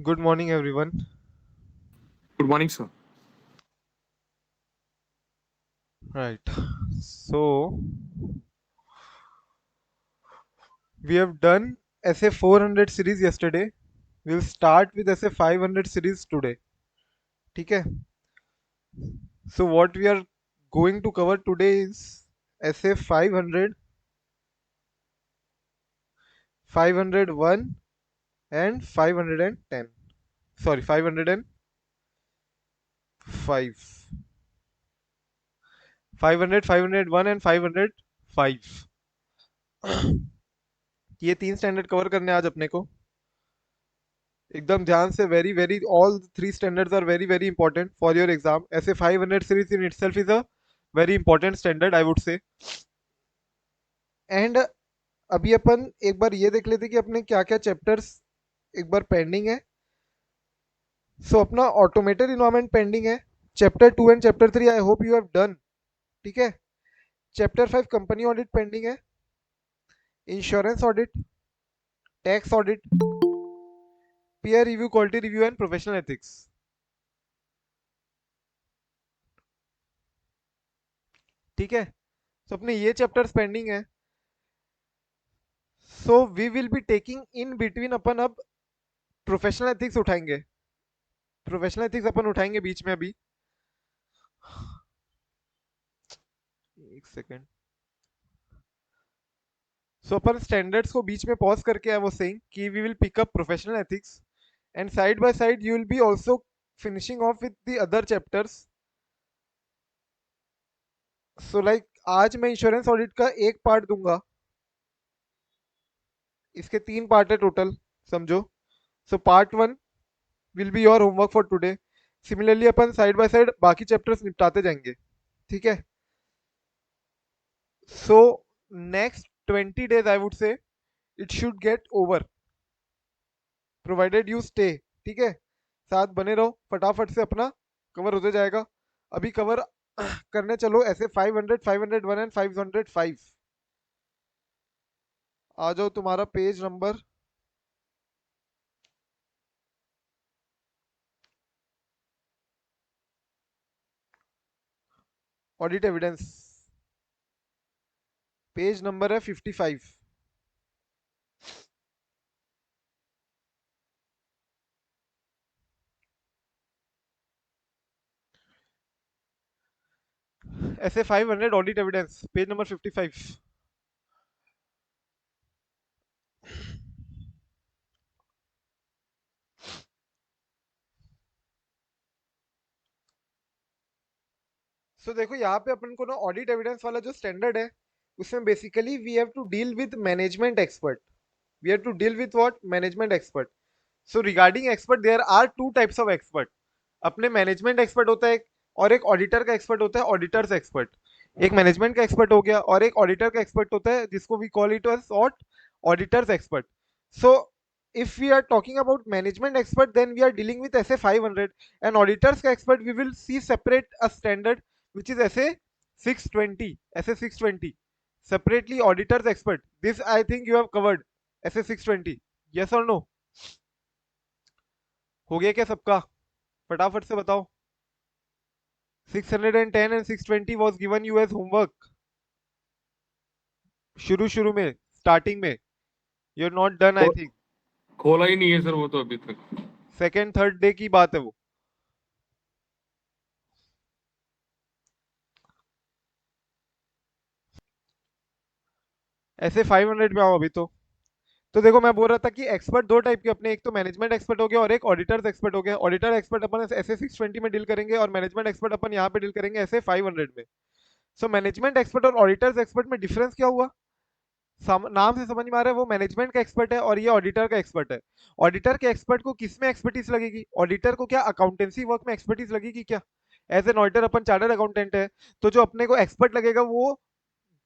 Good morning, everyone. Good morning, sir. Right. So, we have done SA 400 series yesterday. We'll start with SA 500 series today. ठीक है? So, what we are going to cover today is SA 500, 501, and 510. Sorry, 505. 500, 501 and 505. ये तीन standard cover करने आज अपने को एकदम ध्यान से very very all three standards are very very important for your exam ऐसे 500 series in itself is a very important standard I would say and अभी अपन एक बार ये देख लेते कि अपने क्या क्या चैप्टर्स एक बार पेंडिंग है सो अपना ऑटोमेटेड इन्वायरमेंट पेंडिंग है chapter 2 and chapter 3 I hope you have done ठीक है चैप्टर 5 कंपनी ऑडिट पेंडिंग है insurance audit tax audit peer review quality review and professional ethics ठीक है तो अपने ये चैप्टर्स पेंडिंग है so we will be taking in between अपन अब प्रोफेशनल एथिक्स उठाएंगे प्रोफेशनल एथिक्स अपन उठाएंगे बीच में अभी एक सेकेंड सो अपन स्टैंडर्ड्स को बीच में पॉज करके आई वाज सेइंग कि we will pick up professional ethics and side by side you will be also finishing off with the other chapters so like आज मैं इंश्योरेंस ऑडिट का एक part दूंगा इसके तीन पार्ट है टोटल समझो so part one will be your homework for today similarly upon side by side बाकी चैप्टर्स निपटाते जाएंगे ठीक है so next 20 days I would say it should get over provided you stay ठीक है साथ बने रहो फटाफट से अपना कवर होते जाएगा अभी कवर करने चलो ऐसे 500 501 एंड 505 आ जाओ तुम्हारा page number audit evidence page number है 55 ऐसे 500 ऑडिट एविडेंस पेज नंबर 55 सो देखो यहाँ पे अपन को ना ऑडिट एविडेंस वाला जो स्टैंडर्ड है उसमें basically we have to deal with management expert we have to deal with what management expert so regarding expert there are two types of expert अपने मैनेजमेंट एक्सपर्ट होता है और एक ऑडिटर का एक्सपर्ट होता है ऑडिटर्स एक्सपर्ट एक management का एक्सपर्ट हो गया और एक ऑडिटर का एक्सपर्ट होता है जिसको we call it as auditors expert so if we are talking about management expert then we are dealing with SA 500 and auditors का expert we will see separate a standard which is SA 620 SA 620 separately auditors expert this I think you have covered SA 620 yes or no हो गया क्या सबका फटाफट से बताओ 610 and 620 was given you as homework शुरू शुरू में स्टार्टिंग में you are not done I खो- थिंक खोला ही नहीं है सर वो तो अभी तक। सेकेंड थर्ड डे की बात है वो ऐसे 500 में आओ अभी तो देखो मैं बोल रहा था कि एक्सपर्ट दो टाइप के अपने एक तो मैनेजमेंट एक्सपर्ट हो गया और एक ऑडिटर्स एक्सपर्ट हो गया ऑडिटर एक्सपर्ट अपन ऐसे 620 में डील करेंगे और मैनेजमेंट एक्सपर्ट अपन यहाँ पे डील करेंगे ऐसे 500 में सो मैनेजमेंट एक्सपर्ट और ऑडिटर्स एक्सपर्ट में डिफरेंस क्या हुआ नाम से समझ में आ रहा है वो मैनेजमेंट का एक्सपर्ट है और ये ऑडिटर का एक्सपर्ट है ऑडिटर के एक्सपर्ट को किस में एक्सपर्टीज लगेगी ऑडिटर को क्या अकाउंटेंसी वर्क में एक्सपर्टीज लगेगी क्या एज एन ऑडिटर अपन चार्टर्ड अकाउंटेंट है तो जो अपने को एक्सपर्ट लगेगा वो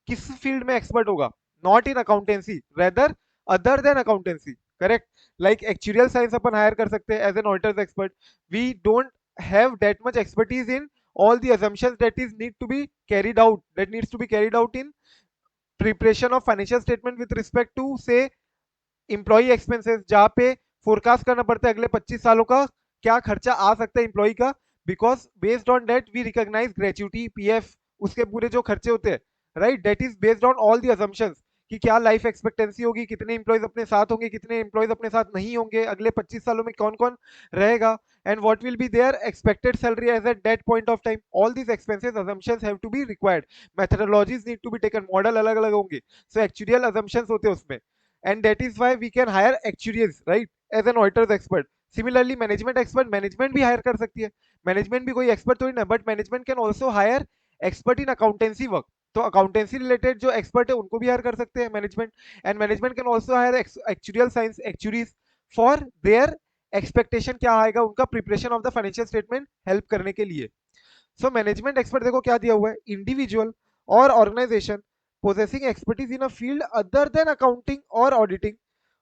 किस फील्ड में एक्सपर्ट होगा not in accountancy rather other than accountancy correct like actuarial science अपन हायर कर सकते हैं as an auditors expert we don't have that much expertise in all the assumptions that is need to be carried out that needs to be carried out in preparation of financial statement with respect to say employee expenses जहाँ पे forecast करना पड़ता है अगले 25 सालों का क्या खर्चा आ सकता है एम्प्लॉय का, because based on that we recognise gratuity, PF, उसके पूरे जो खर्चे होते हैं, right, that is based on all the assumptions कि क्या लाइफ एक्सपेक्टेंसी होगी, कितने एम्प्लॉयज अपने साथ होंगे, कितने एम्प्लॉयज अपने साथ नहीं होंगे, अगले 25 सालों में कौन कौन रहेगा, and what will be their expected salary as at that point of time. All these expenses assumptions have to be required. Methodologies need to be taken. Model अलग अलग होंगे, so actuarial assumptions होते हैं उसमें, and that is why we can hire actuaries, right, as an auditors expert. Similarly management expert, management भी hire कर सकती है, management भी कोई expert थोड़ी ना, but management can also hire expert in accountancy work. तो अकाउंटेंसी रिलेटेड जो एक्सपर्ट है उनको भी हायर कर सकते हैं management, and management can also hire actuarial science actuaries for their expectation क्या आएगा उनका preparation of the financial statement help करने के लिए. सो मैनेजमेंट एक्सपर्ट देखो क्या दिया हुआ है, इंडिविजुअल और organisation possessing expertise in a field other than accounting or auditing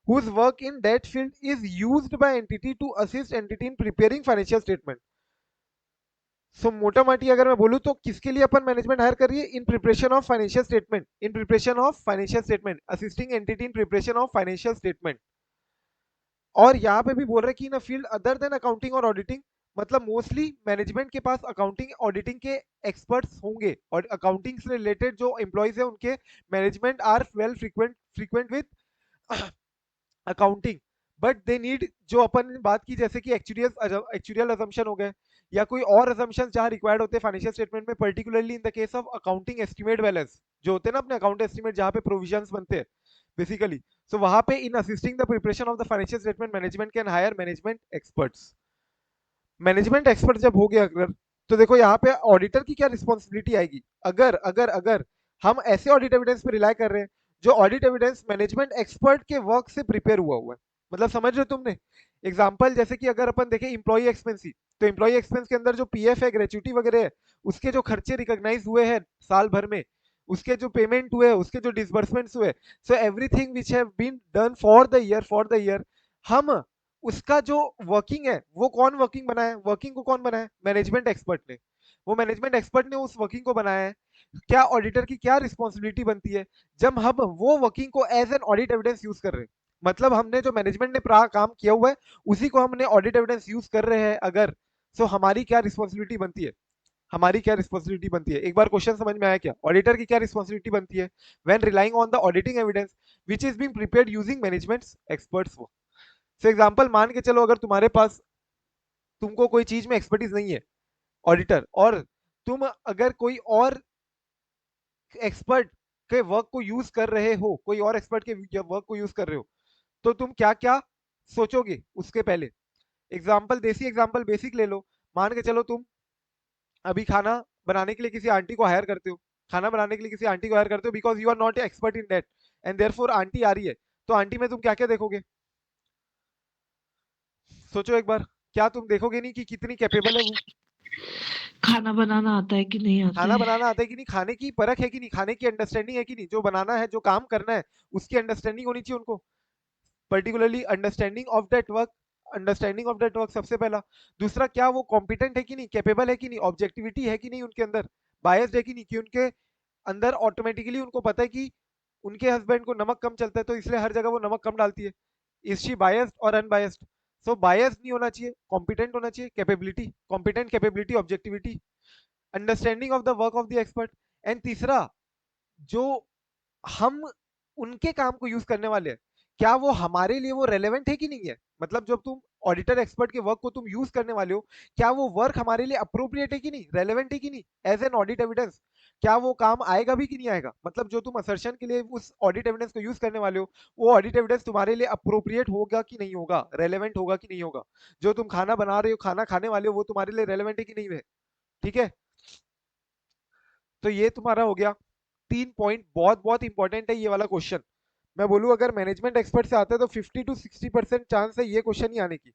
whose work in that field is used by entity to assist entity in preparing financial statement. सो मोटा माटी अगर मैं बोलूं तो किसके लिए अपन मैनेजमेंट हायर कर रही है, in preparation of financial statement, in preparation of financial statement, assisting entity in preparation of financial statement. और यहाँ पे भी बोल रहे हैं कि in field other than accounting और ऑडिटिंग, मतलब मोस्टली मैनेजमेंट के पास अकाउंटिंग ऑडिटिंग के एक्सपर्ट्स होंगे, और अकाउंटिंग से रिलेटेड जो एम्प्लॉयज है उनके management are well frequent with accounting, but they need जो अपन ने बात की जैसे कि एक्चुरियल अजम्पशन हो गए या कोई और अजम्पशन जहां रिक्वायर्ड होते हैं फाइनेंशियल स्टेटमेंट में, particularly in the case of accounting estimate balance जो होते हैं ना अपने अकाउंट एस्टिमेट जहां पे प्रोविजंस बनते हैं बेसिकली. सो वहां पे in assisting the preparation of the financial statement management can hire management experts. Management expert जब हो गया अगर, तो देखो यहाँ पे ऑडिटर की क्या रिस्पॉन्सिबिलिटी आएगी, अगर अगर अगर हम ऐसे ऑडिट एविडेंस पे रिलाई कर रहे हैं जो ऑडिट एविडेंस मैनेजमेंट एक्सपर्ट के वर्क से प्रिपेयर हुआ है. मतलब समझ रहे हो तुमने, एग्जांपल जैसे कि अगर अपन देखें एम्प्लॉय एक्सपेंस, तो एम्प्लॉय एक्सपेंस के अंदर जो पीएफ है, ग्रेच्युटी वगैरह है, उसके जो खर्चे रिकॉग्नाइज हुए हैं साल भर में, उसके जो पेमेंट हुए, उसके जो डिसबर्समेंट्स हुए, so everything which have been done for the year हम उसका जो वर्किंग है वो कौन वर्किंग बनाया, वर्किंग को कौन बनाया, मैनेजमेंट एक्सपर्ट ने. वो मैनेजमेंट एक्सपर्ट ने उस वर्किंग को बनाया है. क्या ऑडिटर की क्या रिस्पॉन्सिबिलिटी बनती है जब हम वो वर्किंग को as an audit evidence use कर रहे हैं, मतलब हमने जो मैनेजमेंट ने काम किया हुआ है उसी को हमने ऑडिट एविडेंस यूज कर रहे हैं अगर, सो हमारी क्या रिस्पॉन्सिबिलिटी बनती है, हमारी क्या रिस्पॉन्सिबिलिटी बनती है. एक बार क्वेश्चन समझ में आया क्या, ऑडिटर की क्या रिस्पॉन्सिबिलिटी बनती है when relying on the auditing evidence which is being prepared using management experts. For example मान के चलो अगर तुम्हारे पास, तुमको कोई चीज में एक्सपर्टीज नहीं है ऑडिटर, और तुम अगर कोई और एक्सपर्ट के वर्क को यूज कर रहे हो, कोई और एक्सपर्ट के वर्क को यूज कर रहे हो, तो तुम क्या क्या सोचोगे उसके पहले. एग्जाम्पल देसी एग्जाम्पल बेसिक ले लो, मान के चलो तुम अभी खाना बनाने के लिए किसी आंटी को हायर करते हो, खाना बनाने के लिए किसी आंटी को हायर करते हो because you are not expert in that, and therefore aunty आ रही है, तो आंटी में तुम क्या क्या देखोगे, सोचो एक बार, क्या तुम देखोगे नहीं कि कितनी कैपेबल है वो, खाना बनाना आता है कि नहीं आता खाना है। बनाना आता है कि नहीं, खाने की परख है कि नहीं, खाने की अंडरस्टैंडिंग है कि नहीं, जो बनाना है जो काम करना है उसकी अंडरस्टैंडिंग होनी चाहिए उनको, particularly understanding of that work सबसे पहला. दूसरा क्या वो कॉम्पिटेंट है कि नहीं, कैपेबल है कि नहीं, ऑब्जेक्टिविटी है कि नहीं उनके अंदर, बायस्ड है कि नहीं, कि उनके अंदर ऑटोमेटिकली उनको पता है कि उनके हस्बैंड को नमक कम चलता है तो इसलिए हर जगह वो नमक कम डालती है. इज शी बायस्ड और अनबायस्ड. सो बायस्ड नहीं होना चाहिए, कॉम्पिटेंट होना चाहिए, capability, competent, capability, objectivity, understanding of the work of the expert. And तीसरा, जो हम उनके काम को यूज करने वाले हैं क्या वो हमारे लिए वो रेलेवेंट है कि नहीं है, मतलब जब तुम ऑडिटर एक्सपर्ट के वर्क को तुम यूज करने वाले हो, क्या वो वर्क हमारे लिए अप्रोप्रिएट है कि नहीं, रेलेवेंट है कि नहीं एज एन ऑडिट एविडेंस, क्या वो काम आएगा भी कि नहीं आएगा, मतलब जो तुम असर्शन के लिए उस ऑडिट एविडेंस को यूज करने वाले हो वो ऑडिट एविडेंस तुम्हारे लिए अप्रोप्रिएट होगा कि नहीं होगा, रेलेवेंट होगा कि नहीं होगा, जो तुम खाना बना रहे हो, खाना खाने वाले हो, वो तुम्हारे लिए रेलेवेंट है कि नहीं है. ठीक है, तो ये तुम्हारा हो गया 3 पॉइंट, बहुत बहुत इंपॉर्टेंट है ये वाला क्वेश्चन. मैं बोलूं अगर मैनेजमेंट एक्सपर्ट से आता है तो 50 to 60% चांस है ये क्वेश्चन ही आने की.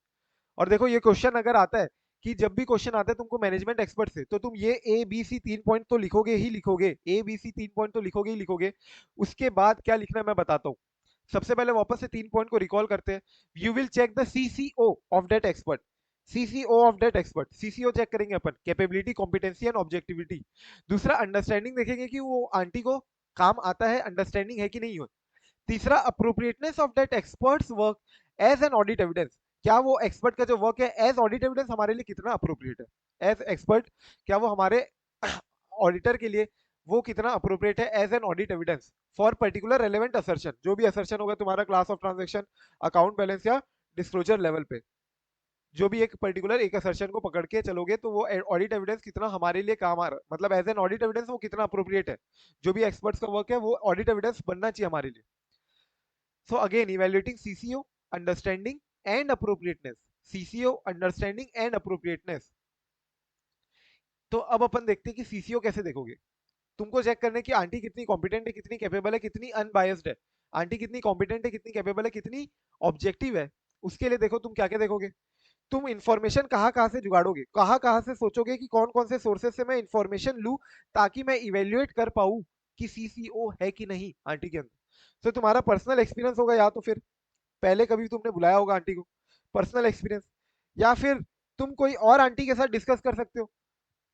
और देखो ये क्वेश्चन अगर आता है कि जब भी क्वेश्चन आता है तुमको मैनेजमेंट एक्सपर्ट से, तो तुम ये ए बी सी 3 पॉइंट तो लिखोगे ही लिखोगे, ए बी सी 3 पॉइंट तो लिखोगे ही लिखोगे. उसके बाद क्या लिखना है मैं बताता हूँ. सबसे पहले वापस से 3 पॉइंट को रिकॉल करते हैं. You will check the CCO of that expert, CCO of that expert, CCO check करेंगे अपन, कैपेबिलिटी, कॉम्पिटेंसी एंड ऑब्जेक्टिविटी. दूसरा अंडरस्टैंडिंग देखेंगे कि वो आंटी को काम आता है, अंडरस्टैंडिंग है कि नहीं हो. तीसरा appropriateness of that experts work as an audit evidence, क्या वो एक्सपर्ट का जो वर्क है एज ऑडिट एविडेंस हमारे लिए कितना अप्रोप्रिएट है, एज एक्सपर्ट क्या वो हमारे ऑडिटर के लिए वो कितना अप्रोप्रिएट है as an audit evidence for particular relevant assertion, जो भी असर्शन होगा तुम्हारा class of transaction, account balance या डिस्क्लोजर लेवल पे, जो भी एक पर्टिकुलर एक असर्शन को पकड़ के चलोगे तो वो ऑडिट एविडेंस कितना हमारे लिए काम आ रहा है, मतलब एज एन ऑडिट एविडेंस वो कितना अप्रोप्रिएट है, जो भी एक्सपर्ट्स का वर्क है वो ऑडिट एविडेंस बनना चाहिए हमारे लिए। So again evaluating CCO, understanding and appropriateness, CCO understanding and appropriateness. तो अब अपन देखते हैं कि सीसीओ कैसे देखोगे। तुमको चेक करने की आंटी कितनी कॉम्पिटेंट है, कितनी कैपेबल है, कितनी अनबायस्ड है, आंटी कितनी कॉम्पिटेंट है, कितनी कैपेबल है, कितनी ऑब्जेक्टिव है। उसके लिए देखो तुम क्या क्या देखोगे, तुम इंफॉर्मेशन कहाँ कहाँ से जुगाड़ोगे, कहाँ कहाँ से सोचोगे कि कौन कौन से सोर्सेस से मैं इंफॉर्मेशन लूँ ताकि मैं इवेल्युएट कर पाऊँ कि सीसीओ है कि नहीं आंटी के अंदर। तो तुम्हारा पर्सनल एक्सपीरियंस होगा, या तो फिर पहले कभी तुमने बुलाया होगा आंटी को, पर्सनल एक्सपीरियंस, या फिर तुम कोई और आंटी के साथ डिस्कस कर सकते हो,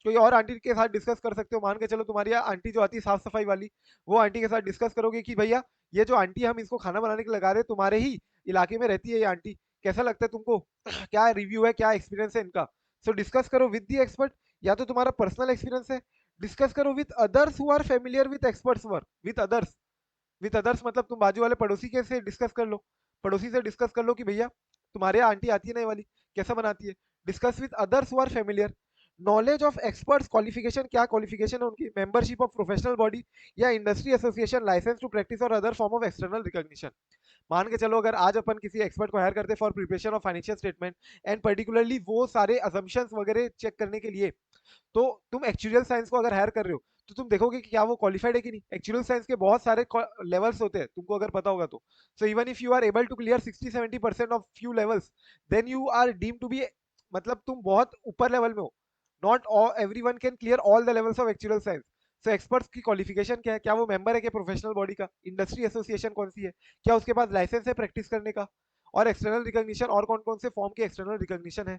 कोई और आंटी के साथ डिस्कस कर सकते हो। मान के चलो तुम्हारी आंटी जो आती है साफ सफाई वाली, वो आंटी के साथ डिस्कस करोगे कि भैया ये जो आंटी हम इसको खाना बनाने के लिए लगा रहे हैं तुम्हारे ही इलाके में रहती है ये आंटी, कैसा लगता है तुमको, क्या रिव्यू है, क्या एक्सपीरियंस है इनका। सो डिस्कस करो विद दी एक्सपर्ट, या तो तुम्हारा पर्सनल एक्सपीरियंस है, डिस्कस करो with others who are familiar with experts work, with others, with others मतलब तुम बाजू वाले पड़ोसी के से डिस्कस कर लो, पड़ोसी से डिस्कस कर लो कि भैया तुम्हारे यहाँ आंटी आती है ना ये वाली, कैसा बनाती है। Discuss with others who are familiar, knowledge of experts, qualification, क्या क्वालिफिकेशन है उनकी, मेंबरशिप ऑफ प्रोफेशनल बॉडी या industry association, license to practice और other form of external recognition. मान के चलो अगर आज अपन किसी एक्सपर्ट को हायर करते for preparation of financial statement and particularly वो सारे अजम्पशंस वगैरह चेक करने के लिए, तो तुम एक्चुअल साइंस को अगर हायर कर रहे हो तो तुम देखोगे कि क्या वो क्वालिफाइड है कि नहीं। एक्चुअल साइंस के बहुत सारे लेवल्स होते हैं तुमको अगर पता होगा तो। So even if you are able to clear 60-70% of few levels, then you are deem to be, मतलब तुम बहुत ऊपर लेवल में हो। Not everyone can clear all the levels of actual science. So experts की क्वालिफिकेशन क्या है, क्या वो मेंबर है कि प्रोफेशनल बॉडी का, इंडस्ट्री एसोसिएशन कौन सी है, क्या उसके पास लाइसेंस है प्रैक्टिस करने का, और एक्सटर्नल रिकॉग्निशन और कौन कौन से फॉर्म के एक्सटर्नल रिकॉग्निशन है।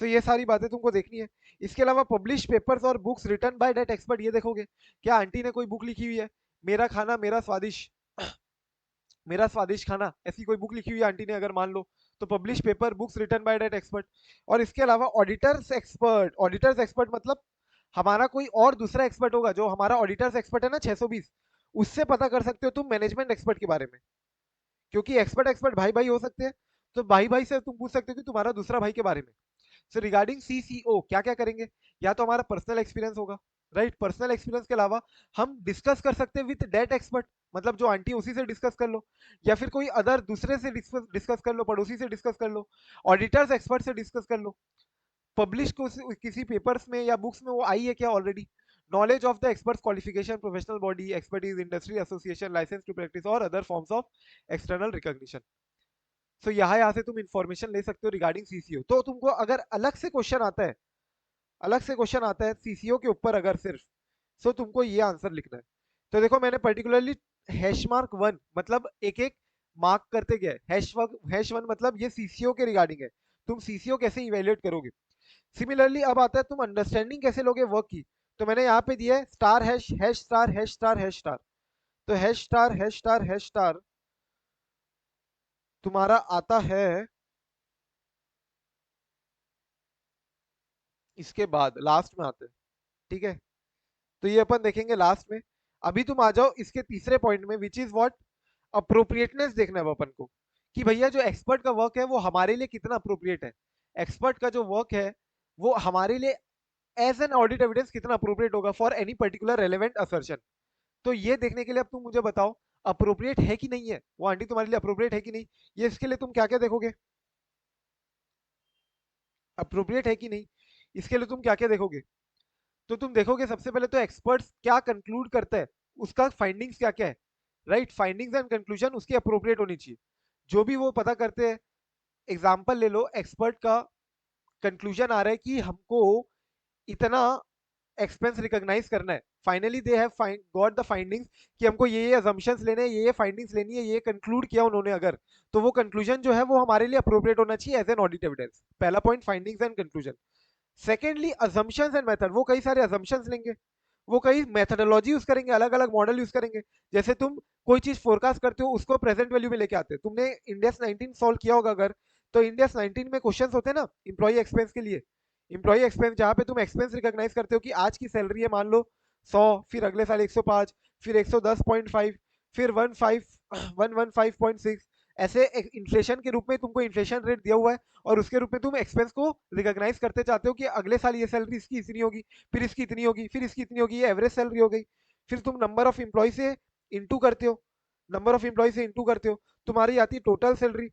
सो ये सारी बातें तुमको देखनी है। इसके अलावा पब्लिश पेपर्स और books written by that expert, ये देखोगे क्या आंटी ने कोई बुक लिखी हुई है, मेरा खाना मेरा स्वादिष्ट, मेरा स्वादिष्ट खाना, ऐसी कोई बुक लिखी हुई है आंटी ने अगर मान लो, तो publish paper books written by that expert. और इसके अलावा ऑडिटर्स एक्सपर्ट, ऑडिटर्स एक्सपर्ट मतलब हमारा कोई और दूसरा एक्सपर्ट होगा, जो हमारा ऑडिटर्स एक्सपर्ट है ना 620, उससे पता कर सकते हो तुम मैनेजमेंट एक्सपर्ट के बारे में, क्योंकि एक्सपर्ट एक्सपर्ट भाई भाई हो सकते हैं, तो भाई भाई से तुम पूछ सकते हो कि तुम्हारा दूसरा भाई के बारे में। सो रिगार्डिंग सीसीओ क्या क्या करेंगे, या तो हमारा पर्सनल एक्सपीरियंस होगा, राइट, पर्सनल एक्सपीरियंस के अलावा हम डिस्कस कर सकते हैं विद डेट एक्सपर्ट, मतलब जो आंटी उसी से डिस्कस कर लो, या फिर कोई अदर दूसरे से डिस्कस कर लो, पड़ोसी से डिस्कस कर लो, ऑडिटर्स एक्सपर्ट से डिस्कस कर लो, पब्लिश किसी पेपर्स में या बुक्स में वो आई है क्या already, knowledge of the experts qualification, professional body, expertise, industry association, license to practice और other forms of external recognition. So यहाँ से तुम इंफॉर्मेशन ले सकते हो रिगार्डिंग सीसीओ। तो तुमको अगर अलग से क्वेश्चन आता है, अलग से क्वेश्चन आता है सीसीओ के ऊपर अगर सिर्फ, सो तुमको ये आंसर लिखना है। तो देखो मैंने पर्टिकुलरली हैश मार्क 1 मतलब एक एक मार्क करते गया, हैश 1 मतलब ये सीसीओ के रिगार्डिंग है, तुम सीसीओ कैसे इवेल्युएट करोगे। सिमिलरली अब आता है तुम अंडरस्टैंडिंग कैसे लोगे वर्क की, तो मैंने यहाँ पे दिया है star hash, hash star, hash star, hash star. तो hash star, hash star, hash star तुम्हारा आता है इसके बाद लास्ट में आते हैं, ठीक है। तो ये अपन देखेंगे लास्ट में। अभी तुम आ जाओ इसके तीसरे पॉइंट में, विच इज व्हाट, अप्रोप्रिएटनेस देखना है अपन को, कि भैया जो एक्सपर्ट का वर्क है वो हमारे लिए कितना अप्रोप्रिएट है, एक्सपर्ट का जो वर्क है वो हमारे लिए एज एन ऑडिट एविडेंस कितना अप्रोप्रिएट होगा for any particular relevant assertion. तो ये देखने के लिए अब तुम मुझे बताओ अप्रोप्रिएट है कि नहीं है, वो आंटी तुम्हारे लिए अप्रोप्रिएट है कि नहीं, ये इसके लिए तुम क्या क्या देखोगे, अप्रोप्रिएट है कि नहीं, इसके लिए तुम क्या क्या देखोगे। तो तुम देखोगे सबसे पहले तो एक्सपर्ट्स क्या कंक्लूड करता है, उसका फाइंडिंग्स क्या क्या है, राइट, फाइंडिंग्स एंड कंक्लूजन उसकी अप्रोप्रिएट होनी चाहिए, जो भी वो पता करते हैं। एग्जाम्पल ले लो, एक्सपर्ट का कंक्लूजन आ रहा है कि हमको इतना एक्सपेंस रिकॉग्नाइज करना है, finally they have got the findings कि हमको ये अजम्पशंस लेने हैं, ये फाइंडिंग्स लेनी है, ये कंक्लूड किया उन्होंने अगर, तो वो कंक्लूजन जो है वो हमारे लिए अप्रोप्रिएट होना चाहिए एज एन ऑडिट एविडेंस। पहला point findings and conclusion. Secondly assumptions and method, वो कई सारे अजम्पशंस लेंगे, वो कई मेथडोलॉजी यूज करेंगे, अलग अलग मॉडल यूज करेंगे। जैसे तुम कोई चीज फोरकास्ट करते हो उसको प्रेजेंट वैल्यू में लेके आते हो, तुमने इंडेक्स 19 सॉल्व किया होगा अगर, तो इंडिया 19 में क्वेश्चन होते हैं ना इंप्लॉई एक्सपेंस के लिए, इंप्लॉई एक्सपेंस जहाँ पे तुम एक्सपेंस रिकॉग्नाइज करते हो कि आज की सैलरी है मान लो 100, फिर अगले साल 105, फिर 110.5, फिर 115.6, ऐसे इन्फ्लेशन के रूप में तुमको इन्फ्लेशन रेट दिया हुआ है और उसके रूप में तुम एक्सपेंस को रिकॉग्नाइज करते चाहते हो कि अगले साल ये सैलरी इसकी इतनी होगी, फिर इसकी इतनी होगी, फिर इसकी इतनी होगी, ये एवरेज सैलरी हो गई। फिर तुम नंबर ऑफ एम्प्लॉय से इंटू करते हो, नंबर ऑफ एम्प्लॉय से इंटू करते हो, तुम्हारी आती है टोटल सैलरी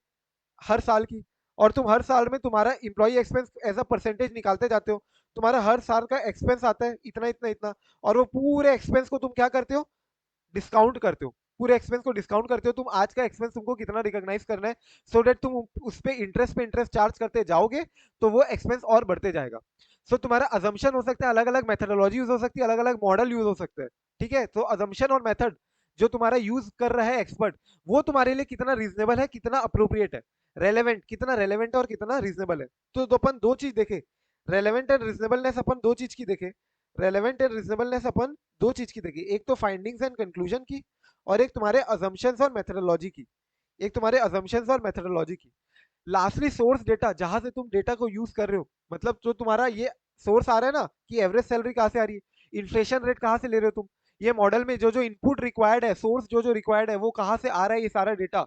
हर साल की, और तुम हर साल में तुम्हारा employee expense as a percentage निकालते जाते हो। तुम्हारा हर साल का एक्सपेंस आता है इतना इतना इतना, और वो पूरे एक्सपेंस को तुम क्या करते हो, डिस्काउंट करते हो, पूरे एक्सपेंस को डिस्काउंट करते हो। तुम आज का एक्सपेंस तुमको कितना रिकॉग्नाइज करना है, सो दैट तुम उस पे इंटरेस्ट चार्ज करते जाओगे तो वो एक्सपेंस और बढ़ते जाएगा। सो तुम्हारा अजम्पशन हो सकता है, अलग अलग मेथडोलॉजी यूज हो सकती है, अलग अलग मॉडल यूज हो सकता है। ठीक है, तो अजम्पशन और मेथड जो तुम्हारा यूज कर रहा है एक्सपर्ट, वो तुम्हारे लिए कितना रीजनेबल है, कितना अप्रोप्रिएट है, रेलेवेंट, कितना रेलेवेंट है और कितना रीजनेबल है। तो अपन दो चीज देखे, रेलेवेंट एंड रीजनेबलनेस अपन दो चीज की देखे, रेलेवेंट एंड रीजनेबलनेस अपन दो चीज की देखी, एक तो फाइंडिंग्स एंड कंक्लूजन की, और एक तुम्हारे अजम्पशंस और मेथडोलॉजी की, एक तुम्हारे अजम्पशंस और मेथडोलॉजी की। लास्टली सोर्स डेटा, जहां से तुम डेटा को यूज कर रहे हो, मतलब जो तुम्हारा ये सोर्स आ रहा है ना कि एवरेज सैलरी कहां से आ रही है, इन्फ्लेशन रेट कहां से ले रहे हो तुम, ये मॉडल में जो जो इनपुट रिक्वायर्ड है, सोर्स जो जो रिक्वायर्ड है, वो कहां से आ रहा है, ये सारा डेटा,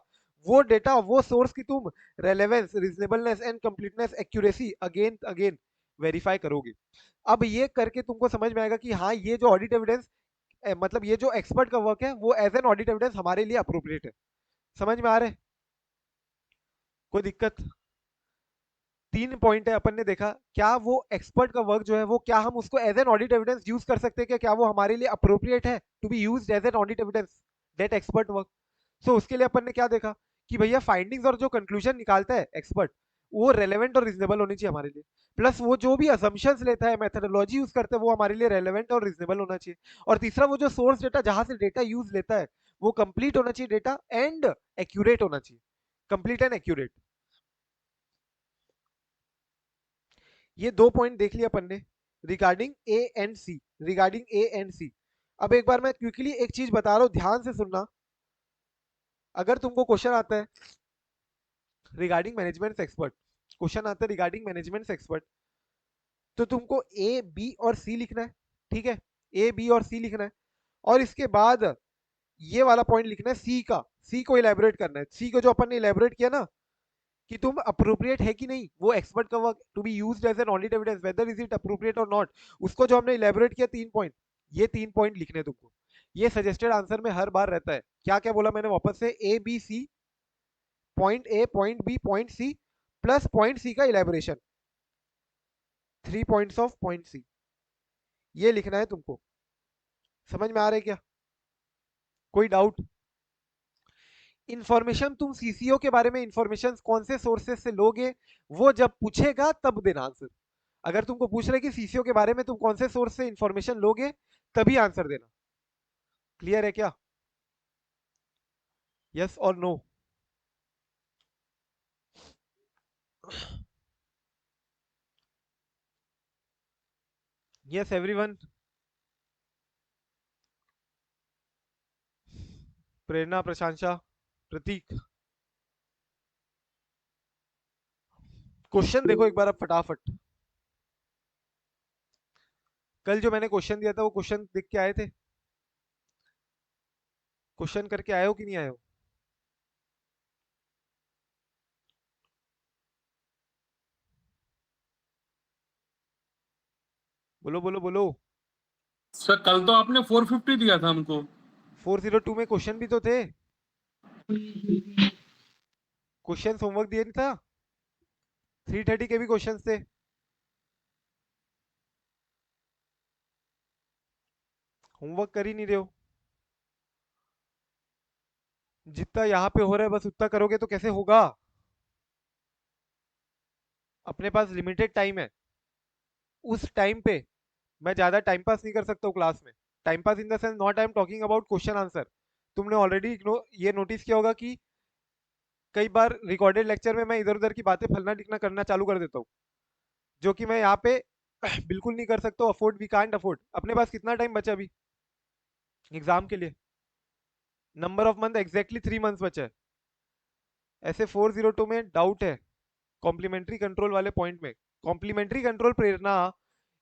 वो डेटा, वो सोर्स की तुम relevance, reasonableness and completeness, accuracy again again verify करोगे। अब ये करके तुमको समझ में आएगा कि हाँ, ये जो ऑडिट एविडेंस, मतलब ये जो एक्सपर्ट का वर्क है, वो एज एन ऑडिट एविडेंस हमारे लिए अप्रोप्रिएट है। समझ में आ रहा है, कोई दिक्कत? तीन पॉइंट है अपन ने देखा, क्या वो एक्सपर्ट का वर्क जो है वो, क्या हम उसको as an audit evidence use कर सकते हैं, क्या क्या वो हमारे लिए अप्रोप्रिएट है to be used as an audit evidence, that expert work. So उसके लिए अपन ने क्या देखा कि भैया फाइंडिंग्स और जो कंक्लूजन निकालता है एक्सपर्ट, वो रेलेवेंट और रीजनेबल होनी चाहिए हमारे लिए, प्लस वो जो भी असम्पशंस लेता है, मेथडोलॉजी यूज करता है, वो हमारे लिए रेलेवेंट और रीजनेबल होना चाहिए। और तीसरा, वो जो सोर्स डेटा जहां से डेटा यूज लेता है, वो कंप्लीट होना चाहिए डेटा, एंड एक्यूरेट होना चाहिए, कंप्लीट एंड एक्यूरेट। ये दो पॉइंट देख लिया अपन ने regarding A and C, regarding A and C. अब एक बार मैं क्विकली एक चीज बता रहा हूं, ध्यान से सुनना। अगर तुमको क्वेश्चन आता है रिगार्डिंग मैनेजमेंट एक्सपर्ट, क्वेश्चन आता है रिगार्डिंग मैनेजमेंट एक्सपर्ट, तो तुमको ए बी और सी लिखना है। ठीक है, ए बी और सी लिखना है, और इसके बाद ये वाला पॉइंट लिखना है सी का, सी को इलेबोरेट करना है, सी को जो अपन ने इलेबोरेट किया ना कि तुम अप्रोप्रिएट है कि नहीं, वो एक्सपर्ट का work to be used as an audit evidence, whether is it appropriate और नॉट, उसको जो हमने इलेबोरेट किया तीन पॉइंट, ये तीन पॉइंट लिखने तुमको। ये सजेस्टेड आंसर में हर बार रहता है। क्या क्या बोला मैंने वापस से, A B C, point A, point B, point C, plus point C का elaboration, 3 points of point C, ये लिखना है तुमको। समझ में आ रहा है क्या, कोई डाउट? इंफॉर्मेशन तुम सीसीओ के बारे में इंफॉर्मेशन कौन से सोर्सेस से लोगे, वो जब पूछेगा तब देना आंसर। अगर तुमको पूछ रहे कि सीसीओ के बारे में तुम कौन से सोर्स से इंफॉर्मेशन लोगे, तभी आंसर देना। क्लियर है क्या, यस और नो? Yes everyone? प्रेरणा, प्रशंसा, प्रतीक, क्वेश्चन देखो एक बार अब फटाफट। कल जो मैंने क्वेश्चन दिया था, वो क्वेश्चन देख के आए थे, क्वेश्चन करके आए हो कि नहीं आए हो? बोलो बोलो बोलो। सर कल तो आपने 450 दिया था हमको। 402 में क्वेश्चन भी तो थे, क्वेश्चन होमवर्क दिए नहीं था, 330 के भी क्वेश्चन थे। होमवर्क कर ही नहीं रहे हो, जितना यहाँ पे हो रहा है बस उतना करोगे तो कैसे होगा? अपने पास लिमिटेड टाइम है, उस टाइम पे मैं ज्यादा टाइम पास नहीं कर सकता हूँ क्लास में। Time pass in the sense, not I am talking about question answer. तुमने ऑलरेडी ये नोटिस किया होगा कि कई बार रिकॉर्डेड लेक्चर में मैं इधर उधर की बातें फलना टिकना करना चालू कर देता हूँ, जो कि मैं यहाँ पे बिल्कुल नहीं कर सकता, अफोर्ड, वी कांट अफोर्ड। अपने पास कितना टाइम बचा अभी एग्जाम के लिए? Number of month exactly 3 months बचा है। ऐसे 402 में डाउट है, कॉम्प्लीमेंट्री कंट्रोल वाले पॉइंट में। Complementary control Prerna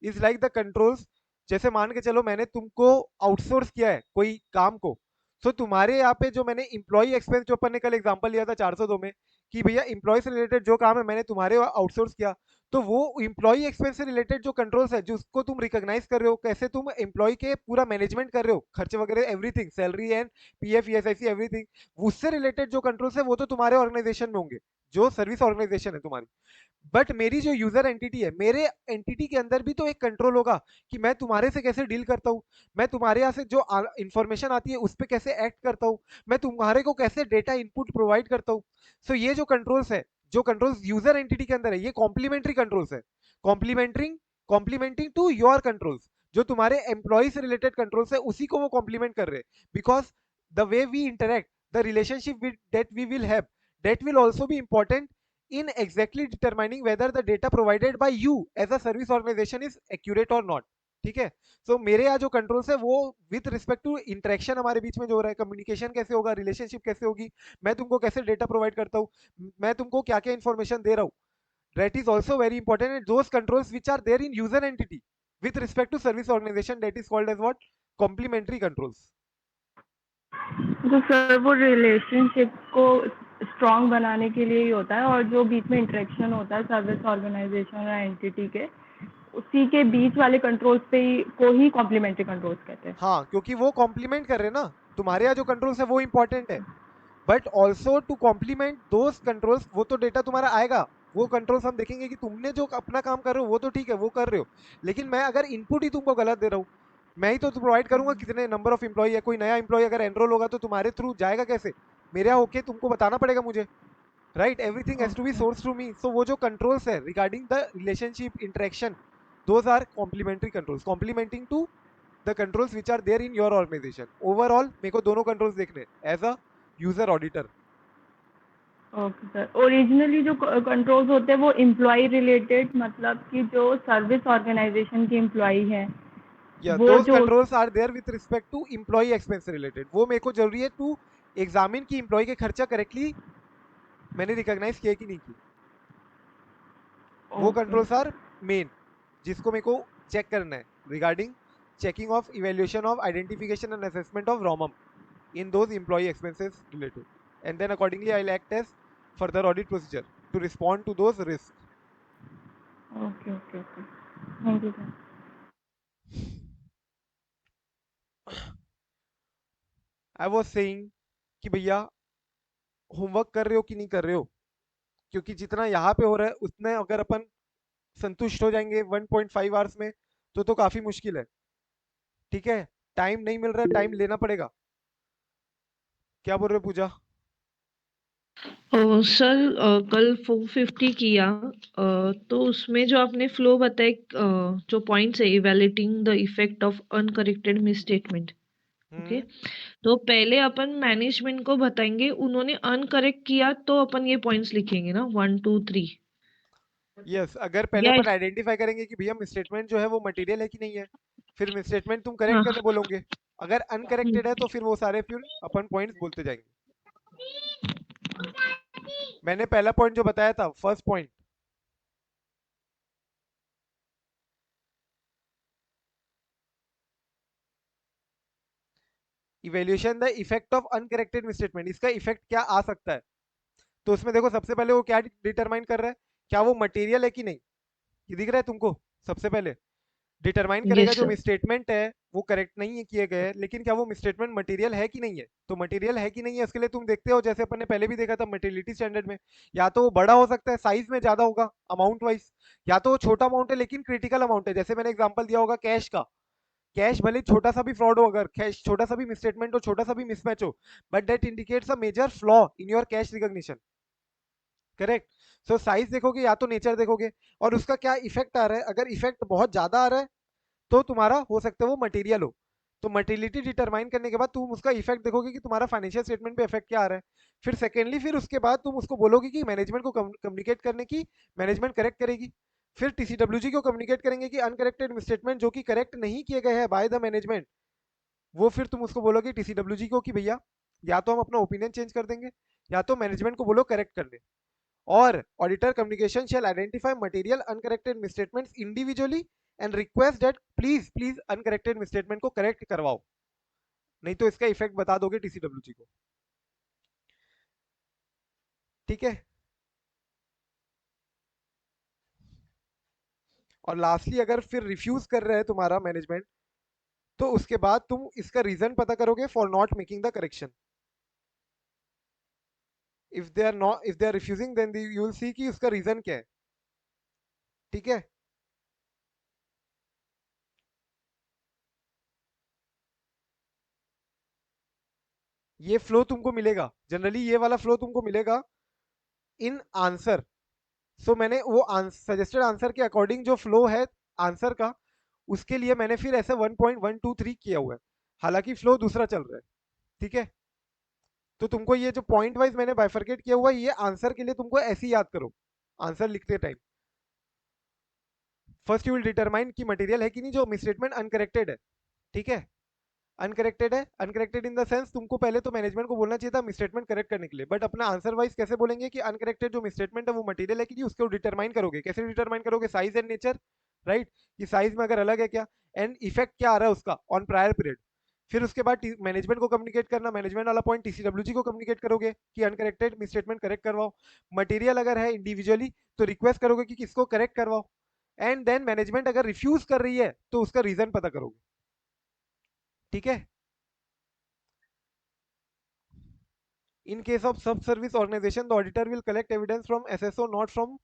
is like the controls, जैसे मान के चलो मैंने तुमको आउटसोर्स किया है कोई काम को, तो तुम्हारे यहाँ पे जो मैंने इम्प्लॉय एक्सपेंस जो अपन ने कल एग्जांपल लिया था 402 में, कि भैया इम्प्लॉय से रिलेटेड जो काम है मैंने तुम्हारे आउटसोर्स किया, तो वो इम्प्लॉय एक्सपेंस से रिलेटेड जो कंट्रोल्स है जिसको तुम रिकॉग्नाइज कर रहे हो, कैसे तुम एम्प्लॉय के पूरा मैनेजमेंट कर रहे हो, खर्चे वगैरह everything, salary and PF ESIC everything, उससे रिलेटेड जो कंट्रोल्स है वो तो तुम्हारे ऑर्गेनाइजेशन में होंगे, जो सर्विस ऑर्गेनाइजेशन है तुम्हारी। बट मेरी जो यूजर एंटिटी है, मेरे एंटिटी के अंदर भी तो एक कंट्रोल होगा कि मैं तुम्हारे से कैसे डील करता हूँ, मैं तुम्हारे यहाँ से जो इंफॉर्मेशन आती है उस पर कैसे एक्ट करता हूँ, मैं तुम्हारे को कैसे डेटा इनपुट प्रोवाइड करता हूँ। सो ये जो कंट्रोल्स है, जो कंट्रोल्स यूजर एंटिटी के अंदर है, ये कॉम्प्लीमेंट्री कंट्रोल्स है, complementing complementing to your controls. जो तुम्हारे एम्प्लॉय से रिलेटेड कंट्रोल्स है उसी को वो कॉम्प्लीमेंट कर रहे हैं, because the way we interact, the relationship with that we will have, that will also be important in exactly determining whether the data provided by you as a service organization is accurate or not। ठीक है। सो मेरे यहाँ जो controls है वो with respect to interaction हमारे बीच में जो हो रहा है, कम्युनिकेशन कैसे होगा, रिलेशनशिप कैसे होगी, मैं तुमको कैसे डेटा प्रोवाइड करता हूँ, मैं तुमको क्या क्या इन्फॉर्मेशन दे रहा हूँ, that is also very important, and those controls which are there in user entity with respect to service organization, that is called as what, complementary controls। तो सर वो रिलेशनशिप को स्ट्रॉन्ग बनाने के लिए ही होता है, और जो बीच में इंटरेक्शन होता है सर्विस ऑर्गेनाइजेशन और एंटिटी के, उसी के बीच वाले कंट्रोल्स पे ही को ही कॉम्प्लीमेंट्री कंट्रोल्स कहते हैं। हाँ, क्योंकि वो कॉम्प्लीमेंट कर रहे हैं ना, तुम्हारे यहाँ जो कंट्रोल्स है वो इंपॉर्टेंट है, but also to complement those controls, वो तो डेटा तुम्हारा आएगा, वो कंट्रोल्स हम देखेंगे कि तुमने जो अपना काम कर रहे हो वो तो ठीक है, वो कर रहे हो, लेकिन मैं अगर इनपुट ही तुमको गलत दे रहा हूँ, मैं ही तो प्रोवाइड करूंगा कितने नंबर ऑफ एम्प्लॉय है, कोई नया एम्प्लॉय अगर एनरोल होगा तो तुम्हारे थ्रू जाएगा कैसे, मेरे यहाँ होके तुमको बताना पड़ेगा मुझे, right, everything has to be source through me. So वो जो कंट्रोल्स है regarding the relationship interaction, those are complementary controls, complementing to the controls which are there in your organization. Overall मेरे को दोनों कंट्रोल्स देखने as a user auditor. Okay sir, originally जो controls होते हैं वो एम्प्लॉय रिलेटेड, मतलब कि जो सर्विस ऑर्गेनाइजेशन के एम्प्लॉय हैं या वो दोज जो, controls are there with respect to employee expense related, वो मेरे को जरूरी है टू एग्जामिन की एम्प्लॉय के खर्चा करेक्टली मैंने रिकॉग्नाइज किया कि नहीं की, वो ओके कंट्रोल्स आर मेन, जिसको मेरे को चेक करना है regarding checking of evaluation of identification and assessment of ROMM in those employee expenses related, and then accordingly I'll act as further audit procedure to respond to those risks। Okay okay okay, thank you sir. I was saying कि भैया homework कर रहे हो कि नहीं कर रहे हो, क्योंकि जितना यहाँ पे हो रहा है उतने अगर अपन संतुष्ट हो जाएंगे 1.5 आवर्स में तो काफी मुश्किल है, ठीक है, टाइम नहीं मिल रहा है, टाइम लेना पड़ेगा। क्या बोल रहे हो पूजा? सर कल 450 किया, तो उसमें जो आपने फ्लो बताया, जो पॉइंट्स है, evaluating the effect of uncorrected miss statement, okay, तो पहले अपन मैनेजमेंट को बताएंगे, उन्होंने अनकरेक्ट किया तो अपन ये पॉइंट्स लिखेंगे ना, 1 2 3, यस, अगर पहले या अपन आइडेंटिफाई करेंगे कि भैया मिसस्टेटमेंट जो है वो मटेरियल है कि नहीं है, फिर मिसस्टेटमेंट तुम करेक्ट हाँ, करने बोलोगे, अगर अनकरेक्टेड है तो फिर वो सारे फिर अपन पॉइंट्स बोलते जाएंगे। मैंने पहला पॉइंट जो बताया था, first point, evaluation the effect of uncorrected misstatement, इसका इफेक्ट क्या आ सकता है, तो उसमें देखो सबसे पहले वो क्या डिटरमाइन कर रहा है, क्या वो मटेरियल है कि नहीं, ये दिख रहा है तुमको, सबसे पहले डिटरमाइन करेगा यस जो सर, मिसस्टेटमेंट है वो करेक्ट नहीं है किए गए, लेकिन क्या वो मिसस्टेटमेंट मटेरियल है कि नहीं है, तो मटेरियल है कि नहीं है उसके लिए तुम देखते हो, जैसे अपन ने पहले भी देखा था मटेरियलिटी स्टैंडर्ड में, या तो वो बड़ा हो सकता है साइज में ज्यादा होगा अमाउंट वाइज, या तो वो छोटा अमाउंट है लेकिन क्रिटिकल अमाउंट है, जैसे मैंने एग्जांपल दिया होगा कैश का, कैश भले छोटा सा भी फ्रॉड हो, अगर कैश छोटा सा भी मिसस्टेटमेंट हो, छोटा सा भी मिसमैच हो, but that indicates a major flaw in your cash recognition, correct. So size देखोगे या तो नेचर देखोगे, और उसका क्या इफेक्ट आ रहा है, अगर इफेक्ट बहुत ज्यादा आ रहा है तो तुम्हारा हो सकता है वो मटेरियल हो, तो मटेरियलिटी डिटरमाइन करने के बाद तुम उसका इफेक्ट देखोगे कि तुम्हारा फाइनेंशियल स्टेटमेंट पे इफेक्ट क्या आ रहा है, फिर सेकेंडली फिर उसके बाद तुम उसको बोलोगे कि मैनेजमेंट को कम्युनिकेट करने की, मैनेजमेंट करेक्ट करेगी, फिर टीसीडब्ल्यूजी को कम्युनिकेट करेंगे कि अनकरेक्टेड स्टेटमेंट जो कि करेक्ट नहीं किए गए हैं बाय द मैनेजमेंट, वो फिर तुम उसको बोलोगे टीसीडब्ल्यूजी को कि भैया या तो हम अपना ओपिनियन चेंज कर देंगे, या तो मैनेजमेंट को बोलो करेक्ट कर दे, और auditor communication shall identify material uncorrected misstatements individually and request that please please uncorrected misstatement को करेक्ट करवाओ, नहीं तो इसका इफेक्ट बता दोगे टीसीडब्ल्यूजी को। ठीक है। और लास्टली अगर फिर रिफ्यूज कर रहे हैं तुम्हारा मैनेजमेंट, तो उसके बाद तुम इसका रीजन पता करोगे for not making the correction. If they are refusing then you will see कि उसका रीजन क्या है। ठीक है। ये फ्लो तुमको मिलेगा, जनरली ये वाला फ्लो तुमको मिलेगा इन आंसर। सो मैंने वो सजेस्टेड आंसर के अकॉर्डिंग जो फ्लो है आंसर का, उसके लिए मैंने फिर ऐसे 1.123 किया हुआ है, हालांकि फ्लो दूसरा चल रहा है। ठीक है। तो तुमको ये जो पॉइंट वाइज मैंने बाइफरकेट किया हुआ है, ये आंसर के लिए तुमको ऐसे ही याद करो आंसर लिखते time. First you will determine कि मटेरियल है कि नहीं जो मिसस्टेटमेंट अनकरेक्टेड है। ठीक है। अनकरेक्टेड है, अनकरेक्टेड इन द सेंस तुमको पहले तो मैनेजमेंट को बोलना चाहिए था मिसस्टेटमेंट करेक्ट करने के लिए, बट अपना आंसर वाइज कैसे बोलेंगे कि अनकरेक्टेड जो मिसस्टेटमेंट है वो मटेरियल है कि नहीं, उसको डिटरमाइन करोगे। कैसे डिटरमाइन करोगे? साइज एंड नेचर, राइट, कि साइज में अगर अलग है क्या, एंड इफेक्ट क्या आ रहा है उसका ऑन प्रायर पीरियड। फिर उसके बाद मैनेजमेंट को कम्युनिकेट करना, मैनेजमेंट वाला पॉइंट टीसीडब्ल्यूजी को कम्युनिकेट करोगे कि अनकरेक्टेड मिसस्टेटमेंट करेक्ट करवाओ। मटेरियल अगर है इंडिविजुअली तो रिक्वेस्ट करोगे कि किसको करेक्ट करवाओ, एंड देन मैनेजमेंट अगर रिफ्यूज कर रही है तो उसका रीजन पता करोगे। ठीक है। In case of sub-service organization, the auditor will collect evidence from SSO, not from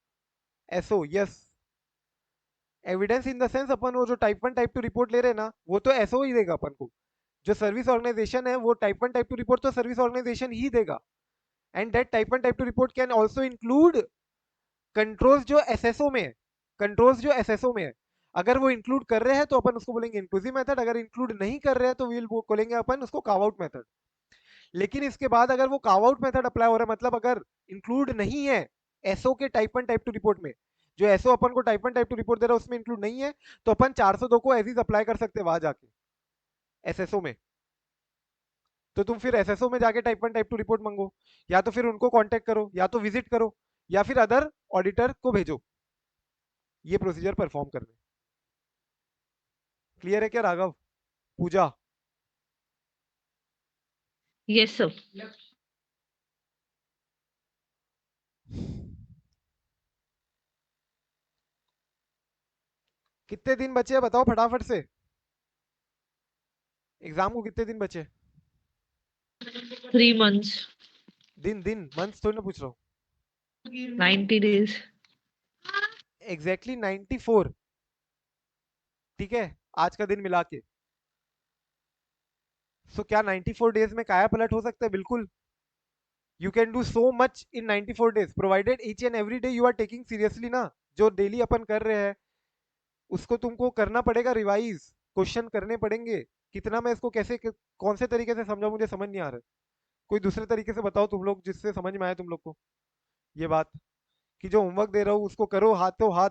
SO. Yes. Evidence in the sense अपन वो जो टाइप 1 टाइप 2 रिपोर्ट ले रहे हैं ना, वो तो एसओ ही देगा अपन को। जो सर्विस ऑर्गेनाइजेशन है वो टाइप 1 टाइप 2 रिपोर्ट तो सर्विस ऑर्गेनाइजेशन ही देगा। And that type 1 type 2 report can also include controls जो एसएसओ में है। कंट्रोल्स जो एसएसओ में है, अगर वो इंक्लूड कर रहे हैं तो अपन उसको बोलेंगे इंक्लूसिव मेथड, अगर इंक्लूड नहीं कर रहे हैं तो विल बोलेंगे अपन उसको कार्व आउट मेथड। लेकिन इसके बाद अगर वो कार्व आउट मेथड अप्लाई हो रहा है, मतलब अगर इंक्लूड नहीं है एसओ के टाइप 1 टाइप 2 रिपोर्ट में, जो एसओ अपन को टाइप 1 टाइप 2 रिपोर्ट दे रहा है उसमें इंक्लूड नहीं है, तो अपन 402 को एज इज अप्लाई कर सकते हैं वहां जाके एसएसओ में। तो तुम फिर एसएसओ में जाके टाइप 1 टाइप 2 रिपोर्ट मंगो, या तो फिर उनको कांटेक्ट करो, या तो विजिट करो, या फिर अदर ऑडिटर को भेजो ये प्रोसीजर परफॉर्म करने। क्लियर है क्या राघव? पूजा? Yes sir. कितने दिन बचे हैं बताओ फटाफट से, एग्जाम को कितने दिन बचे? 3 months। दिन दिन मंथ्स थोड़ी ना पूछ रहा हूँ। 90 days। एग्जैक्टली 94। ठीक है, आज का दिन मिला के। सो क्या 94 डेज में काया पलट हो सकता है? बिल्कुल। You can do so much in 94 days provided each and every day you are taking seriously ना। जो डेली अपन कर रहे हैं उसको तुमको करना पड़ेगा, रिवाइज क्वेश्चन करने पड़ेंगे। कितना मैं इसको कैसे कौन से तरीके से समझाऊं, मुझे समझ नहीं आ रहा है। कोई दूसरे तरीके से बताओ तुम लोग जिससे समझ में आए तुम लोग को ये बात, कि जो होमवर्क दे रहा हूँ उसको करो हाथों हाथ।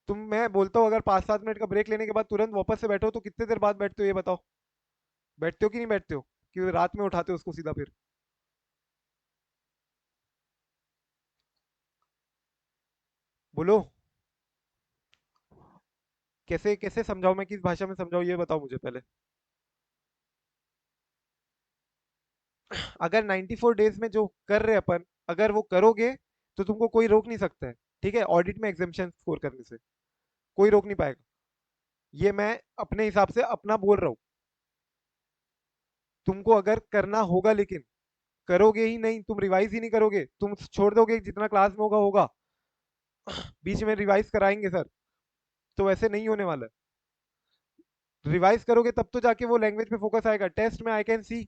तुम, मैं बोलता हूँ अगर 5-7 मिनट का ब्रेक लेने के बाद तुरंत वापस से बैठो तो कितने देर बाद बैठते हो ये बताओ? बैठते हो कि नहीं बैठते हो, कि रात में उठाते हो उसको सीधा? फिर बोलो, कैसे कैसे समझाऊं मैं, किस भाषा में समझाऊं ये बताओ मुझे पहले। अगर 94 डेज में जो कर रहे अपन, अगर वो करोगे तो तुमको कोई रोक नहीं सकता है। ठीक है, ऑडिट में एग्जामिशन स्कोर करने से कोई रोक नहीं पाएगा। ये मैं अपने हिसाब से अपना बोल रहा हूँ। तुमको अगर करना होगा, लेकिन करोगे ही नहीं, तुम रिवाइज ही नहीं करोगे, तुम छोड़ दोगे, जितना क्लास में होगा होगा, बीच में रिवाइज कराएंगे सर, तो वैसे नहीं होने वाला है। रिवाइज करोगे तब तो जाके वो लैंग्वेज पे फोकस आएगा। टेस्ट में आई कैन सी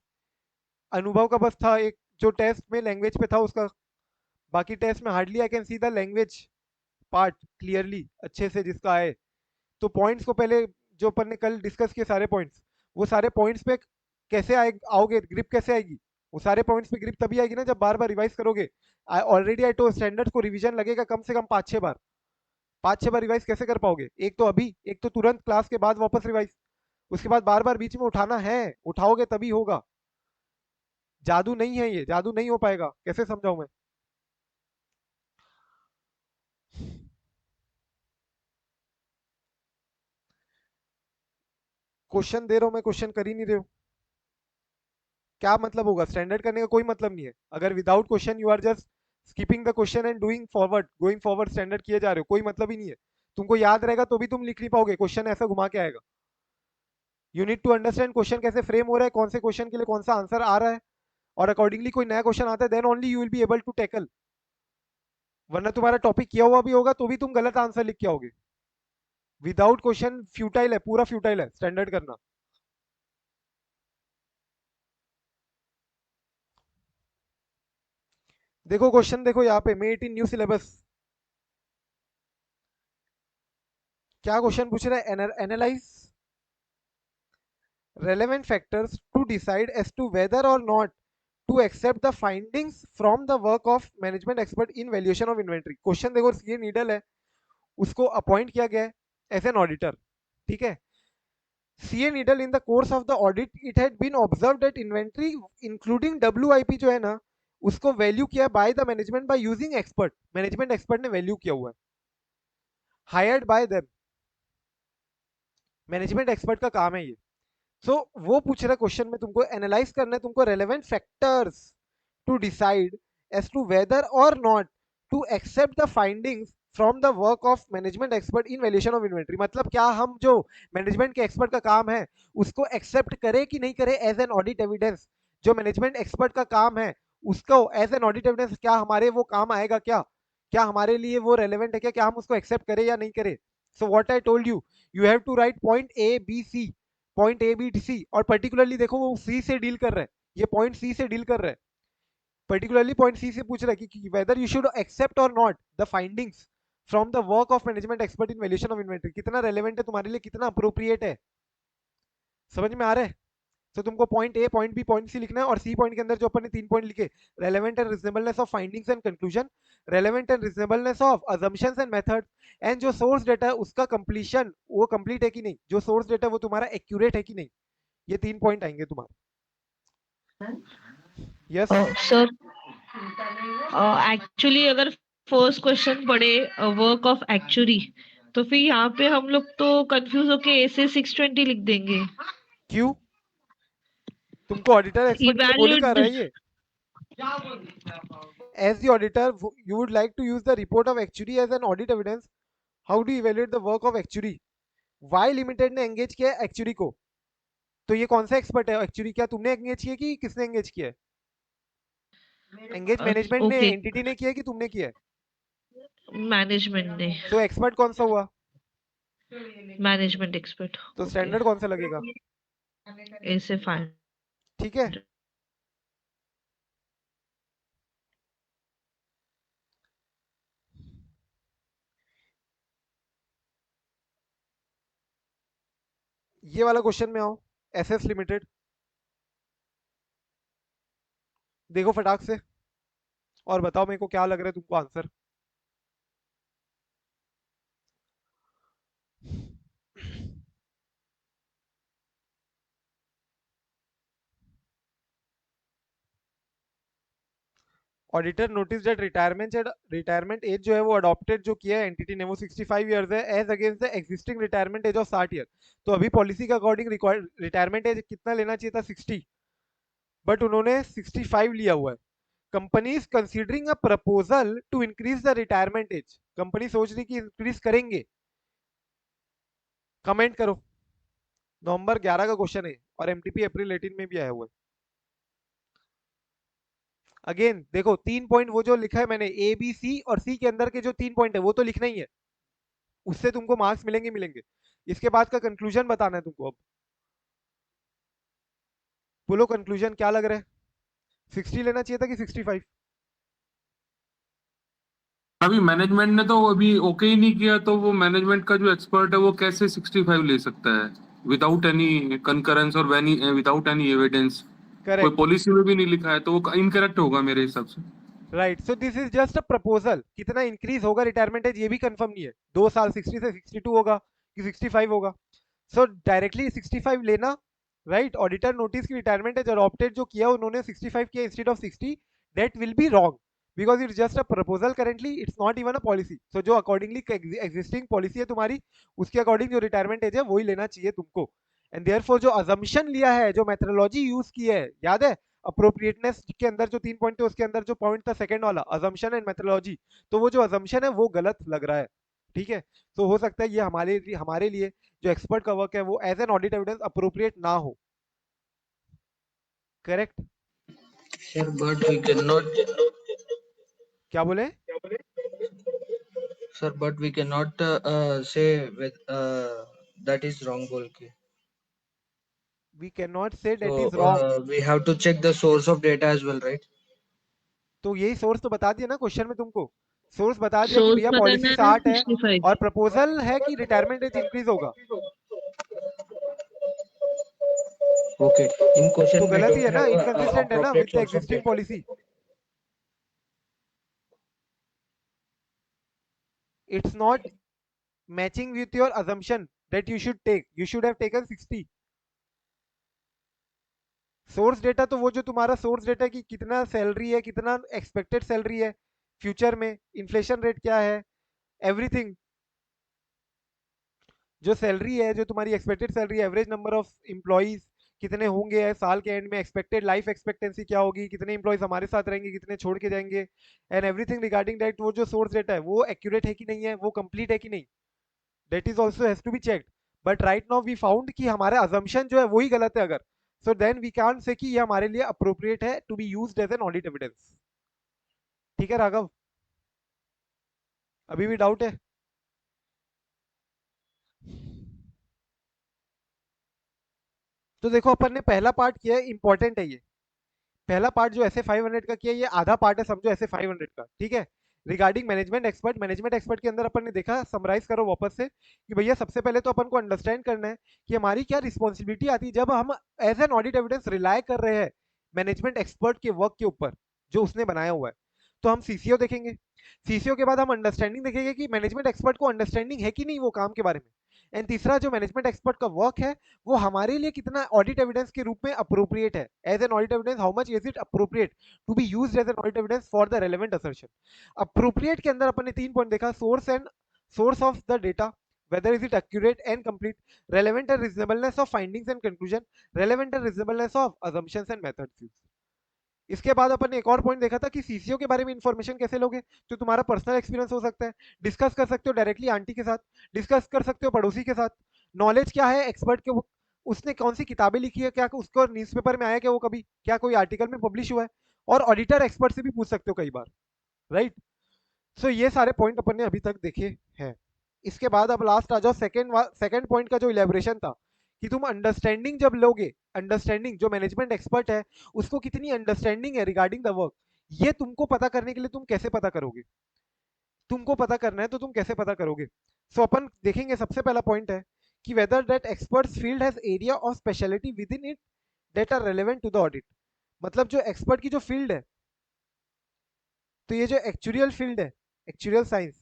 अनुभव का बस था एक जो टेस्ट में लैंग्वेज पे था उसका, बाकी टेस्ट में hardly I can see the language part clearly अच्छे से जिसका आए। तो पॉइंट्स को पहले जो अपन ने कल डिस्कस किए सारे पॉइंट्स, वो सारे पॉइंट्स पे कैसे आओगे, ग्रिप कैसे आएगी? वो सारे पॉइंट्स पे ग्रिप तभी आएगी ना जब बार बार रिवाइज करोगे। ऑलरेडी आई तो स्टैंडर्ड को रिवीजन लगेगा कम से कम 5-6 बार। 5-6 बार रिवाइज कैसे कर पाओगे? एक तो अभी, एक तो तुरंत क्लास के बाद वापस रिवाइज, उसके बाद बार बार बीच में उठाना है, उठाओगे तभी होगा। जादू नहीं है ये, जादू नहीं हो पाएगा। कैसे समझाऊं मैं? क्वेश्चन दे रहा हूं मैं, क्वेश्चन कर ही नहीं रहे हो, क्या मतलब होगा? स्टैंडर्ड करने का कोई मतलब नहीं है अगर without question you are just skipping the question and doing forward, going forward standard किए जा रहे हो, कोई मतलब ही नहीं है। तुमको याद रहेगा तो भी तुम लिख नहीं पाओगे, क्वेश्चन ऐसा घुमा के आएगा। You need to understand question कैसे फ्रेम हो रहा है, कौन से क्वेश्चन के लिए कौन सा आंसर आ रहा है, और अकॉर्डिंगली कोई नया क्वेश्चन आता है then only you will be able to tackle. वरना तुम्हारा टॉपिक किया हुआ भी होगा तो भी तुम गलत आंसर लिख के आओगे। विदाउट क्वेश्चन फ्यूटाइल है, पूरा फ्यूटाइल है स्टैंडर्ड करना। देखो क्वेश्चन, देखो यहाँ पे मे 18 न्यू सिलेबस, क्या क्वेश्चन पूछ रहा है? Analyse relevant factors to decide as to whether or not to accept the findings from the work of management expert in valuation of inventory। Question देखो, ये नीडल है, उसको अपॉइंट किया गया है एज एन ऑडिटर, ठीक है। CA needle in the course of the audit it had been observed that inventory including WIP जो है ना, उसको वैल्यू किया by the management by using expert, management expert ने वैल्यू किया हुआ है, hired by them, management expert का काम है ये। सो वो पूछ रहा है क्वेश्चन में, तुमको एनालाइज करना है, तुमको relevant factors to decide as to whether और not to accept the findings from the work of management expert in valuation of inventory. मतलब क्या हम जो मैनेजमेंट के एक्सपर्ट का काम है उसको एक्सेप्ट करे कि नहीं करे एज एन ऑडिट एविडेंस। जो मैनेजमेंट एक्सपर्ट का काम है उसको एज एन ऑडिट एविडेंस, क्या हमारे वो काम आएगा, क्या क्या हमारे लिए वो रेलेवेंट है, क्या क्या हम उसको एक्सेप्ट करें या नहीं करें। So what I told you, you have to write point A B C, point A B C, और पर्टिकुलरली देखो वो सी से डील कर रहा है, ये पॉइंट सी से डील कर रहा है, पर्टिकुलरली पॉइंट सी से पूछ रहा है कि वेदर यू शुड एक्सेप्ट और not the findings from the work of management expert in valuation of inventory, कितना रेलेवेंट है तुम्हारे लिए, कितना अप्रोप्रिएट है। समझ में आ रहा है? तो तुमको point A, point B, point C लिखना है, और सी पॉइंट के अंदर जो अपन ने 3 पॉइंट लिखे, relevant and reasonableness of findings and conclusion, relevant and reasonableness of assumptions and method, and जो सोर्स डेटा है उसका कंप्लीशन वो कंप्लीट है कि नहीं, जो सोर्स डेटा वो तुम्हारा एक्यूरेट है कि नहीं। ये 3 पॉइंट आएंगे तुम्हारे। यस सर एक्चुअली अगर फर्स्ट क्वेश्चन पढ़े वर्क ऑफ एक्चुअरी, तो फिर यहाँ पे हम लोग तो कंफ्यूज होके ए से 620 लिख देंगे। क्यों? तुमको ऑडिटर एक्सपर्ट के लिए बोली कर रहा है ये। As the auditor, you would like to use the report of actuary as an audit evidence. How do you evaluate the work of actuary? Y limited ने एंगेज किया है एक्चुरी को, तो ये कौन सा एक्सपर्ट है एक्चुरी? क्या तुमने एंगेज किया कि किसने एंगेज किया है? एंगेज मैनेजमेंट ने, ओके, एंटिटी ने किया है कि तुमने किया है? मैनेजमेंट ने, तो एक्सपर्ट कौन सा हुआ? Management expert. तो स्टैंडर्ड कौन सा लगेगा? ए से 5। ठीक है, ये वाला क्वेश्चन में आओ, एसएस लिमिटेड, देखो फटाक से और बताओ मेरे को क्या लग रहा है तुमको answer. Auditor notice that retirement age जो है वो अडॉप्टेड जो किया है एंटिटी ने वो 65 इयर्स है as against the existing retirement age of 60 year. तो अभी पॉलिसी के अकॉर्डिंग रिटायरमेंट एज कितना लेना चाहिए था? 60, बट उन्होंने 65 लिया हुआ है। Company is considering a proposal to increase the retirement age, company सोच रही कि इंक्रीज करेंगे। कमेंट करो। नवंबर 11 का क्वेश्चन है और एमटीपी अप्रैल 18 में भी आया हुआ है। अगेन देखो 3 पॉइंट वो जो लिखा है मैंने, ए बी सी और सी के अंदर के जो 3 पॉइंट है वो तो लिखना ही है, उससे तुमको मार्क्स मिलेंगे मिलेंगे। इसके बाद का कंक्लूजन बताना है तुमको। अब बोलो कंक्लूजन क्या लग रहा है? 60 लेना चाहिए था कि 65? अभी मैनेजमेंट ने तो अभी ओके ही नहीं किया, तो वो मैनेजमेंट का जो एक्सपर्ट है वो कैसे 65 ले सकता है विदाउट एनी कंकरेंस और विदाउट एनी एविडेंस? कोई करेक्ट, पॉलिसी में भी नहीं लिखा है, तो वो इनकरेक्ट होगा मेरे हिसाब से। Right. So this is just a proposal, कितना इंक्रीज होगा रिटायरमेंट एज ये भी कंफर्म नहीं है, 2 साल 60 से 62 होगा कि 65 होगा। सो डायरेक्टली 65 लेना, राइट। ऑडिटर नोटिस की रिटायरमेंट एज अडॉप्टेड जो किया उन्होंने 65 किया instead of 60, that will be wrong because it's just a proposal currently, it's not even a policy. So जो अकॉर्डिंगली एग्जिस्टिंग पॉलिसी है तुम्हारी उसके अकॉर्डिंग जो रिटायरमेंट एज है वही लेना चाहिए तुमको। एंड देयरफॉर जो अजम्पशन लिया है, जो मेथोडोलॉजी यूज की है, याद है अप्रोप्रिएटनेस के अंदर जो 3 पॉइंट थे उसके अंदर जो पॉइंट था सेकंड वाला अजम्पशन एंड मेथोडोलॉजी, तो वो जो अजम्पशन है वो गलत लग रहा है। ठीक है, तो हो सकता है ये हमारे लिए जो एक्सपर्ट का वर्क है वो as an audit evidence appropriate ना हो। Correct? Sir, but we cannot, क्या बोले? sir, but we cannot say with that is wrong बोल के. We can not say that So is wrong. we have to check the source of data as well, right? तो यही source तो बता दिया ना क्वेश्चन में तुमको, सोर्स बता दिया कि सोर्स भैया बताना पॉलिसी है 60 है 65। और प्रपोजल है कि रिटायरमेंट एज इंक्रीज होगा, Okay. In तो question we गलत ही don't है ना, have a इनकंसिस्टेंट है ना with appropriate the source of existing data. Policy. It's not matching with your assumption that you should take, you should have taken 60। Source data तो वो जो तुम्हारा सोर्स डेटा की कितना सैलरी है, कितना एक्सपेक्टेड सैलरी है फ्यूचर में, इन्फ्लेशन रेट क्या है, एवरीथिंग। जो सैलरी है, जो तुम्हारी expected salary, average number of employees कितने होंगे साल के एंड में, एक्सपेक्टेड लाइफ एक्सपेक्टेंसी क्या होगी, कितने एम्प्लॉइज हमारे साथ रहेंगे, कितने छोड़ के जाएंगे, एंड एवरीथिंग रिगार्डिंग दैट, वो जो सोर्स डेटा है वो एक्यूरेट है कि नहीं है, वो कंप्लीट है कि नहीं, that is also has to be checked. But right now we found कि हमारा अजम्पशन जो है वही गलत है अगर, सो देन वी कैन से कि ये हमारे लिए अप्रोप्रिएट है to be used as an audit evidence. ठीक है राघव, अभी भी डाउट है? तो देखो अपन ने पहला पार्ट किया है, इंपॉर्टेंट है ये पहला पार्ट जो ऐसे 500 का किया, ये आधा पार्ट है समझो ऐसे 500 का। ठीक है, रिगार्डिंग मैनेजमेंट एक्सपर्ट के अंदर अपन ने देखा, समराइज करो वापस से कि भैया सबसे पहले तो अपन को अंडरस्टैंड करना है कि हमारी क्या रिस्पॉन्सिबिलिटी आती है जब हम as an audit evidence rely कर रहे हैं मैनेजमेंट एक्सपर्ट के वर्क के ऊपर जो उसने बनाया हुआ है। तो हम सीसीओ देखेंगे, सीसीओ के बाद हम अंडरस्टैंडिंग देखेंगे कि मैनेजमेंट एक्सपर्ट को अंडरस्टैंडिंग है कि नहीं वो काम के बारे में, एंड तीसरा जो मैनेजमेंट एक्सपर्ट का वर्क है वो हमारे लिए कितना ऑडिट एविडेंस के रूप में अप्रोप्रिएट है, as an audit evidence how much is it appropriate to be used as an audit evidence for the relevant assertion. Appropriate के अंदर अपन ने 3 पॉइंट देखा, source of the data, whether is it accurate and complete, relevant and reasonableness of findings and conclusion, relevant and reasonableness of assumptions and methods used। इसके बाद अपन ने एक और पॉइंट देखा था कि सीसीओ के बारे में इंफॉर्मेशन कैसे लोगे, तो तुम्हारा पर्सनल एक्सपीरियंस हो सकता है, डिस्कस कर सकते हो डायरेक्टली आंटी के साथ, डिस्कस कर सकते हो पड़ोसी के साथ, नॉलेज क्या है एक्सपर्ट के, उसने कौन सी किताबें लिखी है, क्या उसको न्यूज़पेपर में आया क्या, वो कभी क्या कोई आर्टिकल में पब्लिश हुआ है, और ऑडिटर एक्सपर्ट से भी पूछ सकते हो कई बार, राइट। सो ये सारे पॉइंट अपन ने अभी तक देखे हैं। इसके बाद अब लास्ट आ जाओ सेकंड पॉइंट का जो इलेबोरेशन था कि तुम अंडरस्टैंडिंग जब लोगे, अंडरस्टैंडिंग जो मैनेजमेंट एक्सपर्ट है उसको कितनी अंडरस्टैंडिंग है रिगार्डिंग द वर्क, ये तुमको पता करने के लिए तुम कैसे पता करोगे, तुमको पता करना है तो तुम कैसे पता करोगे। सो अपन देखेंगे, सबसे पहला पॉइंट है कि whether that experts field has area of speciality within it that are relevant to the audit. मतलब जो एक्सपर्ट की जो फील्ड है, तो ये जो एक्चुरियल फील्ड है, एक्चुरियल साइंस,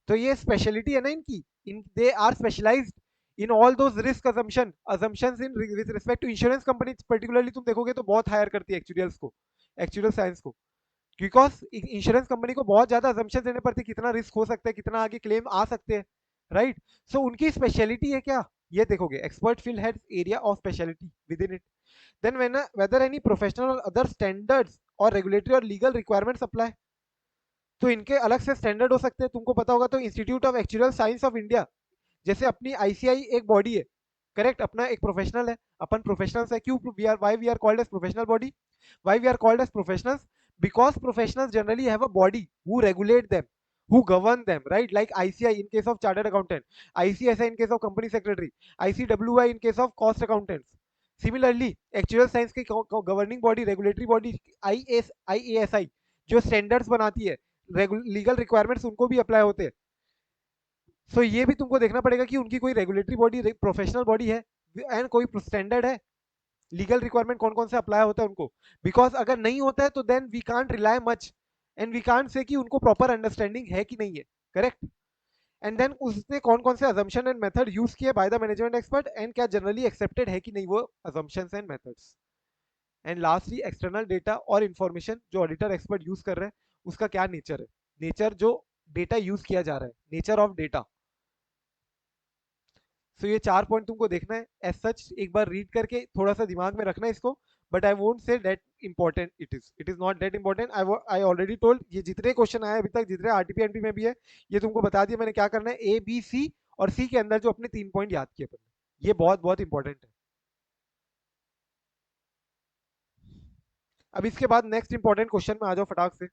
तो ये स्पेशलिटी है ना इनकी, in they are specialized in all those risk assumptions in with respect to insurance company particularly तुम देखोगे तो बहुत हायर करती है एक्चुरियल्स को, एक्चुरियल साइंस को, बिकॉज इंश्योरेंस कंपनी को बहुत ज्यादा assumptions देने पड़ते हैं, कितना रिस्क हो सकता है, कितना आगे क्लेम आ सकते हैं, राइट। सो उनकी स्पेशलिटी है क्या, ये देखोगे, expert field has area of speciality within it. Then whether any professional और अदर स्टैंडर्ड्स और रेगुलेटरी और लीगल रिक्वायरमेंट्स अप्लाई, तो इनके अलग से स्टैंडर्ड हो सकते हैं, तुमको पता होगा तो institute of actuarial science of India, जैसे अपनी आईसीआई एक बॉडी है, करेक्ट, अपना एक प्रोफेशनल है, अपन प्रोफेशनल्स है, क्यों we are why we are called as professional body, why we are called as professionals, because professionals generally have a body who regulate them, who govern them, right, like ICI in case of chartered accountant, ICSI in case of company secretary, ICWI in case of cost accountants। Similarly actuarial science की governing body, regulatory body IASI जो standards बनाती है, legal requirements उनको भी apply होते हैं। सो ये भी तुमको देखना पड़ेगा कि उनकी कोई रेगुलेटरी बॉडी, प्रोफेशनल बॉडी है एंड कोई स्टैंडर्ड है, लीगल रिक्वायरमेंट कौन कौन से अप्लाई होता है उनको, बिकॉज अगर नहीं होता है तो then we can't rely much and we can't say कि उनको प्रॉपर अंडरस्टैंडिंग है कि नहीं है, करेक्ट। एंड देन उसने कौन कौन से अजम्पशन एंड मेथड यूज किए bye the management expert and क्या जनरली एक्सेप्टेड है कि नहीं वो assumptions and methods. And lastly external data और इन्फॉर्मेशन जो ऑडिटर एक्सपर्ट यूज कर रहे हैं उसका क्या नेचर है, नेचर जो डेटा यूज किया जा रहा है, नेचर ऑफ डेटा। सो ये 4 पॉइंट तुमको देखना है एज सच, एक बार रीड करके थोड़ा सा दिमाग में रखना है इसको, but I won't say that important it is not that important. I already told, ये जितने क्वेश्चन आए अभी तक, जितने आरटीपी एनपी में भी है, ये तुमको बता दिया मैंने क्या करना है। ए बी सी और सी के अंदर जो अपने 3 पॉइंट याद किए अपन ने, ये बहुत बहुत इंपॉर्टेंट है। अब इसके बाद नेक्स्ट इंपॉर्टेंट क्वेश्चन में आ जाओ फटाक से।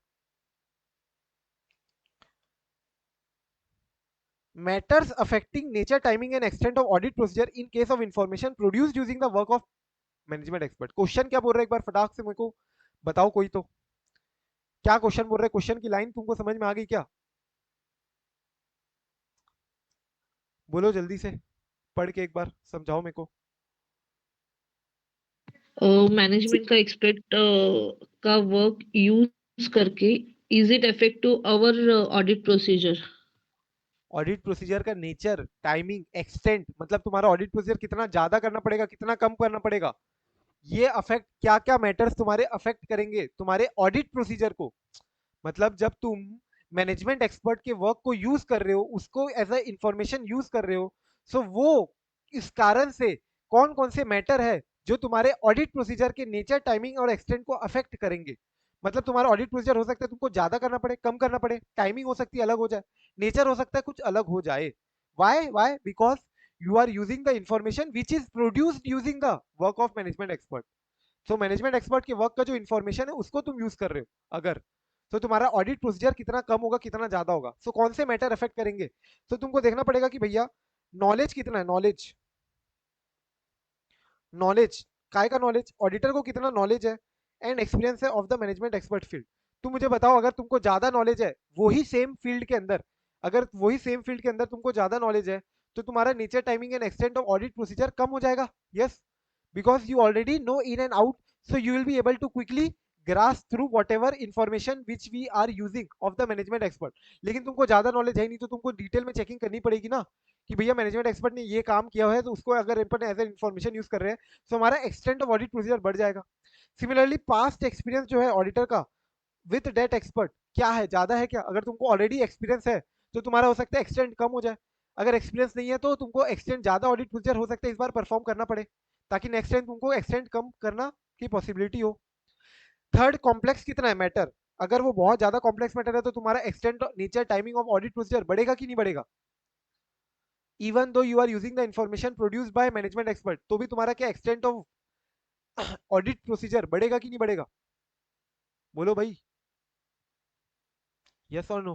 Matters affecting nature, timing and extent of audit procedure in case of information produced using the work of management expert. Question क्या बोल रहे हैं एक बार फटाक से मेरे को बताओ कोई तो, क्या क्वेश्चन बोल रहे हैं? क्वेश्चन की लाइन तुमको समझ में आ गई क्या? बोलो जल्दी से, पढ़ के एक बार समझाओ मेरे को। मैनेजमेंट का एक्सपेक्ट का वर्क यूज करके is it effect to our audit procedure. Audit procedure का नेचर, टाइमिंग, एक्सटेंट, मतलब तुम्हारा ऑडिट प्रोसीजर कितना ज्यादा करना पड़ेगा, कितना कम करना पड़ेगा, ये अफेक्ट, क्या क्या मैटर्स तुम्हारे अफेक्ट करेंगे तुम्हारे ऑडिट प्रोसीजर को। मतलब जब तुम मैनेजमेंट एक्सपर्ट के वर्क को यूज कर रहे हो, उसको एज अ इंफॉर्मेशन यूज कर रहे हो, सो वो इस कारण से कौन कौन से मैटर है जो तुम्हारे ऑडिट प्रोसीजर के नेचर, टाइमिंग और एक्सटेंट को अफेक्ट करेंगे। मतलब तुम्हारा ऑडिट प्रोसीजर हो सकता है तुमको ज्यादा करना पड़े, कम करना पड़े, टाइमिंग हो सकती है अलग हो जाए, नेचर हो सकता है कुछ अलग हो जाए। Why because you are using the information which is produced using the work of management expert. So management expert के वर्क का जो इन्फॉर्मेशन है उसको तुम यूज कर रहे हो अगर, तो तुम्हारा ऑडिट प्रोसीजर कितना कम होगा, कितना ज्यादा होगा। सो कौन से मैटर अफेक्ट करेंगे, तो तुमको देखना पड़ेगा कि भैया नॉलेज कितना है, नॉलेज, नॉलेज काय का नॉलेज, ऑडिटर को कितना नॉलेज है एंड एक्सपीरियंस है of the management expert field. तुम मुझे बताओ, अगर तुमको ज्यादा नॉलेज है वही सेम फील्ड के अंदर, अगर वही सेम फील्ड के अंदर तुमको ज्यादा नॉलेज है, तो तुम्हारा nature, timing and extent of audit procedure कम हो जाएगा। Yes, because you already know in and out, so you will be able to quickly grasp through whatever information which we are using of the management expert। लेकिन तुमको ज्यादा knowledge है नहीं, तो तुमको डिटेल में चेकिंग करनी पड़ेगी ना कि भैया मैनेजमेंट एक्सपर्ट ने ये काम किया है, तो उसको अगर अपन एज ए इन्फॉर्मेशन यूज कर रहे हैं, तो हमारा एक्सटेंट ऑफ ऑडिट प्रोसीजर बढ़ जाएगा। सिमिलरली पास्ट एक्सपीरियंस जो है ऑडिटर का विद डेट एक्सपर्ट क्या है, ज्यादा है क्या? अगर तुमको ऑलरेडी एक्सपीरियंस है तो तुम्हारा हो सकता है एक्सटेंड कम हो जाए, अगर एक्सपीरियंस नहीं है तो तुमको एक्सटेंड ज्यादा ऑडिट प्रोसीजर हो सकता है इस बार परफॉर्म करना पड़े, ताकि नेक्स्ट टाइम तुमको एक्सटेंड कम करना की पॉसिबिलिटी हो। थर्ड, कॉम्प्लेक्स कितना है मैटर, अगर वो बहुत ज्यादा कॉम्प्लेक्स मैटर है तो तुम्हारा extent, nature, timing of audit procedure बढ़ेगा कि नहीं बढ़ेगा? Even though you are using the information produced by management expert, तो भी तुम्हारा क्या एक्सटेंट ऑफ ऑडिट प्रोसीजर बढ़ेगा कि नहीं बढ़ेगा? बोलो भाई, यस और नो?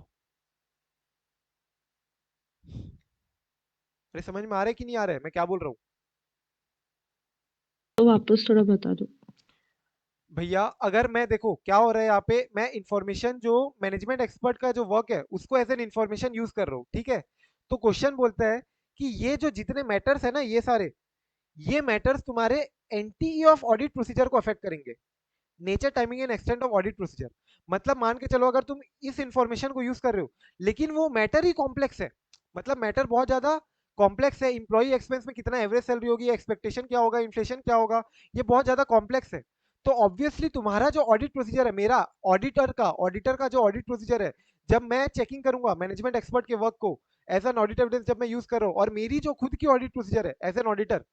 अरे समझ में आ रहा है कि नहीं आ रहा है मैं क्या बोल रहा हूँ? तो वापस थोड़ा बता दो। भैया अगर मैं, देखो क्या हो रहा है यहाँ पे, मैं इंफॉर्मेशन जो मैनेजमेंट एक्सपर्ट का जो वर्क है उसको एज एन इंफॉर्मेशन यूज कर रहा हूँ, ठीक है? तो क्वेश्चन बोलता है कि ये जो जितने मैटर्स है ना, ये सारे, ये मैटर्स तुम्हारे एनटीई ऑफ ऑडिट प्रोसीजर को अफेक्ट करेंगे, nature, timing and extent of audit procedure. मतलब मान के चलो अगर तुम इस इंफॉर्मेशन को यूज कर रहे हो, लेकिन वो मैटर ही कॉम्प्लेक्स है, मतलब मैटर बहुत ज्यादा कॉम्प्लेक्स है, इंप्लॉई एक्सपेंस में कितना एवरेज सैलरी होगी, एक्सपेक्टेशन क्या होगा, इन्फ्लेशन क्या होगा, ये बहुत ज्यादा कॉम्प्लेक्स है। तो ऑब्वियसली तुम्हारा जो ऑडिट प्रोसीजर है, मेरा ऑडिटर का जो ऑडिट प्रोसीजर है, जब मैं चेकिंग करूंगा मैनेजमेंट एक्सपर्ट के वर्क को एज एन ऑडिट एविडेंस जब मैं यूज कर रहा हूँ, और मेरी जो खुद की ऑडिट प्रोसीजर है एज एन ऑडिटर,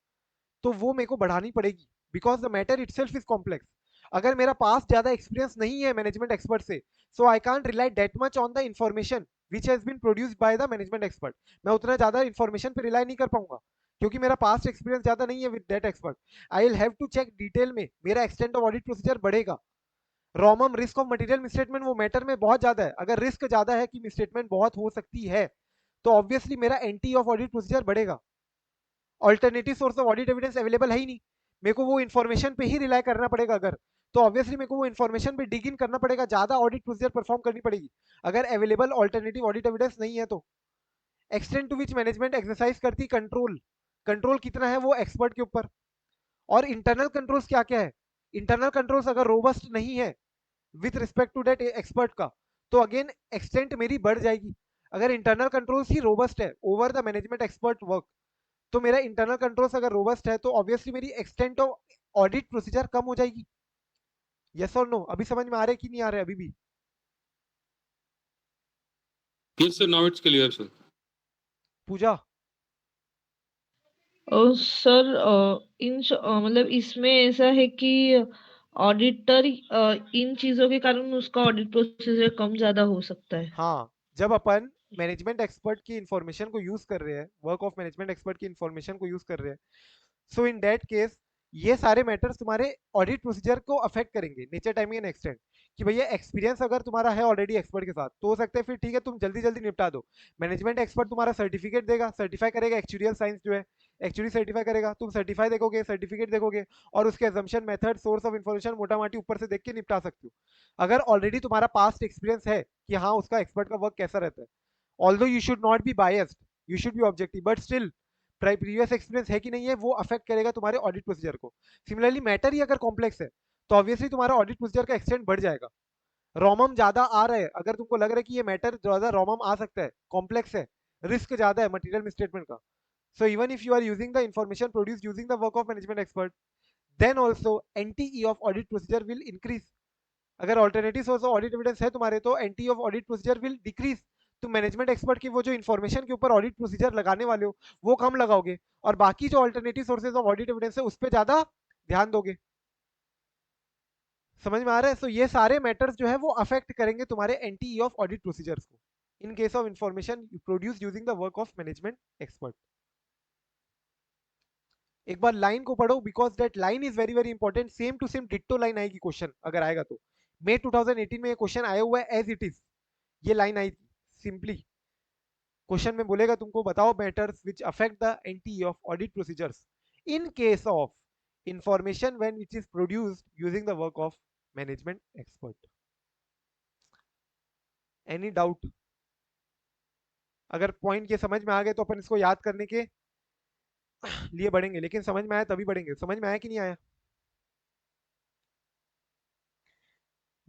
तो वो मेरे को बढ़ानी पड़ेगी, because the matter itself is complex. अगर मेरा पास ज्यादा एक्सपीरियंस नहीं है मैनेजमेंट एक्सपर्ट से, so I can't rely that much on the information which has been produced by the management expert. मैं उतना ज्यादा इंफॉर्मेशन पे रिलाई नहीं कर पाऊंगा, क्योंकि मेरा पास्ट एक्सपीरियंस ज्यादा नहीं है with that expert. I will have to check detail में, मेरा एक्सटेंट ऑफ ऑडिट प्रोसीजर बढ़ेगा। ROMM, risk of material misstatement, वो मैटर में बहुत ज्यादा है, अगर रिस्क ज्यादा है कि मिसस्टेटमेंट बहुत हो सकती है, तो ऑब्वियसली मेरा एंटी ऑफ ऑडिट प्रोसीजर बढ़ेगा। Alternative source of audit evidence available है ही नहीं, मेरे को वो इन्फॉर्मेशन पे ही रिलाई करना पड़ेगा अगर, तो ऑब्वियसली मेरे को वो इन्फॉर्मेशन पे डिग इन करना पड़ेगा, ज्यादा ऑडिट प्रोसीजर परफॉर्म करनी पड़ेगी अगर अवेलेबल ऑल्टरनेटिव ऑडिट एविडेंस नहीं है तो। Extent to which management exercise करती कंट्रोल, कंट्रोल कितना है वो एक्सपर्ट के ऊपर, और इंटरनल कंट्रोल्स क्या क्या है, इंटरनल कंट्रोल्स अगर रोबस्ट नहीं है with respect to that expert का, तो अगेन एक्सटेंट मेरी बढ़ जाएगी। अगर इंटरनल कंट्रोल्स ही रोबस्ट है over the management expert work, तो मेरा इंटरनल कंट्रोल्स अगर रोबस्ट है, तो ऑब्वियसली मेरी एक्सटेंट ऑफ ऑडिट प्रोसीजर कम हो जाएगी। यस और नो? अभी समझ में आ रहा है कि नहीं आ रहा है अभी भी? Yes, sir. Now it's clear, sir. Pooja, sir मतलब इसमें ऐसा है कि ऑडिटर इन चीजों के कारण उसका ऑडिट प्रोसीजर कम ज्यादा हो सकता है। हाँ, जब अपन मैनेजमेंट एक्सपर्ट की इंफॉर्मेशन को यूज कर रहे हैं, वर्क ऑफ मैनेजमेंट एक्सपर्ट की इंफॉर्मेशन को यूज कर रहे हैं, सो इन दैट केस ये सारे मैटर्स तुम्हारे ऑडिट प्रोसीजर को अफेक्ट करेंगे नेचर टाइमिंग एंड एक्सटेंट। कि भैया एक्सपीरियंस अगर तुम्हारा है ऑलरेडी एक्सपर्ट के साथ तो हो सकता है फिर ठीक है तुम जल्दी जल्दी निपटा दो। मैनेजमेंट एक्सपर्ट तुम्हारा सर्टिफिकेट देगा, सर्टिफाई करेगा, एक्चुरियल साइंस जो है एक्चुअली सर्टिफाई करेगा, तुम सर्टिफाई देखोगे, सर्टिफिकेट देखोगे और उसके assumption method source of information मोटा माटी ऊपर से देख के निपटा सकते हो। अगर ऑलरेडी तुम्हारा पास्ट एक्सपीरियंस है कि हाँ उसका एक्सपर्ट का वर्क कैसा रहता है, although you should not be biased, you should be objective, but still previous experience है कि नहीं है वो अफेक्ट करेगा तुम्हारे ऑडिट प्रोसीजर को। सिमिलरली मैटर ही अगर कॉम्प्लेक्स है तो ऑब्वियसली तुम्हारा ऑडिट प्रोसीजर का एक्सटेंड बढ़ जाएगा। रोमम ज्यादा आ रहा है, अगर तुमको लग रहा है कि ये मैटर ज्यादा रोमम आ सकता है, कॉम्प्लेक्स है, रिस्क ज्यादा है मटेरियल मिसस्टेटमेंट का, so even if you are using the information produced using the work of management expert, then also NTE of audit procedure will increase। अगर alternative source of audit evidence है तुम्हारे तो एनटी of audit procedure will decrease. तुम management expert की वो जो information के ऊपर ऑडिट प्रोसीजर लगाने वाले हो वो कम लगाओगे और बाकी जो alternative sources of audit evidence है उस पर ज्यादा ध्यान दोगे। समझ में आ रहा है? सो ये सारे मैटर्स जो है वो अफेक्ट करेंगे तुम्हारे एनटीई ऑफ ऑडिट प्रोसीजर्स को in case of information produce using the work of management expert. एक बार लाइन को पढ़ो because that line is very very important. Same to same ditto line आएगी क्वेश्चन अगर आएगा तो। मई 2018 में ये क्वेश्चन आया हुआ है एज इट इज, ये लाइन आई थी सिंपली। क्वेश्चन में बोलेगा तुमको बताओ matters which affect the NTE of audit procedures in case of information when which is produced using the work of management expert. Any doubt? अगर पॉइंट ये समझ में आ गए तो अपन इसको याद करने के लिए बढ़ेंगे, लेकिन समझ में आया तभी बढ़ेंगे। समझ में आया कि नहीं आया?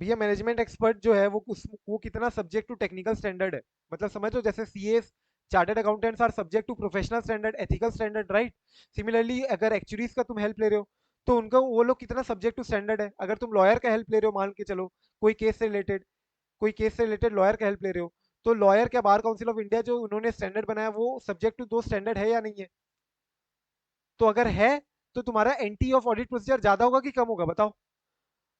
भैया मैनेजमेंट एक्सपर्ट जो है वो कितना सब्जेक्ट टू टेक्निकल स्टैंडर्ड है, मतलब समझो जैसे CS chartered accountants are subject to professional standard ethical standard, right? Similarly अगर एक्चुअरीज का तुम हेल्प ले रहे हो तो उनका वो लोग कितना सब्जेक्ट टू स्टैंडर्ड है। अगर तुम लॉयर का हेल्प ले रहे हो, मान के चलो कोई केस से रिलेटेड, कोई केस से रिलेटेड लॉयर का हेल्प ले रहे हो, तो लॉयर क्या बार काउंसिल ऑफ इंडिया जो उन्होंने स्टैंडर्ड बनाया वो सब्जेक्ट टू दो स्टैंडर्ड है या नहीं है? तो अगर है तो तुम्हारा एनटी ऑफ ऑडिट प्रोसीजर ज्यादा होगा कि कम होगा बताओ?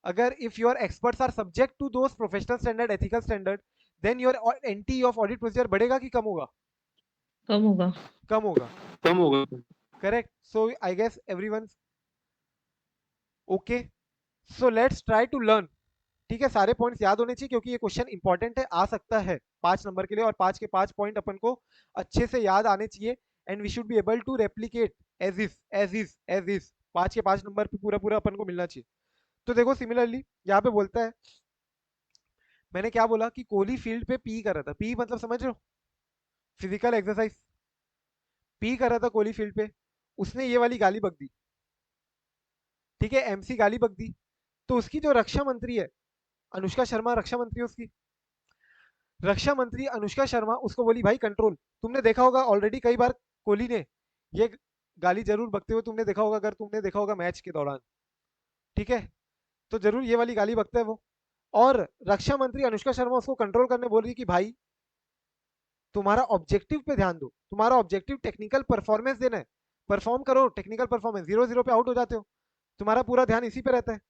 अगर if your experts are subject to those professional standard ethical standard then your NT of audit procedure बढ़ेगा कि कम होगा? कम होगा। कम होगा, कम होगा। Correct. So I guess everyone's okay. So let's try to learn. ठीक है, सारे पॉइंट्स याद होने चाहिए क्योंकि ये क्वेश्चन इंपॉर्टेंट है, आ सकता है 5 नंबर के लिए, और 5 के 5 पॉइंट अपन को अच्छे से याद आने चाहिए and we should be able to replicate as if as is as is 5 के 5 नंबर पे पूरा पूरा अपन को मिलना चाहिए। तो देखो सिमिलरली यहाँ पे बोलता है, मैंने क्या बोला कि कोहली फील्ड पे पी कर रहा था, पी मतलब समझ रहे हो, फिजिकल एक्सरसाइज। पी कर रहा था कोहली फील्ड पे, उसने ये वाली गाली बक दी, ठीक है, एमसी गाली बक दी। तो उसकी जो रक्षा मंत्री है अनुष्का शर्मा, रक्षा मंत्री है उसकी, रक्षा मंत्री अनुष्का शर्मा उसको बोली भाई कंट्रोल। तुमने देखा होगा ऑलरेडी कई बार कोहली ने ये गाली जरूर बकते हुए तुमने देखा होगा, अगर तुमने देखा होगा मैच के दौरान, ठीक है, तो जरूर ये वाली गाली बकता है वो। और रक्षा मंत्री अनुष्का शर्मा उसको कंट्रोल करने बोल रही कि भाई तुम्हारा ऑब्जेक्टिव पे ध्यान दो, तुम्हारा ऑब्जेक्टिव टेक्निकल परफॉर्मेंस देना है, परफॉर्म करो टेक्निकल परफॉर्मेंस। 0-0 पे आउट हो जाते हो, तुम्हारा पूरा ध्यान इसी पे रहता है,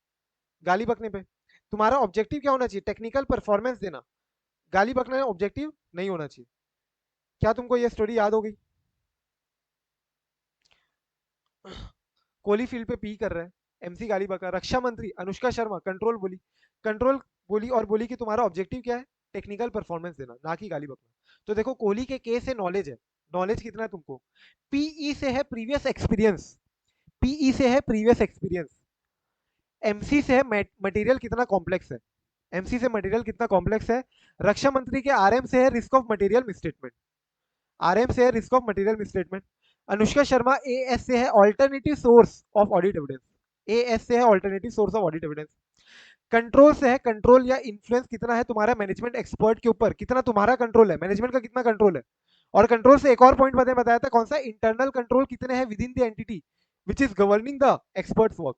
गाली बकने पे। तुम्हारा ऑब्जेक्टिव क्या होना चाहिए? टेक्निकल परफॉर्मेंस देना, गाली बकना ऑब्जेक्टिव नहीं होना चाहिए। क्या तुमको ये स्टोरी याद हो गई? कोहली फील्ड पे पी कर रहा है, एमसी गाली बका, रक्षा मंत्री अनुष्का शर्मा कंट्रोल बोली, कंट्रोल बोली और बोली कि तुम्हारा ऑब्जेक्टिव क्या है? टेक्निकल परफॉर्मेंस देना, ना कि गाली बकना। तो देखो कोहली के केस से नॉलेज है, नॉलेज कितना है तुमको? पीई से है प्रीवियस एक्सपीरियंस, पीई से है प्रीवियस एक्सपीरियंस, एमसी से है मटेरियल कितना कॉम्प्लेक्स है, एमसी से मटेरियल कितना कॉम्प्लेक्स है, रक्षा मंत्री के आरएम से है risk of material misstatement, RM से है risk of material misstatement, Anushka Sharma AS से है alternative source of audit evidence, as से है alternative source of audit evidence, control से है कंट्रोल या इन्फ्लुएंस कितना है तुम्हारा मैनेजमेंट एक्सपर्ट के ऊपर, कितना तुम्हारा कंट्रोल है, मैनेजमेंट का कितना कंट्रोल है। और कंट्रोल से एक और पॉइंट बताया था कौन सा? इंटरनल कंट्रोल कितने हैं with in the entity which is governing the experts work.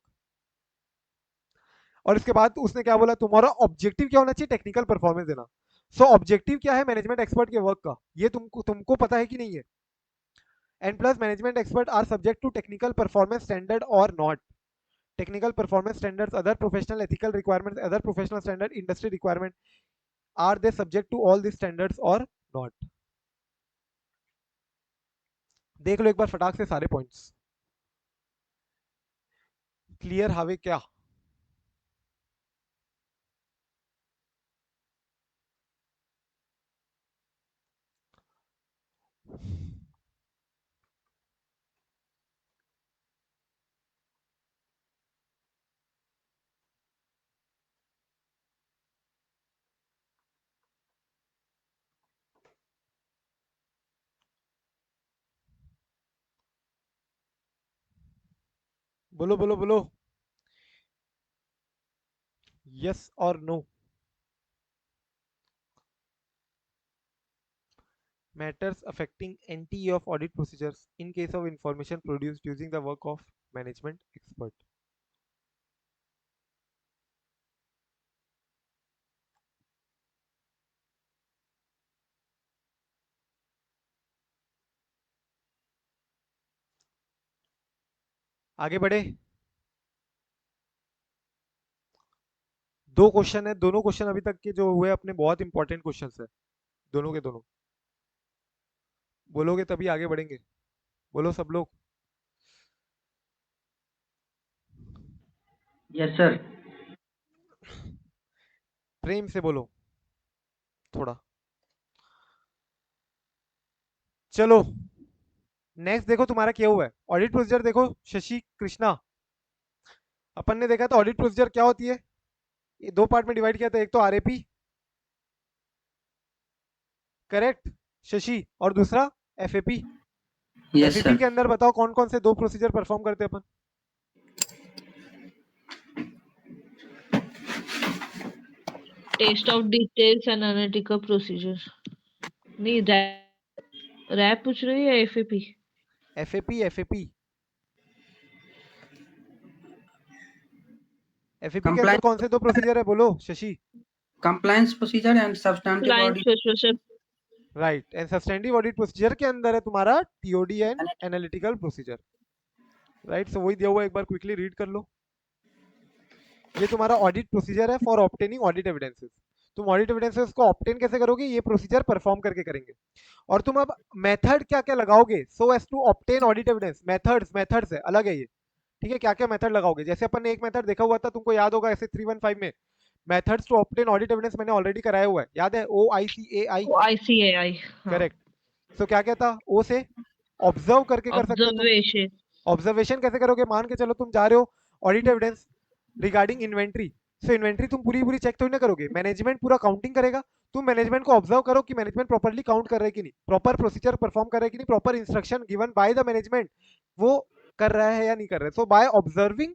और इसके बाद उसने क्या बोला? तुम्हारा ऑब्जेक्टिव क्या होना चाहिए? टेक्निकल परफॉर्मेंस देना। सो ऑब्जेक्टिव क्या है मैनेजमेंट एक्सपर्ट के वर्क का, ये तुमको पता है कि नहीं है? And plus management expert are subject to technical performance standard और not. Technical performance standards, other professional ethical requirements, other professional standard, industry requirement, are they subject to all these standards or not? देख लो एक बार फटाक से सारे points. Clear हावे क्या? बोलो बोलो बोलो. यस और no. Matters affecting NTE of audit procedures in case of information produced using the work of management expert. आगे बढ़े. दो क्वेश्चन है, दोनों क्वेश्चन अभी तक के जो हुए अपने बहुत इंपॉर्टेंट क्वेश्चंस है, दोनों के दोनों. बोलोगे तभी आगे बढ़ेंगे. बोलो सब लोग. Yes sir. प्रेम से बोलो थोड़ा. चलो नेक्स्ट देखो तुम्हारा क्या हुआ है. ऑडिट प्रोसीजर देखो शशि कृष्णा. अपन ने देखा था ऑडिट प्रोसीजर क्या होती है. ये दो पार्ट में डिवाइड किया था. एक तो आरएपी, करेक्ट शशि, और दूसरा एफएपी. Yes FAP sir. के अंदर बताओ कौन कौन से दो प्रोसीजर परफॉर्म करते हैं अपन. Test of details and analytical procedure. नहीं, रैप पूछ रही है या एफएपी? एफएपी एफएपी एफएपी के अंदर कौन से दो प्रोसीजर है बोलो Shashi. Compliance procedure and substantive client audit. Procedure. Right. And substantive audit procedure के अंदर है तुम्हारा TOD and analytical procedure. Right. So वही दिया हुआ, एक बार क्विकली रीड कर लो. ये तुम्हारा ऑडिट प्रोसीजर है फॉर ऑब्टेनिंग ऑडिट एविडेंसेस. तुम ऑडिट एविडेंसेस को ऑब्टेन कैसे करोगे, ये प्रोसीजर परफॉर्म करके करेंगे. और तुम अब मेथड क्या क्या लगाओगे so as to obtain audit evidence. Methods है, अलग है ये. ठीक है. क्या क्या मेथड लगाओगे, जैसे अपन ने एक मेथड देखा हुआ था, तुमको याद होगा ऐसे 315 में, methods to obtain audit evidence मैंने ऑलरेडी कराया हुआ है, याद है. OICAI. ICAI. करेक्ट. सो क्या क्या था. ओ से ऑब्जर्व करके कर सकते हो तुम. ऑब्जर्वेशन. ऑब्जर्वेशन कैसे करोगे, मान के चलो तुम जा रहे हो ऑडिट एविडेंस रिगार्डिंग इन्वेंट्री. सो इन्वेंट्री तुम पूरी पूरी चेक थोड़ी ना करोगे, मैनेजमेंट पूरा काउंटिंग करेगा. तुम मैनेजमेंट को ऑब्जर्व करो कि मैनेजमेंट प्रॉपर्ली काउंट कर रहा है कि नहीं, प्रॉपर प्रोसीजर परफॉर्म कर रहा है कि नहीं, proper instruction given by the management वो कर रहा है या नहीं कर रहा है. So by observing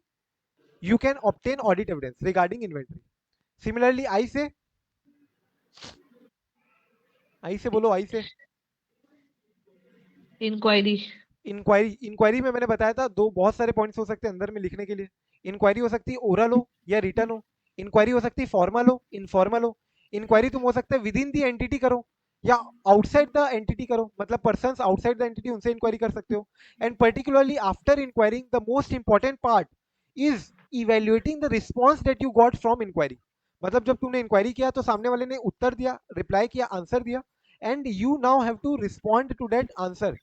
you can obtain audit evidence regarding inventory. Similarly I say बोलो. आई से इंक्वायरी. इंक्वायरी में मैंने बताया था दो बहुत सारे पॉइंट्स हो सकते हैं अंदर में लिखने के लिए. इंक्वायरी हो सकती है ओरल हो या रिटन हो. इंक्वायरी हो सकती है फॉर्मल हो, इनफॉर्मल हो. इंक्वायरी तुम हो सकता है विद इन द एंटिटी करो या आउटसाइड द एंटिटी करो, मतलब पर्सन्स आउटसाइड द एंटिटी उनसे इंक्वायरी कर सकते हो. And particularly after inquiring the most important part is evaluating the response that you got from inquiry. मतलब जब तुमने इंक्वायरी किया तो सामने वाले ने उत्तर दिया, रिप्लाई किया, आंसर दिया, and you now have to respond to that answer.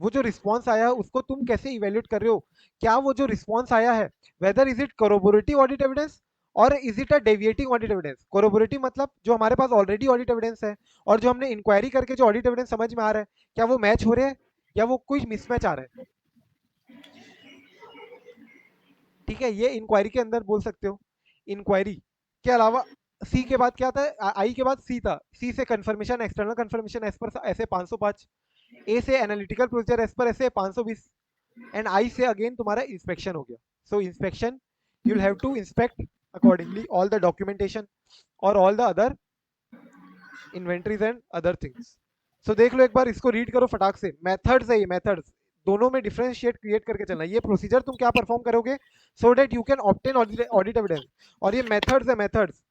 वो जो रिस्पॉन्स आया है उसको तुम कैसे इवेल्युएट कर रहे हो. क्या वो जो रिस्पॉन्स आया है whether is it corroborative audit evidence or is it a deviating audit evidence. Corroborative मतलब जो हमारे पास ऑलरेडी ऑडिट एविडेंस है और जो हमने इंक्वायरी करके जो ऑडिट एविडेंस समझ में आ रहा है, क्या वो मैच हो रहे हैं या वो कोई मिसमैच आ रहा है. ठीक है. ये इंक्वायरी के अंदर बोल सकते हो. इंक्वायरी के अलावा सी के बाद क्या था, आई के बाद सी था. सी से confirmation, external confirmation as per ऐसे 505. ए से एनालिटिकल प्रोसीजर एज पर ऐसे 520. एंड आई से अगेन तुम्हारा इंस्पेक्शन हो गया. So inspection you will have to inspect accordingly all the documentation और all the other inventories and other things. So देख लो एक बार, इसको रीड करो फटाक से. मेथड्स है ये, मेथड्स दोनों में डिफरेंशिएट क्रिएट करके चलना. ये प्रोसीजर तुम क्या परफॉर्म करोगे so that you can obtain audit evidence. और ये मेथड्स है. Methods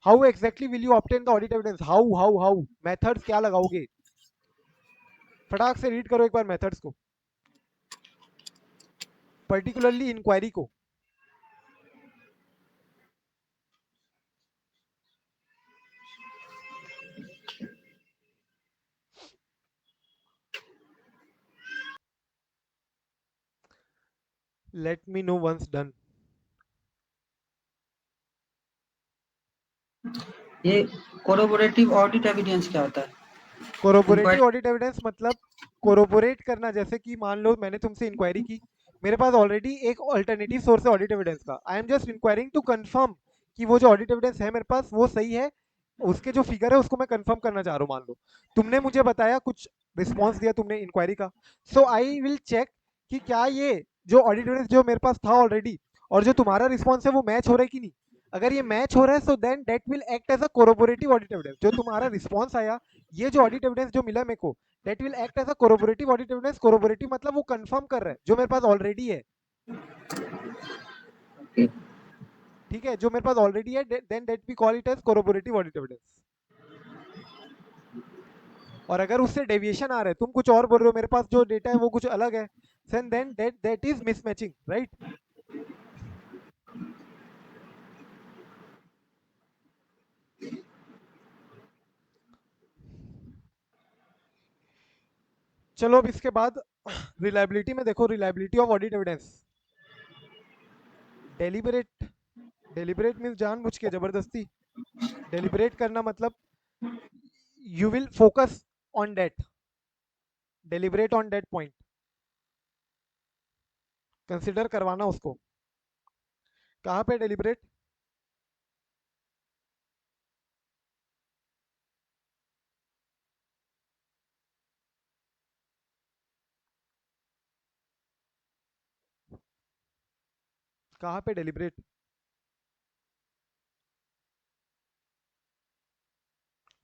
how exactly will you obtain the audit evidence. How methods क्या लगाओगे. फटाक से रीड करो एक बार मेथड्स को. पर्टिकुलरली इंक्वायरी को। Let me know once done. ये कोरोबोरेटिव ऑडिट एविडेंस क्या होता है? कोरोबोरेटिव ऑडिट एविडेंस मतलब कोरोबोरेट करना, जैसे कि मान लो मैंने तुमसे इंक्वायरी की, मेरे पास ऑलरेडी एक अल्टरनेटिव सोर्स है ऑडिट एविडेंस का, I am just inquiring to confirm कि वो जो ऑडिट एविडेंस है मेरे पास वो सही है, उसके जो फिगर है उसको मैं कंफर्म करना चाह रहा हूँ। मान लो तुमने मुझे बताया, कुछ रिस्पॉन्स दिया तुमने इंक्वायरी का, सो आई विल चेक कि क्या ये जो ऑडिट एविडेंस जो मेरे पास था ऑलरेडी और जो तुम्हारा रिस्पॉन्स है वो मैच हो रहा है कि नहीं। अगर ये मैच हो रहा है so then that will act as a corroborative audit evidence. जो तुम्हारा रिस्पॉन्स आया, ये जो ऑडिट एविडेंस जो मिला मेरे को, that will act as a corroborative audit evidence. Corroborative मतलब वो कंफर्म कर रहा है जो मेरे पास ऑलरेडी है। ठीक है, जो मेरे पास ऑलरेडी है, then that we call it as corroborative audit evidence. और अगर उससे डेविएशन आ रहा है, तुम कुछ और बोल रहे हो, मेरे पास जो डेटा है वो कुछ अलग है, then that is mismatching, right. चलो अब इसके बाद रिलायबिलिटी में देखो, reliability of audit evidence. Deliberate, deliberate means जानबूझ के, जबरदस्ती। डेलिबरेट करना मतलब you will focus on that, deliberate on that point, consider करवाना उसको। कहाँ पे डेलिबरेट? कहाँ पे deliberate?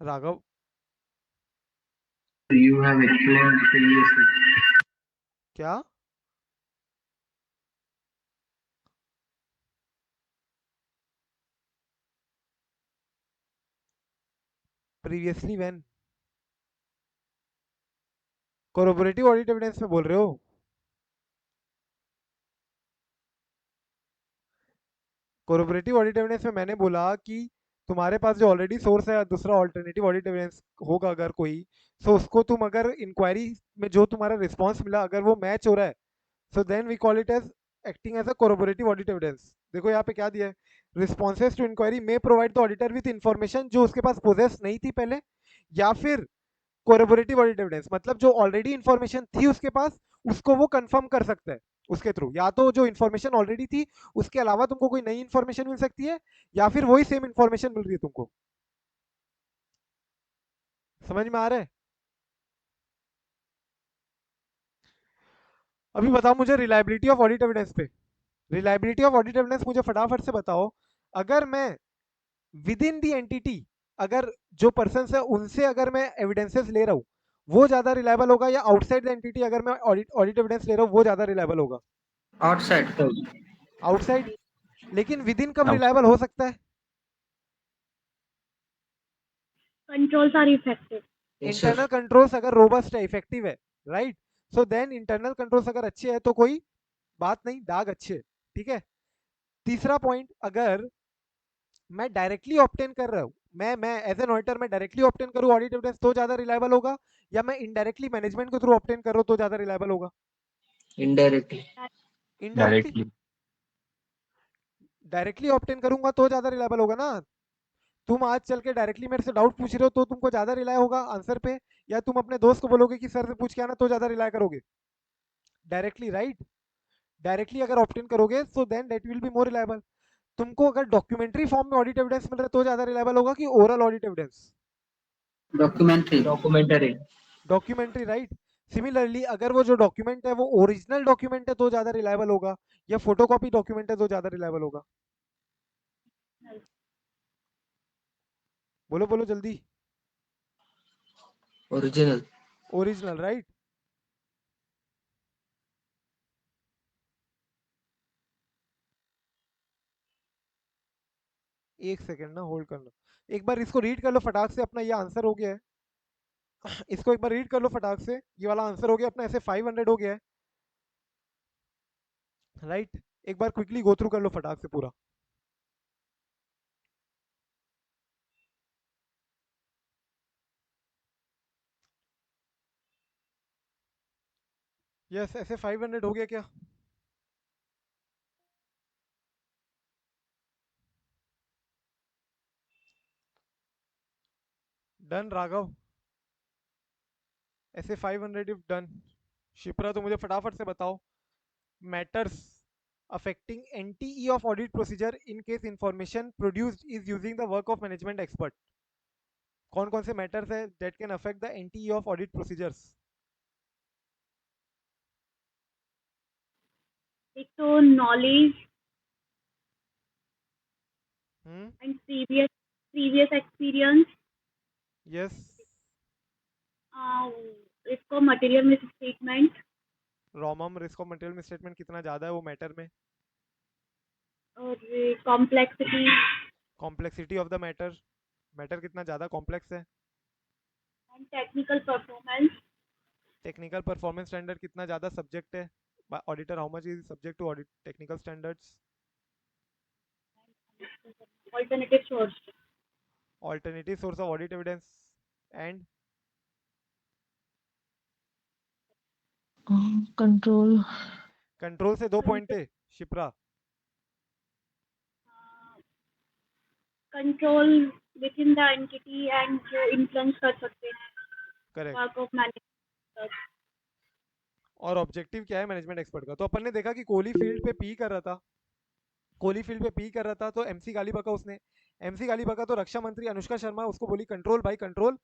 Raghav, You have explained previously. क्या? Previously when? Corroborative audit evidence में बोल रहे हो? कोरोबोरेटिव ऑडिट एविडेंस में मैंने बोला कि तुम्हारे पास जो ऑलरेडी सोर्स है, दूसरा ऑल्टरनेटिव ऑडिट एविडेंस होगा अगर कोई, सो उसको तुम अगर इंक्वायरी में जो तुम्हारा रिस्पॉन्स मिला अगर वो मैच हो रहा है, so then we call it as acting as a corroborative audit evidence. देखो यहाँ पे क्या दिया है, responses to inquiry may provide the auditor with information जो उसके पास पोजेस नहीं थी पहले, या फिर कोरोबोरेटिव ऑडिट एविडेंस मतलब जो ऑलरेडी इंफॉर्मेशन थी उसके पास, उसको वो कंफर्म कर सकता है उसके थ्रू। या तो जो इन्फॉर्मेशन ऑलरेडी थी उसके अलावा तुमको कोई नई इन्फॉर्मेशन मिल सकती है, या फिर वही सेम इन्फॉर्मेशन मिल रही है तुमको। समझ में आ रहा है? अभी बताओ मुझे रिलायबिलिटी ऑफ ऑडिट एविडेंस पे। रिलायबिलिटी ऑफ ऑडिट एविडेंस मुझे फटाफट से बताओ। अगर मैं विद इन दी एंटिटी, अगर जो पर्सन है उनसे अगर मैं एविडेंसेस ले रहा हूँ, वो ज्यादा रिलायबल होगा, या आउटसाइड द एंटिटी अगर मैं ऑडिट एविडेंस ले रहा हूँ वो ज्यादा रिलायबल होगा? आउटसाइड। आउटसाइड। लेकिन विद इन कब रिलायबल हो सकता है? Controls are effective. Yes, sir. Internal controls अगर रोबस्ट है, इफेक्टिव है, right. So then internal controls अगर अच्छे हैं तो कोई बात नहीं, दाग अच्छे है, ठीक है। तीसरा पॉइंट, अगर मैं डायरेक्टली ऑब्टेन कर रहा हूँ, मैं एज एन ऑडिटर मैं डायरेक्टली ऑब्टेन करूँ ऑडिट एविडेंस तो ज्यादा रिलायबल होगा, या मैं इनडायरेक्टली मैनेजमेंट के थ्रू ऑब्टेन कर रहा हूँ तो ज्यादा रिलायबल होगा? Indirectly. इनडायरेक्टली। डायरेक्टली ऑब्टेन करूंगा तो ज्यादा रिलायबल होगा ना। तुम आज चल के डायरेक्टली मेरे से डाउट पूछ रहे हो तो तुमको ज्यादा रिलाय होगा आंसर पे, या तुम अपने दोस्त को बोलोगे कि सर से पूछ के आना तो ज्यादा रिलाय करोगे? Directly, right. डायरेक्टली अगर ऑप्टेन करोगे so then that will be more reliable. तुमको अगर डॉक्यूमेंट्री फॉर्म में ऑडिट एविडेंस मिल रहा है तो ज्यादा रिलायबल होगा कि oral audit evidence? Documentary. Documentary. Documentary, right. Similarly अगर वो जो डॉक्यूमेंट है वो ओरिजिनल डॉक्यूमेंट है तो ज्यादा रिलायबल होगा, या फोटोकॉपी डॉक्यूमेंट है तो ज्यादा रिलायबल होगा? बोलो बोलो जल्दी। Original. Original, right. एक सेकेंड ना, होल्ड करना। एक बार इसको रीड कर लो फटाक से, अपना ये आंसर हो गया है। इसको एक बार रीड कर लो फटाक से, ये वाला आंसर हो गया अपना, ऐसे 500 हो गया है। राइट। एक बार क्विकली गो थ्रू कर लो फटाक से पूरा। यस, ऐसे 500 हो गया क्या? डन राघव, ऐसे 500 इफ डन। शिप्रा तो मुझे फटाफट से बताओ, matters affecting NTE of audit procedure in case information produced is using the work of management expert। कौन कौन से मैटर्स है that can affect the NTE of audit procedures? एक तो knowledge hmm. And previous experience, yes. इसको material misstatement ROMM risk of material statement कितना ज्यादा है वो मैटर में? और complexity complexity of the matter, matter कितना ज्यादा कॉम्प्लेक्स है? And technical performance technical performance standard कितना ज्यादा सब्जेक्ट है? Auditor how much is subject to audit technical standards? Alternative source alternative source of audit evidence and control. Control से 2 point थे Shipra. Control with in the entity and जो influence कर सकते हैं correct. Work of management. और objective क्या है management expert का? तो अपन ने देखा कि कोहली फील्ड पे पी कर रहा था, कोहली फील्ड पे पी कर रहा था, तो एमसी गाली बका उसने। एमसी गाली बका तो रक्षा मंत्री अनुष्का शर्मा उसको बोली कंट्रोल भाई कंट्रोल,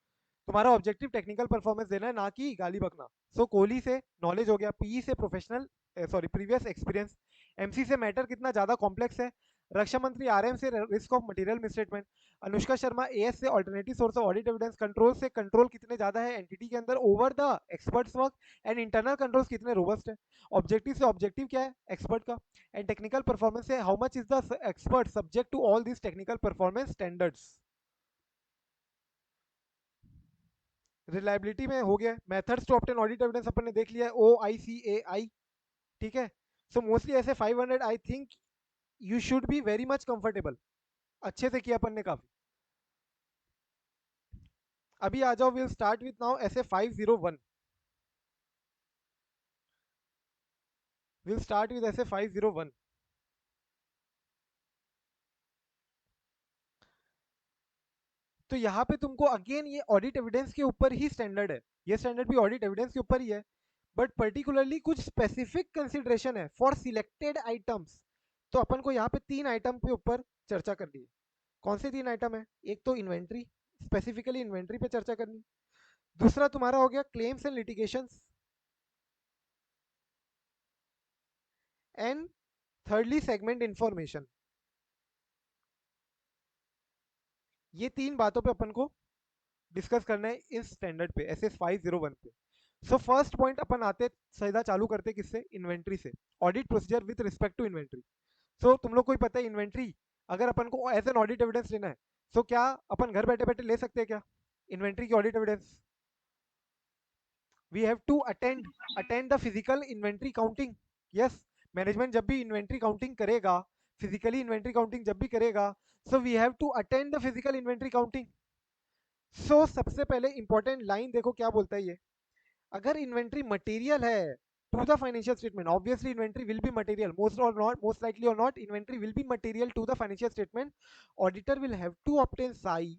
तुम्हारा ऑब्जेक्टिव टेक्निकल परफॉर्मेंस देना है, ना कि गाली बकना। सो कोहली से नॉलेज हो गया, पीई से professional sorry previous experience, MC से मैटर कितना ज्यादा कॉम्प्लेक्स है, रक्षा मंत्री आरएम से risk of material misstatement, Anushka Sharma AS से alternative source of audit evidence, control से कंट्रोल कितने ज्यादा है एंटिटी के अंदर over the experts work, and internal controls कितने रोबस्ट है। ऑब्जेक्टिव से ऑब्जेक्टिव क्या है एक्सपर्ट का, एंड टेक्निकल परफॉर्मेंस है how much is the expert subject to all this technical performance standards. Reliability में हो गया, methods to obtain audit evidence अपन ने देख लिया है, OICAI। ठीक है। सो मोस्टली ऐसे 500 I think you should be very much comfortable, अच्छे से किया अपन ने काफी। अभी आ जाओ, विल स्टार्ट विथ नाउ ऐसे 501, विल स्टार्ट विद ऐसे 501। तो यहाँ पे तुमको अगेन ये ऑडिट एविडेंस के ऊपर ही स्टैंडर्ड है, ये स्टैंडर्ड भी ऑडिट एविडेंस के ऊपर ही है, बट पर्टिकुलरली कुछ स्पेसिफिक कंसिडरेशन है फॉर सिलेक्टेड आइटम्स। तो अपन को यहाँ पे 3 आइटम पे ऊपर चर्चा करनी है। कौन से 3 आइटम है? एक तो इन्वेंट्री, स्पेसिफिकली इन्वेंट्री पे चर्चा करनी। दूसरा तुम्हारा हो गया claims and litigations, and thirdly segment information. ये 3 बातों पे अपन को डिस्कस करना है इस स्टैंडर्ड पे SS 501 पे। सो फर्स्ट पॉइंट अपन आते सीधा चालू करते किससे? इन्वेंट्री से। Audit procedure with respect to inventory. So तुम लोग को ही पता है इन्वेंट्री अगर अपन को एज एन ऑडिट एविडेंस लेना है, सो क्या अपन घर बैठे बैठे ले सकते हैं क्या इन्वेंट्री की audit evidence? We have to attend the physical inventory counting. Yes, management जब भी इन्वेंट्री काउंटिंग करेगा, फिजिकली इन्वेंट्री काउंटिंग जब भी करेगा, so we have to attend the physical inventory counting. So सबसे पहले इंपॉर्टेंट लाइन देखो क्या बोलता है ये, अगर इन्वेंट्री मटेरियल है to the financial statement, obviously inventory will be material, most or not, most likely or not inventory will be material to the financial statement, auditor will have to obtain साई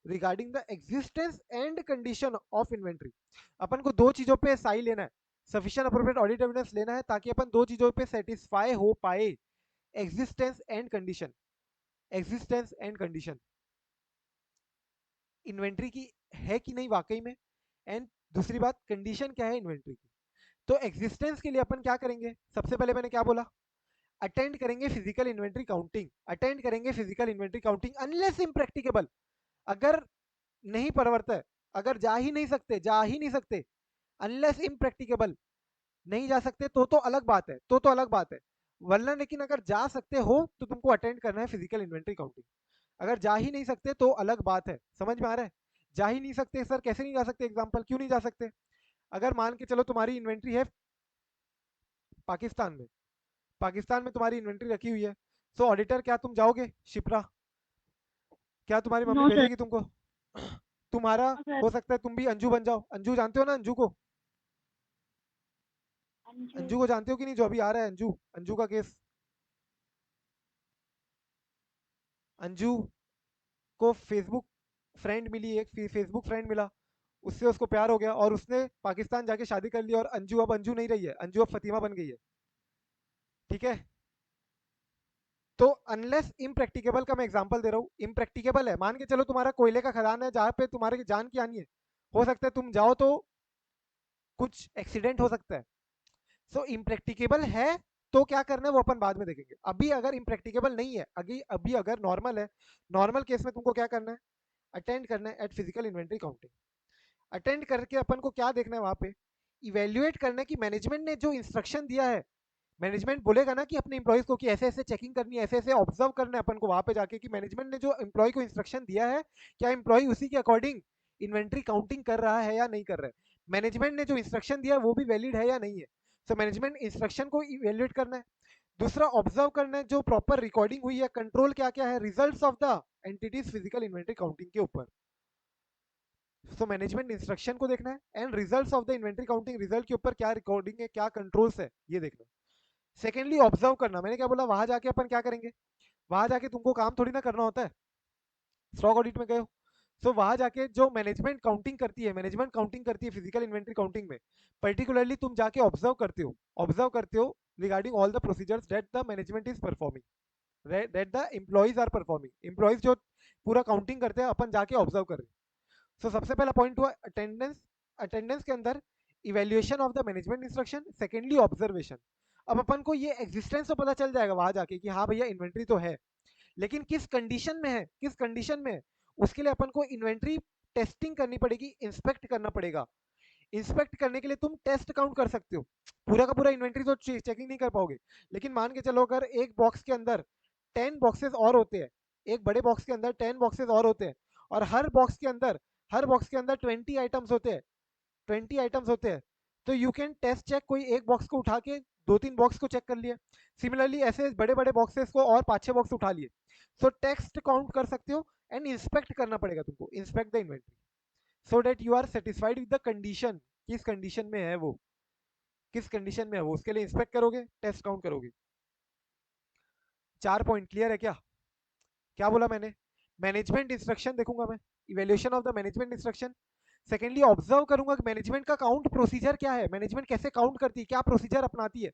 regarding the existence and condition of inventory. अपन को 2 चीजों पे साई लेना है, sufficient appropriate audit evidence लेना है, ताकि अपन 2 चीजों पे सेटिस्फाई हो पाए, existence and condition. Existence and condition inventory की है कि नहीं वाकई में, एंड दूसरी बात कंडीशन क्या है इन्वेंट्री की। तो एग्जिस्टेंस के लिए अपन क्या करेंगे? सबसे पहले मैंने क्या बोला? अटेंड करेंगे फिजिकल इन्वेंट्री काउंटिंग, अटेंड करेंगे physical inventory counting unless impracticable. अगर नहीं परवड़ता है, अगर जा ही नहीं सकते, जा ही नहीं सकते, अनलेस इम्प्रैक्टिकेबल नहीं जा सकते तो अलग बात है, तो अलग बात है। वरना लेकिन अगर जा सकते हो तो तुमको अटेंड करना है फिजिकल इन्वेंट्री काउंटिंग। अगर जा ही नहीं सकते तो अलग बात है। समझ में आ रहा है? जा ही नहीं सकते सर, कैसे नहीं जा सकते? एग्जांपल, क्यों नहीं जा सकते? अगर मान के चलो तुम्हारी इन्वेंट्री है पाकिस्तान में, पाकिस्तान में तुम्हारी इन्वेंट्री रखी हुई है, सो ऑडिटर क्या तुम जाओगे शिप्रा? क्या तुम्हारी मम्मी नो सर। भेजेगी तुमको? तुम्हारा सर हो सकता है तुम भी अंजू बन जाओ। अंजू जानते हो ना अंजू को? अंजू। अंजू को जानते हो कि नहीं, जो अभी आ रहा है अंजू, अंजू का केस। अंजू को फेसबुक फ्रेंड मिली, एक फेसबुक फ्रेंड मिला, उससे उसको प्यार हो गया और उसने पाकिस्तान जाके शादी कर ली, और अंजू अब अंजू नहीं रही है, अंजू अब फतीमा बन गई है। ठीक है, तो अनलेस इम्प्रैक्टिकेबल का मैं एग्जांपल दे रहा हूँ, इम्प्रैक्टिकेबल है, मान के चलो तुम्हारा कोयले का खदान है जहाँ पे तुम्हारे जान की हानि है, हो सकता है तुम जाओ तो कुछ एक्सीडेंट हो सकता है। सो इम्प्रैक्टिकेबल है तो क्या करना है वो अपन बाद में देखेंगे। अभी अगर इम्प्रैक्टिकेबल नहीं है, अभी अगर नॉर्मल है, नॉर्मल केस में तुमको क्या करना है, अटेंड करना है eight physical inventory counting. Attend करके अपन को क्या देखना है वहां पे, इवेल्युएट करना है कि मैनेजमेंट ने जो इंस्ट्रक्शन दिया है, मैनेजमेंट बोलेगा ना कि अपने इंप्लॉइज को कि ऐसे ऐसे चेकिंग करनी है, ऐसे ऐसे ऑब्जर्व करना है अपन को वहां पे जाके, कि मैनेजमेंट ने जो एम्प्लॉय को इंस्ट्रक्शन दिया है, क्या एम्प्लॉय उसी के अकॉर्डिंग इन्वेंट्री काउंटिंग कर रहा है या नहीं कर रहा है, मैनेजमेंट ने जो इंस्ट्रक्शन दिया है वो भी वैलिड है या नहीं है। सो मैनेजमेंट इंस्ट्रक्शन को इवेल्युएट करना है। दूसरा ऑब्जर्व करना है जो प्रॉपर रिकॉर्डिंग हुई है, कंट्रोल क्या क्या है results of the entities physical inventory counting के ऊपर। सो मैनेजमेंट इंस्ट्रक्शन को देखना है and results of the inventory counting, result के ऊपर क्या रिकॉर्डिंग है, क्या कंट्रोल्स है, ये देखना। सेकेंडली ऑब्जर्व करना, मैंने क्या बोला, वहां जाके अपन क्या करेंगे, वहां जाके तुमको काम थोड़ी ना करना होता है, स्टॉक ऑडिट में गए हो, सो वहां जाके जो मैनेजमेंट काउंटिंग करती है, मैनेजमेंट काउंटिंग करती है फिजिकल इन्वेंट्री काउंटिंग में, पर्टिकुलरली तुम जाके ऑब्जर्व करते हो regarding all the procedures that the management is performing, that the employees are performing, employees जो पूरा काउंटिंग करते हैं अपन जाके ऑब्जर्व कर रहे हैं। सो सबसे पहला पॉइंट हुआ अटेंडेंस, अटेंडेंस के अंदर evaluation of the management instruction, secondly observation. अब अपन को ये एग्जिस्टेंस तो पता चल जाएगा वहां जाके कि हाँ भैया इन्वेंट्री तो है, लेकिन किस कंडीशन में है, किस कंडीशन में है, उसके लिए अपन को इन्वेंट्री टेस्टिंग करनी पड़ेगी, इंस्पेक्ट करना पड़ेगा। इंस्पेक्ट करने के लिए तुम टेस्ट काउंट कर सकते हो, पूरा का पूरा इन्वेंट्री तो चेकिंग नहीं कर पाओगे, लेकिन मान के चलो अगर एक बॉक्स के अंदर 10 बॉक्सेस और होते हैं, एक बड़े बॉक्स के अंदर 10 बॉक्सेस और होते हैं, और हर बॉक्स के अंदर 20 आइटम्स होते हैं, 20 आइटम्स होते हैं, तो यू कैन टेस्ट चेक, कोई एक बॉक्स को उठा के 2-3 बॉक्स को चेक कर लिए, सिमिलरली ऐसे बड़े बड़े बॉक्सेस को और 5-6 बॉक्स उठा लिए, सो टेक्स्ट काउंट कर सकते हो एंड इंस्पेक्ट करना पड़ेगा तुमको, inspect the inventory so that you are satisfied with the condition, किस कंडीशन में है वो, किस कंडीशन में है वो, उसके लिए इंस्पेक्ट करोगे, टेस्ट काउंट करोगे। 4 पॉइंट क्लियर है क्या? क्या बोला मैंने, मैनेजमेंट इंस्ट्रक्शन देखूंगा मैं, evaluation of the management instruction, secondly observe करूंगा कि मैनेजमेंट का काउंट प्रोसीजर क्या है, मैनेजमेंट कैसे काउंट करती है, क्या प्रोसीजर अपनाती है,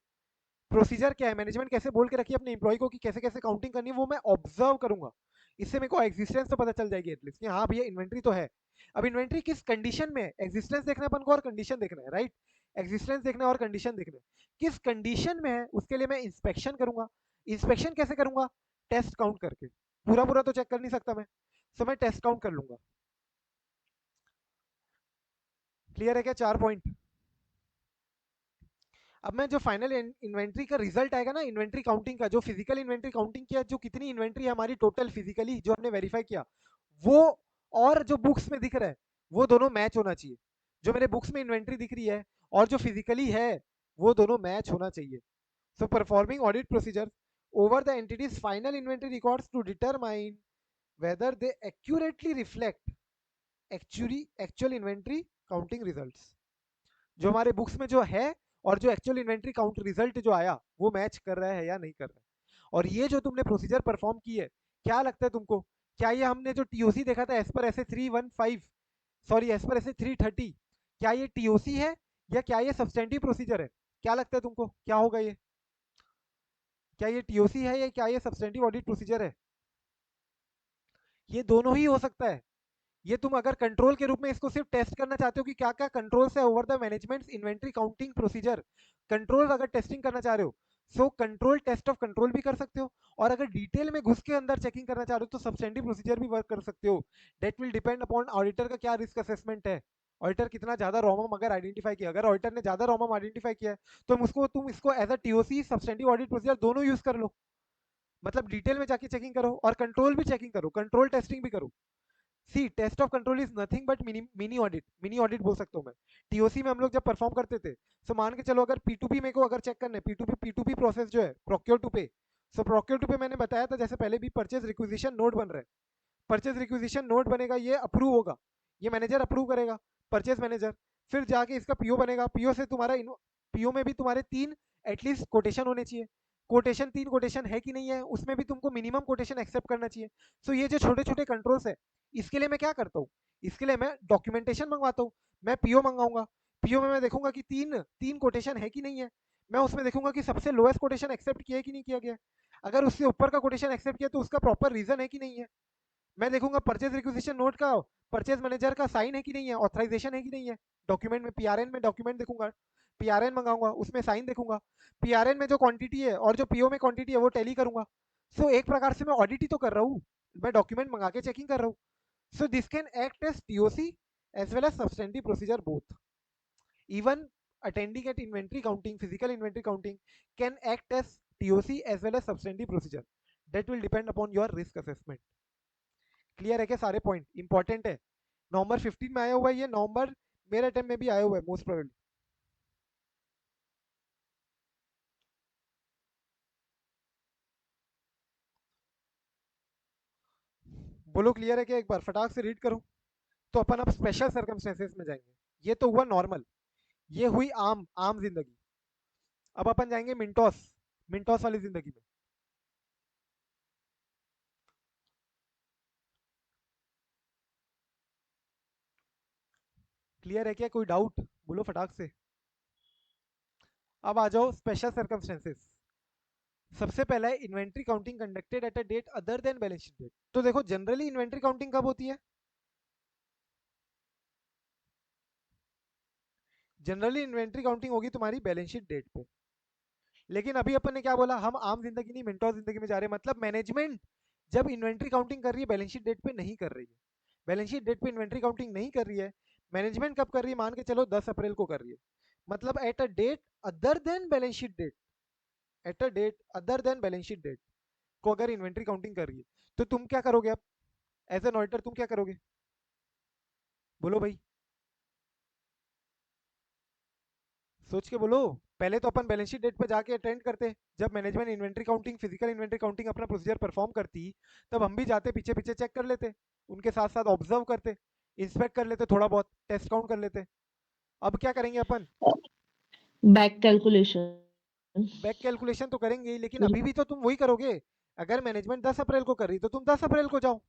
प्रोसीजर क्या है, मैनेजमेंट कैसे बोल के रखी है अपने एम्प्लॉय को कि कैसे कैसे काउंटिंग करनी है, वो मैं ऑब्जर्व करूंगा। इससे मेरे को एग्जिस्टेंस तो पता चल जाएगी एटलीस्ट कि हाँ भैया इन्वेंट्री तो है। अब इन्वेंट्री किस कंडीशन में है, एग्जिस्टेंस देखना है अपन को और कंडीशन देखना है, राइट, एग्जिस्टेंस देखना है और कंडीशन देखना है, किस कंडीशन में है उसके लिए मैं इंस्पेक्शन करूंगा। इंस्पेक्शन कैसे करूंगा, टेस्ट काउंट करके, पूरा पूरा तो चेक कर नहीं सकता मैं, सो मैं टेस्ट काउंट कर लूंगा। क्लियर है क्या 4 पॉइंट? अब मैं जो फाइनल इन्वेंट्री का रिजल्ट आएगा ना, इन्वेंट्री काउंटिंग का, जो फिजिकल इन्वेंट्री काउंटिंग किया, जो कितनी इन्वेंट्री है हमारी टोटल फिजिकली जो हमने वेरीफाई किया, वो और जो बुक्स में दिख रहा है वो दोनों मैच होना चाहिए, जो मेरे बुक्स में इन्वेंट्री दिख रही है और जो फिजिकली है वो दोनों मैच होना चाहिए। So performing audit procedure over the entity's final inventory records to determine whether they accurately reflect actual inventory counting results, जो हमारे बुक्स में जो है और जो एक्चुअल इन्वेंट्री काउंट रिजल्ट जो आया वो मैच कर रहा है या नहीं कर रहा है। और ये जो तुमने प्रोसीजर परफॉर्म की है, क्या लगता है तुमको, क्या ये हमने जो टीओसी देखा था एज पर ऐसे 315, सॉरी एज पर ऐसे 330, क्या ये टीओसी है या क्या ये सब्सटेंटिव प्रोसीजर है, क्या लगता है तुमको क्या होगा ये, क्या ये टीओसी है या क्या ये सब्सटेंटिव ऑडिट प्रोसीजर है? ये दोनों ही हो सकता है। ये तुम अगर कंट्रोल के रूप में इसको सिर्फ टेस्ट करना चाहते हो कि क्या क्या कंट्रोल्स है over the management inventory counting procedure, control अगर टेस्टिंग करना चाह रहे हो, so control test of control भी कर सकते हो, और अगर डिटेल में घुस के अंदर चेकिंग करना चाह रहे हो तो सब्सटेंटिव प्रोसीजर भी वर्क कर सकते हो। That will depend upon auditor का क्या रिस्क असेसमेंट है, ऑडिटर कितना ज्यादा रोमम अगर आइडेंटिफाई किया, अगर ऑडिटर ने ज्यादा रोमम आइडेंटिफाई किया है तो तुम इसको as a TOC substantive audit procedure दोनों यूज कर लो, मतलब डिटेल में जाके चेकिंग करो और कंट्रोल भी चेकिंग करो, कंट्रोल टेस्टिंग भी करो। See test of control is nothing but mini audit बोल सकता हूँ मैं। टीओसी में हम लोग जब परफॉर्म करते थे, सो मान के चलो अगर पी2पी मेरे को अगर चेक करना है, पी2पी प्रोसेस जो है प्रोक्योर टू पे, सो प्रोक्योर टू पे मैंने बताया था जैसे पहले भी परचेज रिक्विजिशन नोट बन रहा है, परचेज रिक्विजिशन नोट बनेगा, ये अप्रूव होगा, ये मैनेजर अप्रूव करेगा, परचेज मैनेजर, फिर जाके इसका पीओ बनेगा, पीओ से तुम्हारा पीओ में भी तुम्हारे 3 एटलीस्ट कोटेशन होने चाहिए, कोटेशन 3 कोटेशन है कि नहीं है, उसमें भी तुमको मिनिमम कोटेशन एक्सेप्ट करना चाहिए। सो ये जो छोटे छोटे कंट्रोल्स है, इसके लिए मैं क्या करता हूँ, इसके लिए मैं डॉक्यूमेंटेशन मंगवाता हूँ, मैं पीओ मंगाऊंगा, पीओ में मैं देखूंगा कि तीन तीन कोटेशन है कि नहीं है, मैं उसमें देखूंगा कि सबसे लोएस्ट कोटेशन एक्सेप्ट किया है कि नहीं किया गया, अगर उससे ऊपर का कोटेशन एक्सेप्ट किया तो उसका प्रॉपर रीजन है कि नहीं है, मैं देखूंगा परचेज रिक्विजिशन नोट का परचेज मैनेजर का साइन है कि नहीं है, ऑथराइजेशन है कि नहीं है, डॉक्यूमेंट में पीआरएन में डॉक्यूमेंट देखूंगा, पीआरएन मंगाऊंगा, उसमें साइन देखूंगा, पीआरएन में जो क्वांटिटी है और जो पीओ में क्वांटिटी है वो टैली करूंगा। सो एक प्रकार से मैं ऑडिट ही तो कर रहा हूँ, मैं डॉक्यूमेंट मंगा के चेकिंग कर रहा हूँ। So this can act as TOC as well as substantive procedure both. Even attending at inventory counting, physical inventory counting can act as TOC as well as substantive procedure. That will depend upon your risk assessment. Clear है क्या सारे point important है। नवंबर 15 में आया हुआ है, ये नवंबर मेरे अटेम्प्ट में भी आया हुआ है मोस्ट प्रोबेबली। बोलो क्लियर है क्या, एक बार फटाक से रीड करो। तो अपन अब स्पेशल सर्कमस्टेंसेस में जाएंगे, ये तो हुआ नॉर्मल, ये हुई आम आम जिंदगी। अब अपन जाएंगे मिंटोस, मिंटोस वाली जिंदगी में। क्लियर है क्या, कोई डाउट बोलो फटाक से। अब आ जाओ स्पेशल सर्कमस्टेंसेस। सबसे पहला है inventory counting conducted at a date other than balance sheet date. तो देखो जनरली इन्वेंट्री काउंटिंग कब होती है, जनरली इन्वेंट्री काउंटिंग होगी तुम्हारी बैलेंस शीट डेट पे। लेकिन अभी अपन ने क्या बोला, हम आम जिंदगी नहीं मिंटो जिंदगी में जा रहे हैं, मतलब मैनेजमेंट जब इन्वेंट्री काउंटिंग कर रही है बैलेंस शीट डेट पे नहीं कर रही है, बैलेंस शीट डेट पे इन्वेंट्री काउंटिंग नहीं कर रही है, मैनेजमेंट कब कर रही है, मान के चलो 10 अप्रैल को कर रही है, मतलब at a date other than balance sheet date, at a date other than balance sheet date को अगर इन्वेंट्री काउंटिंग कर रही है, तो तुम क्या करोगे अब एज एन ऑडिटर, तुम क्या करोगे बोलो भाई, सोच के बोलो। पहले तो अपन बैलेंस शीट डेट पे जाके अटेंड करते, जब management inventory counting physical inventory counting अपना प्रोसीजर परफॉर्म करती, तब हम भी जाते पीछे पीछे चेक कर लेते, उनके साथ साथ ऑब्जर्व करते, इंस्पेक्ट कर लेते, थोड़ा बहुत टेस्ट काउंट कर लेते। अब क्या करेंगे अपन, बैक कैलकुलेशन। बैक कैलकुलेशन तो करेंगे ही, लेकिन अभी भी तो तुम वही करोगे, अगर मैनेजमेंट 10 अप्रैल को कर रही तो तुम 10 अप्रैल को जाओ,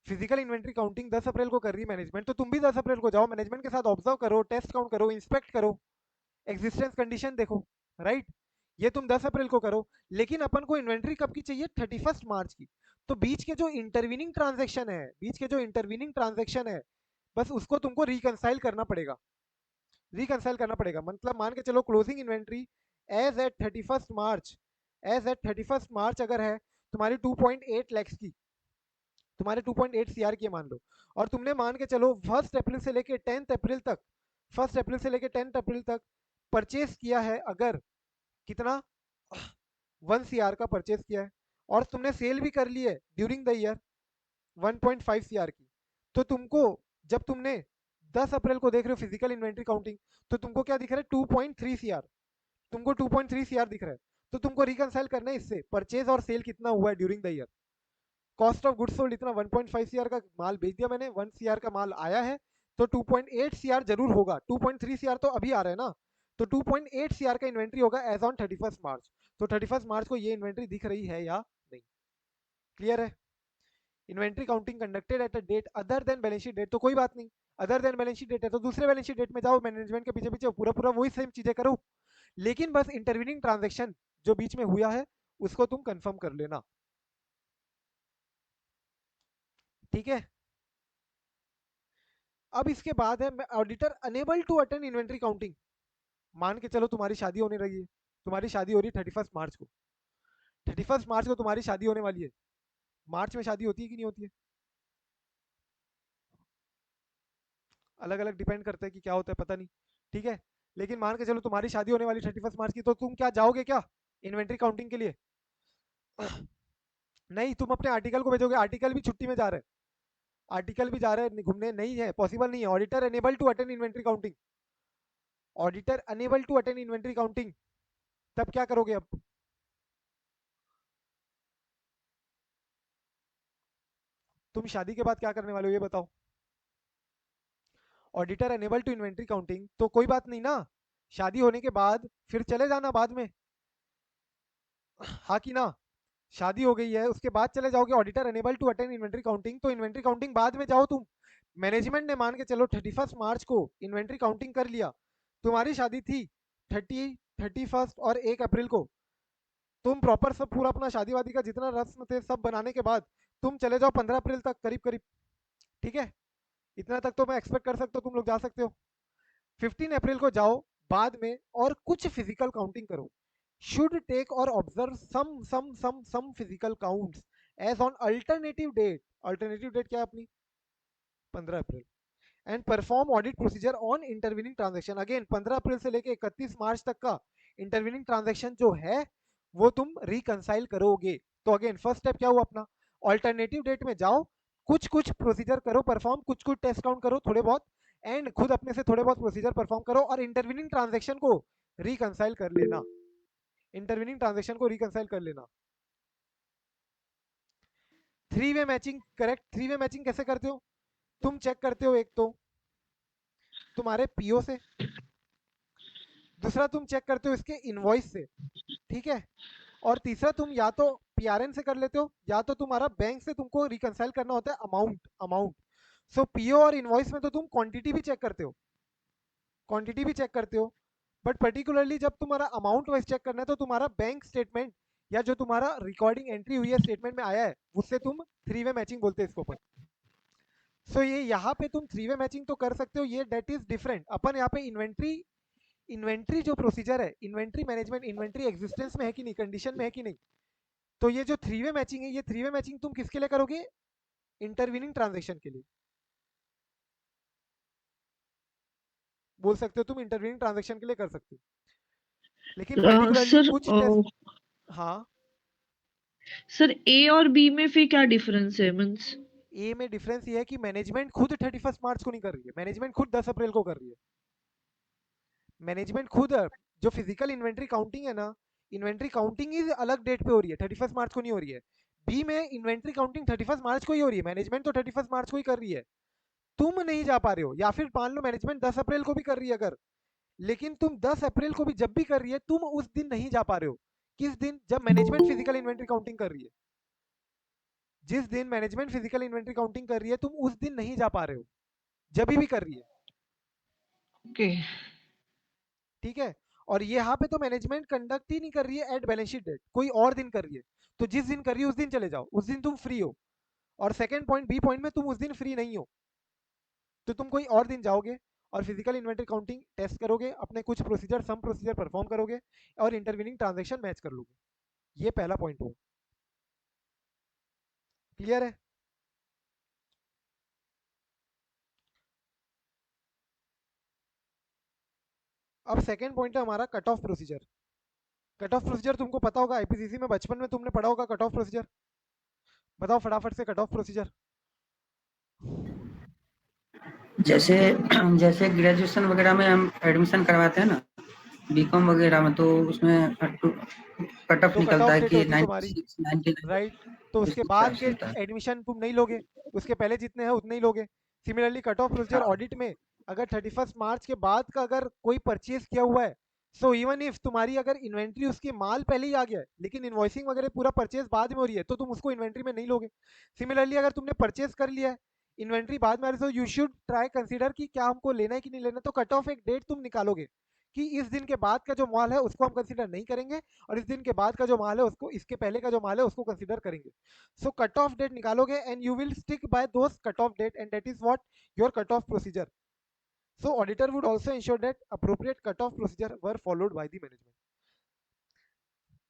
फिजिकल इन्वेंट्री काउंटिंग 10 अप्रैल को कर रही मैनेजमेंट, तो तुम भी 10 अप्रैल को जाओ, मैनेजमेंट के साथ ऑब्जर्व करो, टेस्ट काउंट करो, इंस्पेक्ट करो, एग्जिस्टेंस कंडीशन देखो, राइट। ये तुम 10 अप्रैल को करो, लेकिन अपन को इन्वेंट्री कब की चाहिए, 31 मार्च की। तो बीच के जो इंटरवीनिंग ट्रांजेक्शन है, बीच के जो इंटरवीनिंग ट्रांजेक्शन है, बस उसको तुमको रिकंसाइल करना पड़ेगा, रिकंसाइल करना पड़ेगा, मतलब मान के चलो क्लोजिंग इन्वेंट्री एज एट 31 मार्च, एज एट 31 मार्च अगर है तुम्हारी 2.8 लैक्स की, तुम्हारे 2.8 सीआर की मान लो, और तुमने मान के चलो 1 अप्रैल से लेके 10 अप्रैल तक, 1 अप्रैल से लेके 10 अप्रैल तक परचेस किया है, अगर कितना 1 सीआर का परचेस किया है, और तुमने सेल भी कर ली है ड्यूरिंग द ईयर 1.5 सीआर की, तो तुमको जब तुमने 10 अप्रैल को देख रहे हो फिजिकल इन्वेंट्री काउंटिंग, तो तुमको क्या दिख रहा है 2.3 सीआर, तुमको 2.3 सीआर दिख रहा है, तो तुमको रिकंसाइल करना है इससे परचेज और सेल कितना हुआ है during the year, cost of goods sold इतना 1.5 सीआर का माल बेच दिया मैंने, 1 सीआर का माल आया है, तो 2.8 सीआर जरूर होगा, 2.3 सीआर तो अभी आ रहा है ना, तो 2.8 सीआर का इन्वेंट्री होगा एज ऑन 31 मार्च। तो 31 मार्च को ये इन्वेंट्री दिख रही है या नहीं, क्लियर है। Inventory counting conducted at a date other than balance sheet date, तो कोई बात नहीं, other than balance sheet date है तो दूसरे बैलेंस शीट डेट में जाओ, मैनेजमेंट के पीछे पीछे पूरा पूरा वही सेम चीजें करो, लेकिन बस इंटरवीनिंग ट्रांजेक्शन जो बीच में हुआ है उसको तुम कंफर्म कर लेना, ठीक है। अब इसके बाद है auditor unable to attend inventory counting. मान के चलो तुम्हारी शादी होने लगी है, तुम्हारी शादी हो रही है 31 मार्च को, 31 मार्च को तुम्हारी शादी होने वाली है, मार्च में शादी होती है कि नहीं होती है, अलग अलग डिपेंड करता है कि क्या होता है पता नहीं, ठीक है। लेकिन मान के चलो तुम्हारी शादी होने वाली 31 मार्च की, तो तुम क्या जाओगे क्या इन्वेंट्री काउंटिंग के लिए नहीं, तुम अपने आर्टिकल को भेजोगे, आर्टिकल भी छुट्टी में जा रहे हैं, आर्टिकल भी जा रहे हैं घूमने, नहीं है, पॉसिबल नहीं है। Auditor unable to attend inventory counting, auditor unable to attend inventory counting, तब क्या करोगे अब? तुम शादी के बाद क्या करने वाले हो ये बताओ? Auditor unable to inventory counting तो कोई बात नहीं ना, शादी होने के बाद फिर चले जाना बाद में, हाँ कि ना? शादी हो गई है उसके बाद चले जाओगे। Auditor unable to attend inventory counting, तो इन्वेंट्री काउंटिंग बाद में जाओ तुम। मैनेजमेंट ने मान के चलो 31 मार्च को इन्वेंट्री काउंटिंग कर लिया, तुम्हारी शादी थी 31 और 1 अप्रैल को, तुम प्रॉपर सब पूरा अपना शादी वादी का जितना रस्म थे सब बनाने के बाद तुम चले जाओ 15 अप्रैल तक करीब करीब, ठीक है? इतना तक तो मैं एक्सपेक्ट कर सकता हूँ, तुम लोग जा सकते हो। 15 अप्रैल को जाओ बाद में और कुछ फिजिकल काउंटिंग करो। Should take or observe some physical counts as on alternative date. Alternative date क्या है अपनी? 15 April. And perform audit procedure on intervening transaction. Again 15 April से लेके 31 मार्च तक का इंटरविनिंग ट्रांजेक्शन जो है वो तुम रिकंसाइल करोगे। तो अगेन फर्स्ट स्टेप क्या हुआ अपना? ऑल्टरनेटिव डेट में जाओ, कुछ कुछ प्रोसीजर करो परफॉर्म, कुछ कुछ टेस्ट काउंट करो थोड़े बहुत, एंड खुद अपने से थोड़े बहुत प्रोसीजर परफॉर्म करो और इंटरविनिंग ट्रांजेक्शन को रिकंसाइल कर लेना। इंटरविनिंग ट्रांजेक्शन को रिकंसाइल कर लेना। Three way matching correct. Three way matching कैसे करते हो? तुम चेक करते हो एक तो तुम्हारे पीओ से, दूसरा तुम चेक करते हो इसके इनवॉइस से, ठीक है? और तीसरा तुम या तो पीआरएन से कर लेते हो या तो तुम्हारा बैंक से तुमको रिकंसाइल करना होता है अमाउंट। सो पीओ और इनवॉइस में तो तुम क्वांटिटी भी चेक करते हो, क्वांटिटी भी चेक करते हो, बट पर्टिकुलरली जब तुम्हारा अमाउंट वाइज चेक करना है तो तुम्हारा बैंक स्टेटमेंट या जो तुम्हारा रिकॉर्डिंग एंट्री हुई है स्टेटमेंट में आया है उससे तुम थ्री वे मैचिंग बोलते हैं इसको अपन। सो ये यहाँ पे तुम थ्री वे मैचिंग तो कर सकते हो, ये डेट इज डिफरेंट। अपन यहाँ पे इन्वेंट्री जो प्रोसीजर है, इन्वेंट्री मैनेजमेंट, इन्वेंट्री एग्जिस्टेंस में है कि नहीं, कंडीशन में है कि नहीं, तो ये जो थ्री वे मैचिंग है, ये थ्री वे मैचिंग तुम किसके लिए करोगे? इंटरविनिंग ट्रांजेक्शन के लिए बोल सकते हो, तुम इंटरविनिंग ट्रांजेक्शन के लिए कर सकते हो। लेकिन पर्टिकुलरली सर कुछ टेस्ट, हाँ सर ए और बी में फिर क्या डिफरेंस है मीन्स? ए में डिफरेंस ये है कि मैनेजमेंट खुद 31 मार्च को नहीं कर रही है, मैनेजमेंट खुद 10 अप्रैल को कर रही है। मैनेजमेंट खुद जो फिजिकल इन्वेंट्री काउंटिंग है ना, इन्वेंट्री काउंटिंग ही अलग डेट पे हो रही है, 31 मार्च को नहीं हो रही है। बी में इन्वेंट्री काउंटिंग 31 मार्च को ही हो रही है, मैनेजमेंट तो 31 मार्च को ही कर रही है। तुम नहीं जा पा रहे हो, या फिर मान लो मैनेजमेंट 10 अप्रैल को भी कर रही है अगर, लेकिन तुम 10 अप्रैल को भी जब भी कर रही है तुम उस दिन नहीं जा पा रहे हो। किस दिन? जब मैनेजमेंट फिजिकल इन्वेंट्री काउंटिंग कर रही है, जिस दिन मैनेजमेंट फिजिकल इन्वेंट्री काउंटिंग कर रही है तुम उस दिन नहीं जा पा रहे हो, जब भी कर रही है, ओके। ठीक है? और ये यहाँ पे तो मैनेजमेंट कंडक्ट ही नहीं कर रही है एट बैलेंस शीट डेट, कोई और दिन कर रही है। तो जिस दिन कर रही है उस दिन चले जाओ, उस दिन तुम फ्री हो। और सेकंड पॉइंट, बी पॉइंट में तुम उस दिन फ्री नहीं हो, तो तुम कोई और दिन जाओगे और फिजिकल इन्वेंट्री काउंटिंग टेस्ट करोगे, अपने कुछ प्रोसीजर सम प्रोसीजर परफॉर्म करोगे और इंटरविनिंग ट्रांजेक्शन मैच कर लोगे। ये पहला पॉइंट हुआ। क्लियर है? अब सेकंड पॉइंट है हमारा cut off procedure. Cut off procedure तुमको पता होगा, आईपीसीसी में बचपन में तुमने पढ़ा होगा कट ऑफ प्रोसीजर। बताओ फटाफट से कट ऑफ प्रोसीजर। जैसे जैसे ग्रेजुएशन वगैरह में हम एडमिशन करवाते हैं ना, बीकॉम वगैरह में, तो उसमें कट ऑफ तो कट निकलता ऑफ है डेट कि होती तुम्हारी, 96 99 राइट? तो इस उसके हिसाब बाद से के होता है। एडमिशन तुम नहीं लोगे, उसके पहले जितने हैं उतने ही लोगे। सिमिलरली कट ऑफ प्रोसीजर हाँ, ऑडिट में अगर 31 मार्च के बाद का अगर कोई परचेज किया हुआ है, सो इवन इफ तुम्हारी अगर इन्वेंट्री उसकी माल पहले ही आ गया है लेकिन इन्वॉइसिंग वगैरह पूरा परचेज बाद में हो रही है तो तुम उसको इन्वेंट्री में नहीं लोगे। सिमिलरली अगर तुमने परचेज कर लिया है, इन्वेंट्री बाद में आ रही है, तो यू शुड ट्राई कंसीडर कि क्या हमको लेना है कि नहीं लेना। तो कट ऑफ एक डेट तुम निकालोगे कि इस दिन के बाद का जो माल है उसको हम कंसीडर नहीं करेंगे और इस दिन के बाद का जो माल है उसको, इसके पहले का जो माल है उसको कंसीडर करेंगे। सो कट ऑफ डेट निकालोगे and you will stick by those cut off date and that is what your cut off procedure. So auditor would also ensure that appropriate cut off procedure were followed by the management.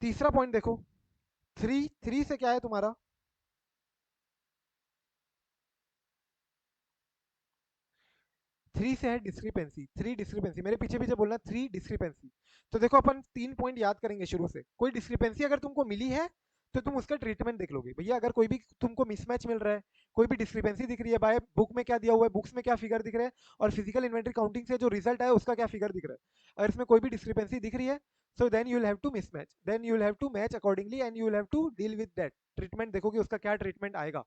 तीसरा point देखो, three three से क्या है तुम्हारा? Three से है discrepancy. Three discrepancy, मेरे पीछे पीछे बोलना, थ्री डिस्क्रिपेंसी। तो देखो अपन 3 पॉइंट याद करेंगे शुरू से। कोई डिस्क्रिपेंसी अगर तुमको मिली है तो तुम उसका ट्रीटमेंट देख लोगे भैया। अगर कोई भी तुमको मिसमैच मिल रहा है, कोई भी डिस्क्रिपेंसी दिख रही है, बाय बुक में क्या दिया हुआ है, बुक्स में क्या फिगर दिख रहा है, और फिजिकल इन्वेंट्री काउंटिंग से जो रिजल्ट आया उसका क्या फिगर दिख रहा है, अगर इसमें कोई भी डिस्क्रिपेंसी दिख रही है, so then you will have to mismatch, then you will have to match accordingly and you will have to deal with that। Treatment देखोगे उसका क्या ट्रीटमेंट आएगा।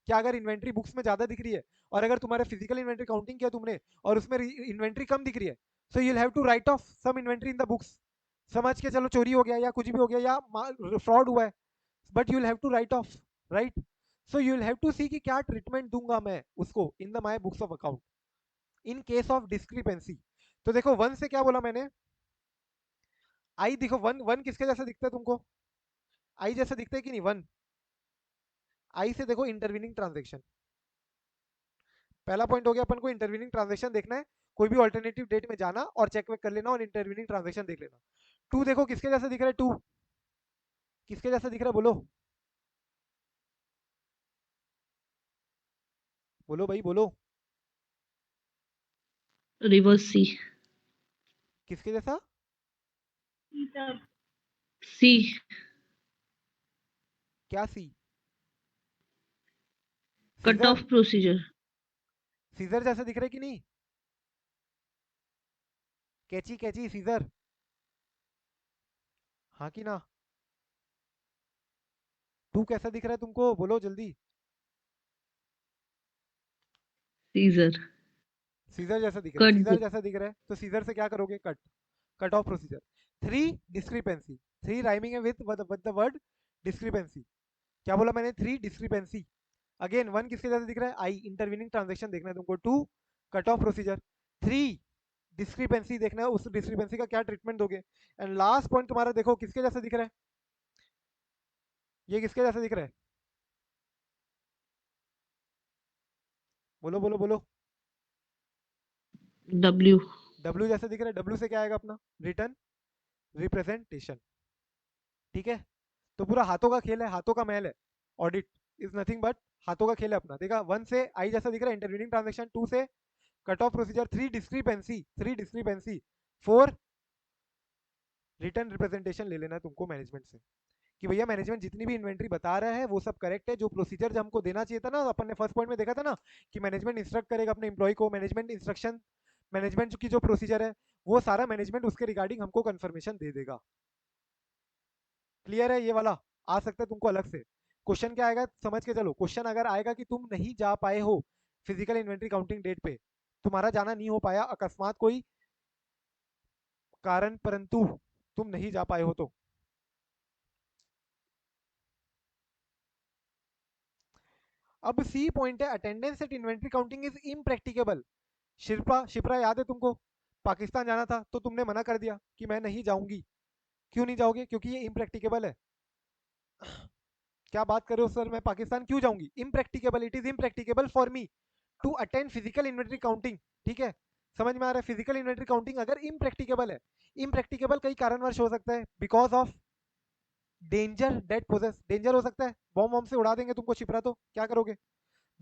क्या अगर इन्वेंट्री बुक्स में ज्यादा दिख रही है और अगर तुम्हारे फिजिकल इन्वेंट्री काउंटिंग किया तुमने और उसमें इन्वेंट्री कम दिख रही है, so you will have to write off some inventory in the books. समझ के चलो चोरी हो गया या कुछ भी हो गया या फ्रॉड हुआ है, but you will have to write off, right. So you will have to see कि क्या ट्रीटमेंट दूंगा मैं उसको in the my books of account in case of discrepancy. तो देखो वन से क्या बोला मैंने, आई देखो वन, वन किसके जैसा दिखता है तुमको, आई जैसा दिखता है कि नहीं वन। आई से देखो इंटरवीनिंग ट्रांजेक्शन, पहला पॉइंट हो गया अपन को इंटरवीनिंग ट्रांजेक्शन देखना है, कोई भी ऑल्टरनेटिव डेट में जाना और चेक वेक कर लेना और इंटरवीनिंग ट्रांजेक्शन देख लेना। टू देखो किसके जैसा दिख रहा है, टू किसके जैसा दिख रहा है, बोलो बोलो भाई बोलो, रिवर्स सी। किसके जैसा, Sir, सी। क्या C, cut scissor, of procedure. Scissor जैसा दिख रहा है कि नहीं, कैची कैची सीजर, हाँ कि ना। टू कैसा दिख रहा है तुमको, बोलो जल्दी। सीजर। सीजर जैसा दिख रहा है, सीजर कट। जैसा दिख रहा है, तो सीजर से क्या करोगे, cut, cut off procedure. Three discrepancy, three rhyming है विद द वर्ड डिस्क्रिपेंसी। क्या बोला मैंने, थ्री डिस्क्रिपेंसी। अगेन वन किसके जैसा दिख रहा है, आई इंटरवीनिंग ट्रांजेक्शन देखना है तुमको, two cut off procedure, three discrepancy देखना है, उस डिस्क्रिपेंसी का क्या ट्रीटमेंट दोगे। एंड लास्ट पॉइंट तुम्हारा देखो किसके जैसा दिख रहा है, ये किसके जैसा दिख रहा है, बोलो बोलो बोलो। डब्ल्यू। डब्ल्यू जैसा दिख रहा है, डब्ल्यू से क्या आएगा अपना, रिटर्न रिप्रेजेंटेशन, ठीक है। तो पूरा हाथों का खेल है, हाथों का महल है, ऑडिट इज नथिंग बट हाथों का खेल है अपना। देखा वन से आई जैसा दिख रहा है इंटरवीनिंग ट्रांजेक्शन, टू से cut off procedure, three discrepancy, four written representation ले लेना है तुमको मैनेजमेंट से कि भैया मैनेजमेंट जितनी भी इन्वेंट्री बता रहा है वो सब करेक्ट है, जो प्रोसीजर हमको देना चाहिए था ना, अपन ने फर्स्ट पॉइंट में देखा था ना कि मैनेजमेंट इंस्ट्रक्ट करेगा अपने एम्प्लॉय को, मैनेजमेंट इंस्ट्रक्शन, मैनेजमेंट की जो प्रोसीजर है वो सारा मैनेजमेंट उसके रिगार्डिंग हमको कंफर्मेशन दे देगा। क्लियर है ये वाला, आ सकता है तुमको अलग से क्वेश्चन, क्या आएगा समझ के चलो। क्वेश्चन अगर आएगा कि तुम नहीं जा पाए हो फिजिकल इन्वेंट्री काउंटिंग डेट पे, तुम्हारा जाना नहीं हो पाया अकस्मात कोई कारण, परंतु तुम नहीं जा पाए हो, तो अब सी पॉइंट है, attendance at inventory counting is impracticable. Shipra, Shipra याद है तुमको, पाकिस्तान जाना था तो तुमने मना कर दिया कि मैं नहीं जाऊंगी। क्यों नहीं जाओगे, क्योंकि ये इम्प्रैक्टिकेबल है। क्या बात कर रहे हो सर, मैं पाकिस्तान क्यों जाऊंगी, impracticable, it is impracticable for me to attend physical inventory counting, ठीक है। समझ में आ रहा है, फिजिकल इन्वेंट्री काउंटिंग अगर इम्प्रैक्टिकेबल है, इम्प्रैक्टिकेबल कई कारणवश हो सकता है, because of danger that poses, danger हो सकता है, बॉम्ब बॉम्ब से उड़ा देंगे तुमको छिपरा, तो क्या करोगे।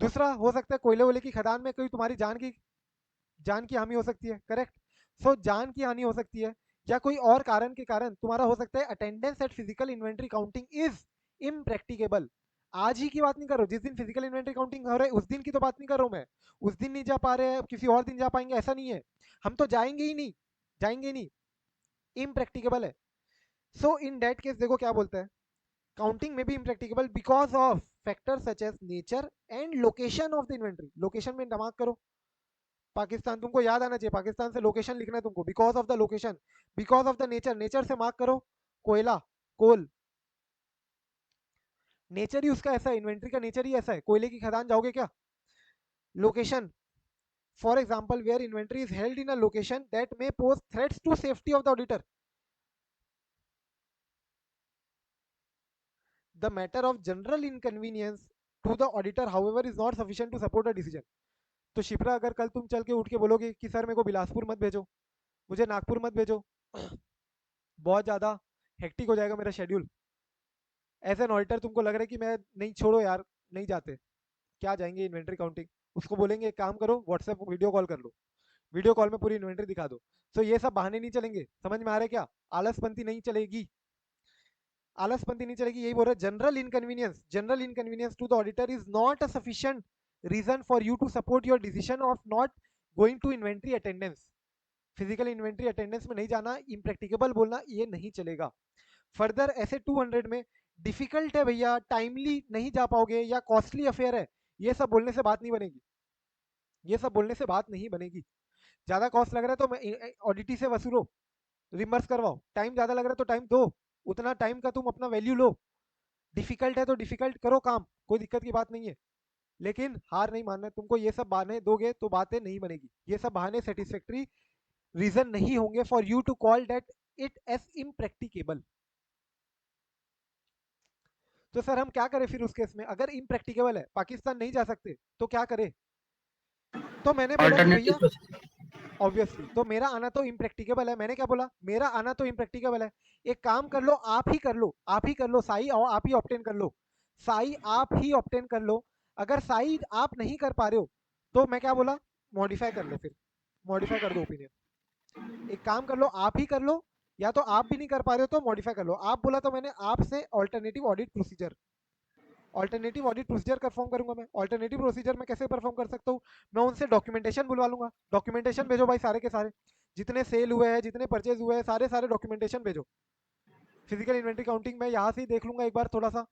दूसरा हो सकता है कोयले वोले की खदान में कोई तुम्हारी जान की हानि हो सकती है, करेक्ट। सो जान की हानि हो सकती है, या कोई और कारण के कारण तुम्हारा हो सकता है attendance at physical inventory counting is impracticable. आज ही की बात नहीं कर रहा हूँ, जिस दिन फिजिकल इन्वेंट्री काउंटिंग हो रहा है उस दिन की तो बात नहीं कर रहा हूँ मैं, उस दिन नहीं जा पा रहे हैं किसी और दिन जा पाएंगे ऐसा नहीं है, हम तो जाएंगे ही नहीं, जाएंगे ही नहीं, इम्प्रैक्टिकेबल है। सो इन दैट केस देखो क्या बोलता है, काउंटिंग में भी impracticable because of factor such as nature and location of the inventory. Location में दिमाग करो, पाकिस्तान तुमको याद आना चाहिए, पाकिस्तान से लोकेशन लिखना है तुमको, because of the location, because of the nature, nature से मार्क करो, कोयला, कोल, नेचर ही उसका ऐसा है, इन्वेंट्री का नेचर ही ऐसा है, कोयले की खदान जाओगे क्या। Location, for example where inventory is held in a location that may pose threats to safety of the auditor, the matter of general inconvenience to the auditor however is not sufficient to support a decision. तो शिप्रा अगर कल तुम चल के उठ के बोलोगे कि सर मेरे को बिलासपुर मत भेजो, मुझे नागपुर मत भेजो, बहुत ज़्यादा हेक्टिक हो जाएगा मेरा शेड्यूल, एज एन ऑडिटर तुमको लग रहा है कि मैं नहीं, छोड़ो यार नहीं जाते, क्या जाएंगे इन्वेंट्री काउंटिंग, उसको बोलेंगे एक काम करो व्हाट्सएप वीडियो कॉल कर लो, वीडियो कॉल में पूरी इन्वेंट्री दिखा दो। सो ये सब बहाने नहीं चलेंगे, समझ में आ रहा है क्या, आलसपंती नहीं चलेगी। आलसपंती नहीं चलेगी, यही बोल रहा है। General inconvenience to the auditor is not a sufficient reason for you to support your decision of not going to inventory attendance. Physical inventory attendance में नहीं जाना, इम्प्रैक्टिकेबल बोलना, ये नहीं चलेगा। फर्दर ऐसे 200 में डिफिकल्ट है भैया, टाइमली नहीं जा पाओगे या कॉस्टली अफेयर है, ये सब बोलने से बात नहीं बनेगी, ये सब बोलने से बात नहीं बनेगी। ज्यादा कॉस्ट लग रहा है तो मैं ऑडिटी से वसूलो, रिमर्स करवाओ। टाइम ज्यादा लग रहा है तो टाइम दो, उतना टाइम का तुम अपना वैल्यू लो। डिफिकल्ट है तो डिफिकल्ट करो काम, कोई दिक्कत की बात नहीं है। लेकिन हार नहीं मानना है तुमको, ये सब बहाने दोगे तो बातें नहीं बनेगी। ये सब बहाने सेटिस्फैक्ट्री रीजन नहीं होंगे for you to call that it as impracticable. तो सर हम क्या करें फिर उस केस में? अगर इम्प्रैक्टिकेबल है, पाकिस्तान नहीं जा सकते, तो क्या करें? तो मैंने बोला कि भैया अल्टरनेटिव ऑब्वियसली, तो मेरा आना तो इम्प्रैक्टिकेबल है। मैंने क्या बोला? मेरा आना तो इम्प्रैक्टिकेबल है। एक काम कर लो, आप ही कर लो, आप ही कर लो साई, और आप ही ऑप्टेन कर लो साई, आप ही ऑप्टेन कर लो। अगर साई आप नहीं कर पा रहे हो तो मैं क्या बोला, मॉडिफाई कर लो, फिर मॉडिफाई कर दो ओपिनियन। एक काम कर लो, आप ही कर लो, या तो आप भी नहीं कर पा रहे हो तो मॉडिफाई कर लो। आप बोला तो मैंने आपसे alternative audit procedure, alternative audit procedure perform करूंगा मैं। ऑल्टरनेटिव प्रोसीजर में कैसे परफॉर्म कर सकता हूँ? मैं उनसे डॉक्यूमेंटेशन बुलवा लूंगा। डॉक्यूमेंटेशन भेजो भाई, सारे के सारे जितने सेल हुए हैं, जितने परचेज हुए हैं, सारे सारे डॉक्यूमेंटेशन भेजो। फिजिकल इन्वेंट्री काउंटिंग मैं यहाँ से ही देख लूंगा एक बार, थोड़ा सा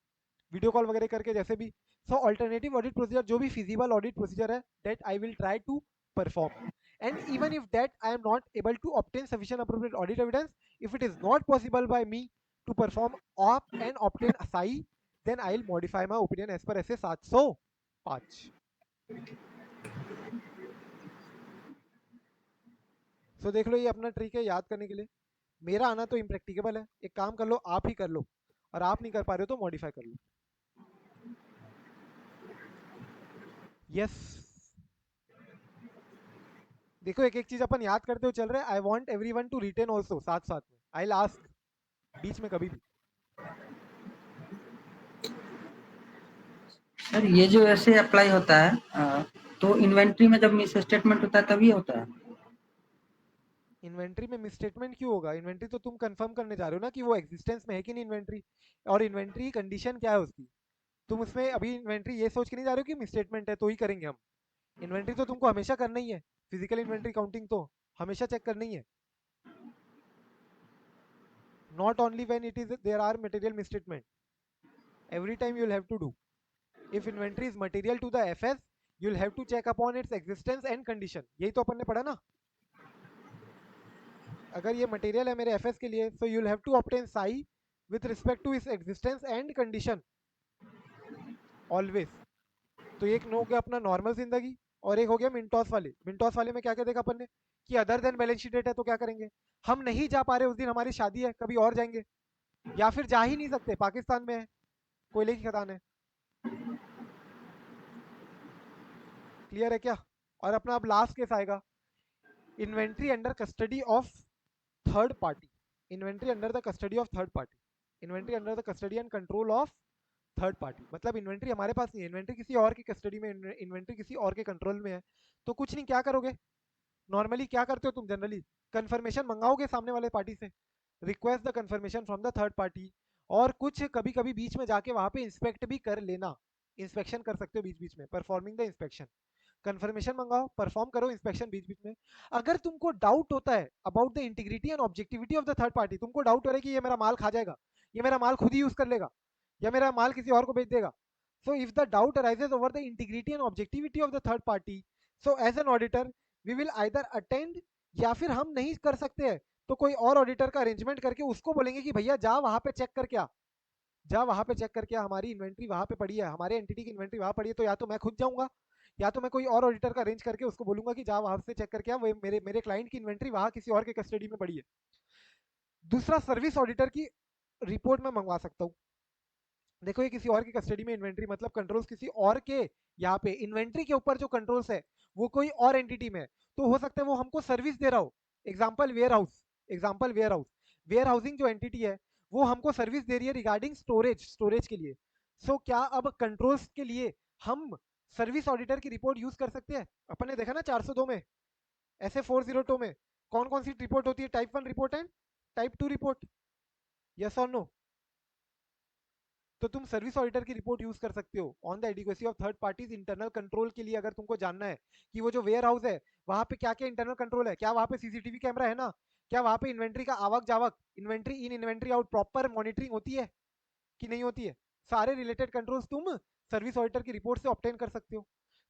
वीडियो कॉल वगैरह करके, जैसे भी। सो ऑल्टरनेटिव ऑडिट प्रोसीजर, जो भी फिजिबल ऑडिट प्रोसीजर है, that I will try to perform. And even if that I am not able to obtain sufficient appropriate audit evidence, if it is not possible by me to perform op and obtain SAI, then I'll modify my opinion as per SA 705। सो देख लो, ये अपना trick है याद करने के लिए। मेरा आना तो इम्प्रैक्टिकेबल है, एक काम कर लो, आप ही कर लो, और आप नहीं कर पा रहे हो तो मॉडिफाई कर लो। यस, देखो एक एक चीज अपन याद करते हुए चल रहे हैं। I want everyone to retain also, साथ साथ में आई विल आस्क बीच में कभी भी। सर ये जो ऐसे अप्लाई होता है तो इन्वेंट्री में जब मिस स्टेटमेंट होता है तभी होता है। इन्वेंट्री में मिसस्टेटमेंट क्यों होगा? इन्वेंट्री तो तुम कंफर्म करने जा रहे हो ना कि वो एग्जिस्टेंस में है कि नहीं इन्वेंट्री, और इन्वेंट्री कंडीशन क्या है उसकी। तुम उसमें अभी इन्वेंट्री ये सोच के नहीं जा रहे हो कि मिसस्टेटमेंट है तो ही करेंगे हम। इन्वेंट्री तो तुमको हमेशा करना ही है, फिजिकल इन्वेंट्री काउंटिंग तो हमेशा चेक करनी ही है। Not only when it is there are material misstatement, every time you will have to do. If inventory is material to the FS, you will have to check upon its existence and condition. यही तो अपन ने पढ़ा ना। अगर ये material है मेरे FS के लिए, so you will have to obtain साई with respect to its existence and condition always. तो एक हो गया अपना नॉर्मल जिंदगी, और एक हो गया मिंटॉस वाले। मिंटॉस वाले में क्या क्या देखा अपन ने कि other than balance sheet date है तो क्या करेंगे? हम नहीं जा पा रहे, उस दिन हमारी शादी है, कभी और जाएंगे, या फिर जा ही नहीं सकते, पाकिस्तान में है, कोयले की खदान है। क्लियर है क्या? और अपना अब लास्ट केस आएगा, inventory under custody of third party. Inventory under the custody of third party, inventory under the custody and control of third party. मतलब इन्वेंट्री हमारे पास नहीं है, इन्वेंट्री किसी और की कस्टडी में, इन्वेंट्री किसी और के कंट्रोल में है। तो कुछ नहीं, क्या करोगे? नॉर्मली क्या करते हो तुम? जनरली कंफर्मेशन मंगाओगे सामने वाले पार्टी से, request the confirmation from the third party. और कुछ कभी कभी बीच में जाके वहां पे इंस्पेक्ट भी कर लेना, इंस्पेक्शन कर सकते हो बीच बीच में, परफॉर्मिंग द इंस्पेक्शन। कंफर्मेशन मंगाओ, परफॉर्म करो इंस्पेक्शन बीच बीच में। अगर तुमको डाउट होता है about the integrity and objectivity of the third party, तुमको डाउट हो रहा है कि ये मेरा माल खा जाएगा, ये मेरा माल खुद ही यूज कर लेगा, या मेरा माल किसी और को बेच देगा, so if the doubt arises over the integrity and objectivity of the third party, so as an auditor we will either attend, या फिर हम नहीं कर सकते हैं तो कोई और ऑडिटर का अरेंजमेंट करके उसको बोलेंगे कि भैया जा वहां पे चेक करके आ, जा वहां पे चेक करके आ, हमारी इन्वेंट्री वहां पे पड़ी है, हमारे एंटिटी की इन्वेंट्री वहां पड़ी है। तो या तो मैं खुद जाऊंगा, या तो मैं कोई और ऑडिटर का अरेंज करके उसको बोलूंगा कि जा वहां से चेक करके आ, वो मेरे मेरे क्लाइंट की इन्वेंट्री वहां किसी और के कस्टडी में पड़ी है। दूसरा, सर्विस ऑडिटर की रिपोर्ट में मंगवा सकता हूँ। देखो ये किसी और की कस्टडी में इन्वेंट्री, मतलब कंट्रोल्स किसी और के, यहाँ पे इन्वेंट्री के ऊपर जो कंट्रोल्स है वो कोई और एंटिटी में है, तो हो सकता है वो हमको सर्विस दे रहा हो। Example warehouse, example warehouse, warehousing जो एंटिटी है वो हमको सर्विस दे रही है रिगार्डिंग स्टोरेज, स्टोरेज के लिए। सो क्या अब कंट्रोल्स के लिए हम सर्विस ऑडिटर की रिपोर्ट यूज कर सकते हैं? अपन ने देखा ना 402 में, ऐसे 402 में कौन कौन सी रिपोर्ट होती है? Type 1 report and type 2 report. Yes और नो? तो तुम सर्विस ऑडिटर की रिपोर्ट यूज कर सकते हो on the adequacy of third parties internal control के लिए। अगर तुमको जानना है कि वो जो वेयर हाउस है वहां पे क्या क्या इंटरनल कंट्रोल है, क्या वहां पे सीसीटीवी कैमरा है ना, क्या वहां पे इन्वेंट्री का आवक जावक, inventory in inventory out proper monitoring होती है कि नहीं होती है, सारे रिलेटेड कंट्रोल्स तुम सर्विस ऑडिटर की रिपोर्ट से ऑब्टेन कर सकते हो।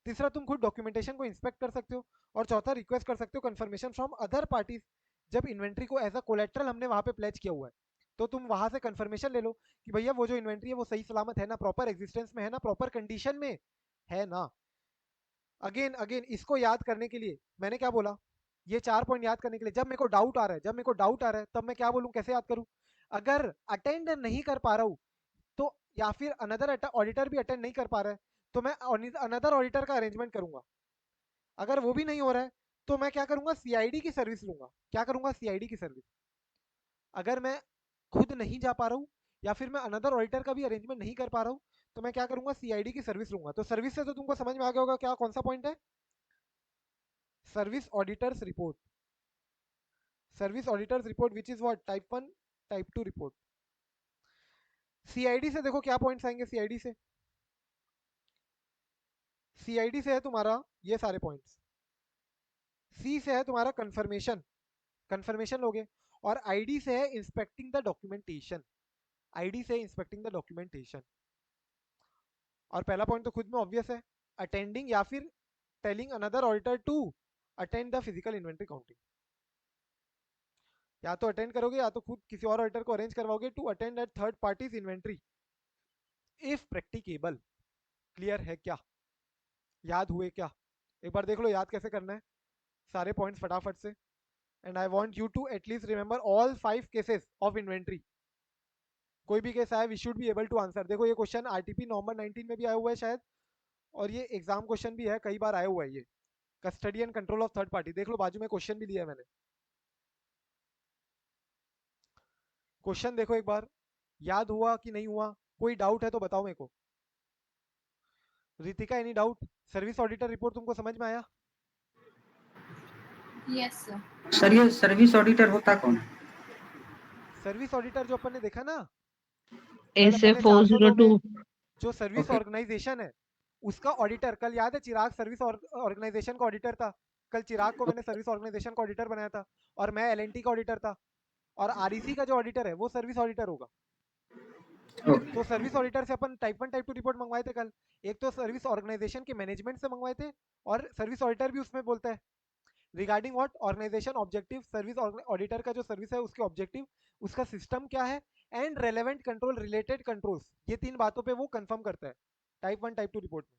तीसरा, तुम खुद डॉक्यूमेंटेशन को इंस्पेक्ट कर सकते हो। और चौथा, रिक्वेस्ट कर सकते हो कंफर्मेशन फ्रॉम अदर पार्टीज। जब इन्वेंट्री को एज अ कोलेट्रल हमने वहां पे प्लेज किया हुआ है तो तुम वहां से कंफर्मेशन ले लो कि भैया वो जो इन्वेंट्री है वो सही सलामत है ना, प्रॉपर एग्जिस्टेंस में है ना, प्रॉपर कंडीशन में है ना। अगेन अगेन इसको याद करने के लिए मैंने क्या बोला, ये 4 पॉइंट याद करने के लिए, जब मेरे को डाउट आ रहा है, जब मेरे को डाउट आ रहा है तब मैं क्या बोलूं, कैसे याद करूं। अगर अटेंड नहीं कर पा रहा हूं तो, या फिर अनदर ऑडिटर भी अटेंड नहीं कर पा रहा है तो मैं अनदर ऑडिटर का अरेंजमेंट करूंगा। अगर वो भी नहीं हो रहा है तो मैं क्या करूंगा, सीआईडी की सर्विस लूंगा। क्या करूंगा, सीआईडी की सर्विस। अगर मैं खुद नहीं जा पा रहा हूँ या फिर मैं अनदर ऑडिटर का भी अरेंजमेंट नहीं कर पा रहा हूँ तो मैं क्या करूंगा, सीआईडी की सर्विस लूंगा। तो सर्विस से तो तुमको समझ में आ गया होगा क्या, कौन सा पॉइंट है, service auditors report. Service auditors report which is what, type 1 type 2 report. CID से देखो क्या पॉइंट्स आएंगे, सीआईडी से, सीआईडी से है तुम्हारा ये सारे पॉइंट्स। सी से है तुम्हारा कंफर्मेशन, कंफर्मेशन लोगे। और आईडी से है इंस्पेक्टिंग द डॉक्यूमेंटेशन, आईडी से इंस्पेक्टिंग द डॉक्यूमेंटेशन। और पहला पॉइंट तो खुद में ऑब्वियस है, अटेंडिंग या फिर telling another auditor to attend the physical inventory counting. या तो अटेंड करोगे या तो खुद किसी और ऑडिटर को अरेंज करवाओगे to attend at third parties inventory if practicable. Clear है क्या, याद हुए क्या, एक बार देख लो याद कैसे करना है सारे पॉइंट्स फटाफट से। And I want you to at least remember all 5 cases of inventory. कोई भी केस आए we should be able to answer. देखो ये क्वेश्चन आरटीपी नवंबर 19 में भी आया हुआ है शायद, और ये एग्जाम क्वेश्चन भी है, कई बार आया हुआ है ये, custody and control of third party. देख लो बाजू में क्वेश्चन भी लिया है मैंने, क्वेश्चन देखो एक बार, याद हुआ कि नहीं हुआ, कोई डाउट है तो बताओ मेरे को। Ritika any doubt, service auditor report तुमको समझ में आया? Yes sir. सर ये सर्विस ऑडिटर होता कौन है? सर्विस ऑडिटर जो अपन ने देखा ना SF 402 जो सर्विस Okay. ऑर्गेनाइजेशन है उसका ऑडिटर, कल याद है चिराग सर्विस ऑर्गेनाइजेशन का ऑडिटर था, कल चिराग को मैंने सर्विस ऑर्गेनाइजेशन का ऑडिटर बनाया था और मैं एलएनटी का ऑडिटर था, और आरईसी का जो ऑडिटर है वो सर्विस ऑडिटर होगा। Okay. तो सर्विस ऑडिटर से अपन टाइप 1 टाइप 2 रिपोर्ट मंगवाए थे कल, एक तो सर्विस ऑर्गेनाइजेशन के मैनेजमेंट से मंगवाए थे और सर्विस ऑडिटर भी उसमें बोलता है regarding what, organization objective, service auditor का जो सर्विस है उसके ऑब्जेक्टिव, उसका सिस्टम क्या है, and relevant control related controls, ये 3 बातों पे वो कंफर्म करता है टाइप 1 टाइप 2 रिपोर्ट में।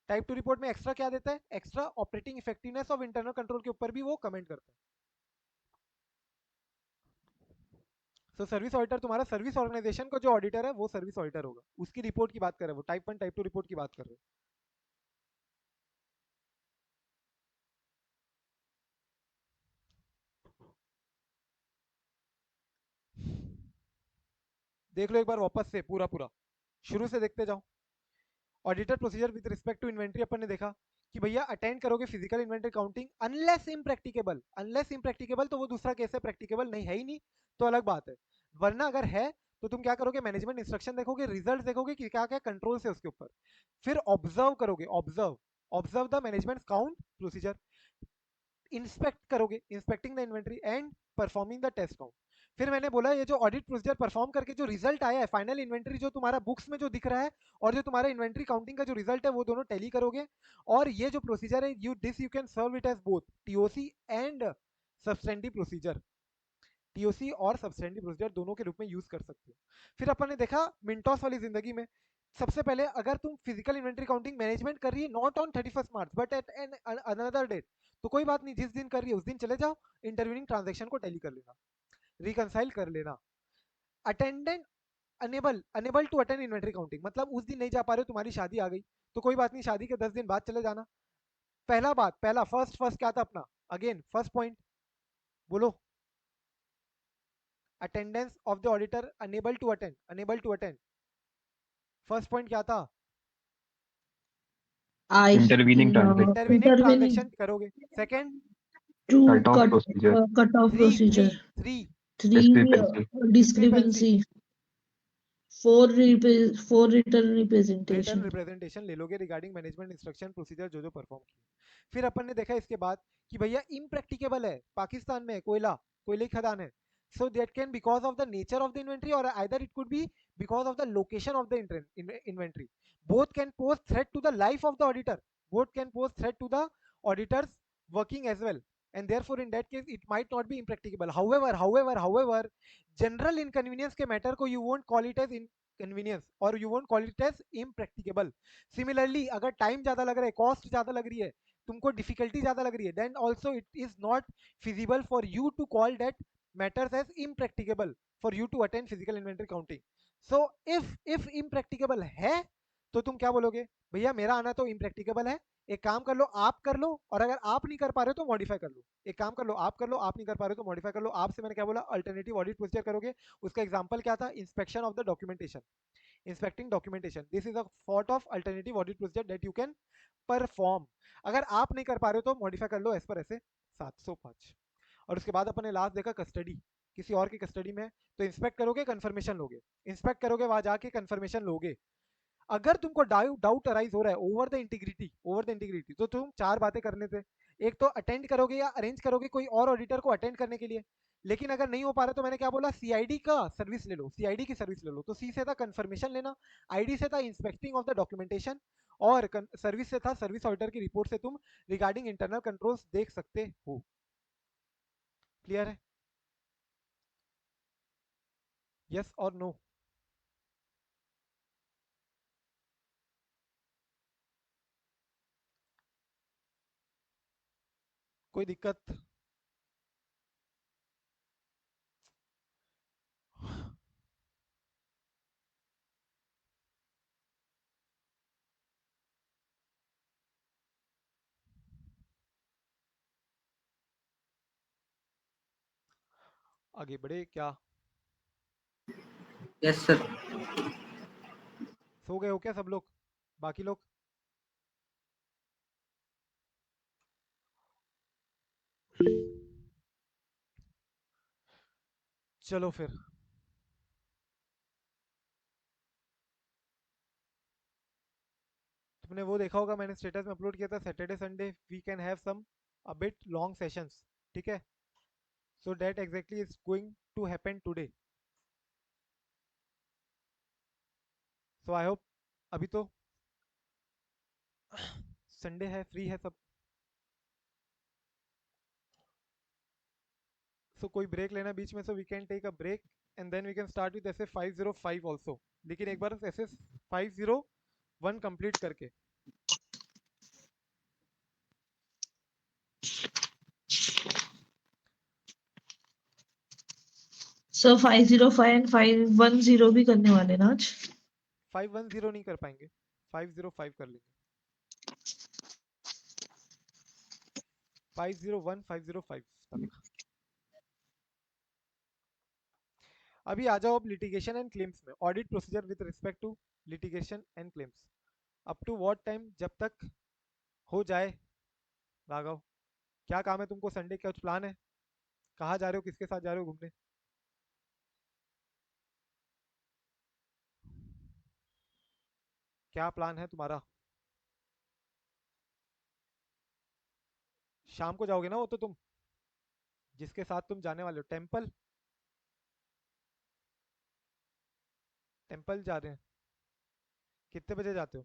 टाइप 2 रिपोर्ट में एक्स्ट्रा क्या देता है, extra operating effectiveness of internal control के ऊपर भी वो कमेंट करता है। तो सर्विस ऑडिटर तुम्हारा सर्विस ऑर्गेनाइजेशन का जो ऑडिटर है वो सर्विस ऑडिटर होगा, उसकी रिपोर्ट की बात कर रहे हैं वो, टाइप 1 टाइप 2 रिपोर्ट की बात कर रहे हैं। देख लो एक बार वापस से पूरा पूरा शुरू से देखते जाओ। Auditor procedure with respect to inventory अपन ने देखा कि भैया अटेंड करोगे physical inventory counting unless impracticable, unless impracticable तो वो दूसरा केस है, प्रैक्टिकेबल नहीं है ही नहीं तो अलग बात है, वरना अगर है तो तुम क्या करोगे, मैनेजमेंट इंस्ट्रक्शन देखोगे, रिजल्ट देखोगे कि क्या क्या कंट्रोल है उसके ऊपर, फिर ऑब्जर्व करोगे, observe observe the management count procedure, inspect करोगे, inspecting the inventory and performing the test count. फिर मैंने बोला ये जो ऑडिट प्रोसीजर परफॉर्म करके जो रिजल्ट आया है, फाइनल इन्वेंट्री जो तुम्हारा बुक्स में जो दिख रहा है और जो तुम्हारा इन्वेंट्री काउंटिंग का जो रिजल्ट है वो दोनों टैली करोगे। और ये जो प्रोसीजर है you can serve it as both TOC and substantive procedure, TOC और सब्सटेंटिव प्रोसीजर दोनों के रूप में यूज कर सकते हो। फिर अपन ने देखा मिंटोस वाली जिंदगी में, सबसे पहले अगर तुम फिजिकल इन्वेंट्री काउंटिंग मैनेजमेंट कर रही है not on 31 March but at an another date, तो कोई बात नहीं, जिस दिन कर रही है उस दिन चले जाओ, इंटरव्यूइंग ट्रांजैक्शन को टैली कर लेना, रिकंसाइल कर लेना। Attendant unable, unable to attend inventory counting, मतलब उस दिन नहीं जा पा रहे हो, तुम्हारी शादी आ गई तो कोई बात नहीं, शादी के 10 दिन बाद चले जाना। पहला बात, पहला फर्स्ट क्या था अपना, अगेन फर्स्ट पॉइंट बोलो, attendance of the auditor unable to attend, unable to attend, first point क्या था, इंटरवीनिंग ट्रांजैक्शन करोगे। Second, two cut off procedure, cut off procedure. 3 discrepancy। Four return return representation. Representation ले लोगे regarding management instruction procedure जो जो perform किए। फिर अपन ने देखा इसके बाद कि भैया इम्प्रैक्टिकेबल है, पाकिस्तान में है, कोयले की खदान है, so that can because of the nature of the inventory or either it could be because of the location of the inventory, both can pose threat to the life of the auditor, both can pose threat to the auditors working as well, and therefore in that case it might not be impracticable. However general inconvenience के matter को you won't call it as inconvenience or you won't call it as impracticable. Similarly अगर time ज़्यादा लग रहा है, cost ज़्यादा लग रही है, तुमको डिफिकल्टी ज्यादा लग रही है, then also it is not feasible for you to call that matters as impracticable for you to attend physical inventory counting. So if impracticable है तो तुम क्या बोलोगे, भैया मेरा आना तो impracticable है, एक काम कर लो आप कर लो, और अगर आप नहीं कर पा रहे हो तो मॉडिफाई कर लो, एक काम कर लो आप कर लो, आप नहीं कर पा रहे हो तो मॉडिफाई कर लो। आपसे मैंने क्या बोला, अल्टरनेटिव ऑडिट प्रोसीजर करोगे, उसका एग्जांपल क्या था, inspection of the documentation, inspecting documentation, this is a sort of alternative audit procedure that you can perform. अगर आप नहीं कर पा रहे हो तो मॉडिफाई कर लो एज पर ऐसे 705। और उसके बाद अपन ने लास्ट देखा कस्टडी, किसी और की कस्टडी में, तो इंस्पेक्ट करोगे कंफर्मेशन लोगे, इंस्पेक्ट करोगे वहां जाके कंफर्मेशन लोगे। अगर तुमको डाउट अराइज हो रहा है ओवर द इंटीग्रिटी, तो तुम चार बातें करने थे, एक तो अटेंड करोगे या अरेंज करोगे कोई और ऑडिटर को अटेंड करने के लिए, लेकिन अगर नहीं हो पा रहा तो मैंने क्या बोला, सीआईडी का सर्विस ले लो, सीआईडी की सर्विस ले लो। तो सी से था कंफर्मेशन लेना, आईडी से था इंस्पेक्टिंग ऑफ द डॉक्यूमेंटेशन, और सर्विस से था सर्विस ऑडिटर की रिपोर्ट से तुम रिगार्डिंग इंटरनल कंट्रोल्स देख सकते हो। क्लियर है? यस और नो? कोई दिक्कत? आगे बढ़े क्या? Yes sir. सो गए हो क्या सब लोग, बाकी लोग? चलो फिर, तुमने वो देखा होगा मैंने स्टेटस में अपलोड किया था, Saturday Sunday we can have some a bit long sessions, ठीक है? So that exactly is going to happen today. So I hope, अभी तो संडे है, फ्री है सब, सो कोई ब्रेक लेना बीच में, so we can take a break and then we can start with S 505 also, लेकिन एक बार एस 501 कंप्लीट करके। सर 505 एंड 510 भी करने वाले ना आज? 510 नहीं कर पाएंगे, 505 कर लेंगे, 501 505 तक। अभी आ जाओ अब लिटिगेशन एंड क्लेम्स में, audit procedure with respect to litigation and claims, up to what time, जब तक हो जाए। राघव, क्या काम है तुमको संडे, क्या कुछ प्लान है, कहाँ जा रहे हो, किसके साथ जा रहे हो घूमने? क्या प्लान है तुम्हारा? शाम को जाओगे ना वो तो तुम, जिसके साथ तुम जाने वाले हो, टेम्पल, टेम्पल जा रहे हैं, कितने बजे जाते हो?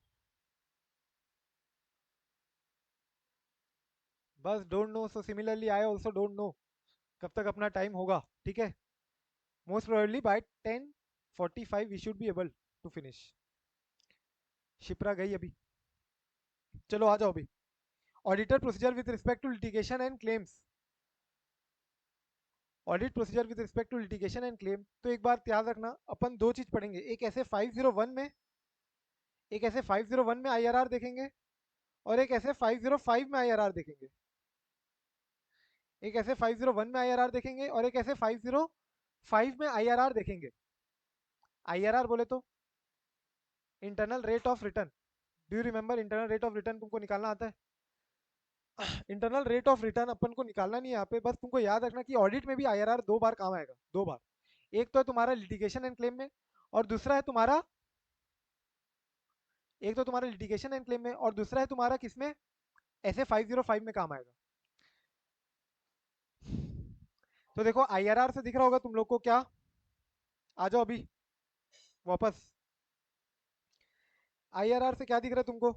बस don't know, so similarly I also don't know कब तक अपना टाइम होगा, ठीक है? Most probably by 10:45 we should be able to finish. Shipra गई अभी, चलो आ जाओ अभी। Auditor procedure with respect to litigation and claims, audit procedure with respect to litigation and claim, तो एक बात याद रखना, अपन दो चीज पढ़ेंगे, एक ऐसे 501 में, एक ऐसे 501 में आईआरआर देखेंगे, और एक ऐसे 505 में आईआरआर देखेंगे, एक ऐसे 501 में आईआरआर देखेंगे और एक ऐसे 505 में आईआरआर देखेंगे। आईआरआर बोले तो internal rate of return, do you remember internal rate of return तुमको निकालना आता है? इंटरनल रेट ऑफ रिटर्न अपन को निकालना नहीं है यहाँ पे, बस तुमको याद रखना कि ऑडिट में भी आईआरआर दो बार काम आएगा, दो बार। एक तो है तुम्हारा लिटिगेशन एंड क्लेम में, और दूसरा है तुम्हारा, एक तो तुम्हारा लिटिगेशन एंड क्लेम में, और दूसरा है तुम्हारा किसमें, ऐसे 505 में काम आएगा। तो देखो आईआरआर से दिख रहा होगा तुम लोग को क्या, आ जाओ अभी वापस, आईआरआर से क्या दिख रहा है तुमको,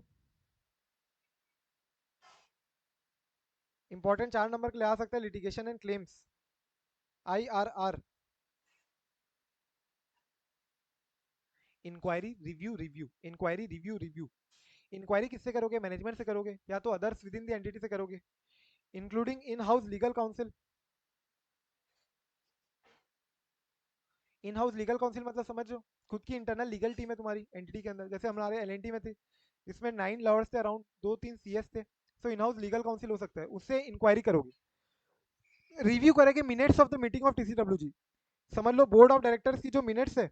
इंपॉर्टेंट 4 नंबर के लिए आ सकता है, litigation and claims, IRR, inquiry review review, inquiry review review. Inquiry किससे करोगे, मैनेजमेंट से करोगे, या तो others within the entity से करोगे, including in house legal counsel. In house legal counsel मतलब समझो, खुद की इंटरनल लीगल टीम है तुम्हारी एंटिटी के अंदर, जैसे हमारे एलएनटी में थे, इसमें 9 लॉयर्स थे अराउंड, 2-3 सीएस थे, सो इन हाउस लीगल काउंसिल हो सकता है, उससे इंक्वायरी करोगे। रिव्यू करेंगे minutes of the meeting of TCWG, समझ लो बोर्ड ऑफ डायरेक्टर्स की जो मिनट्स है,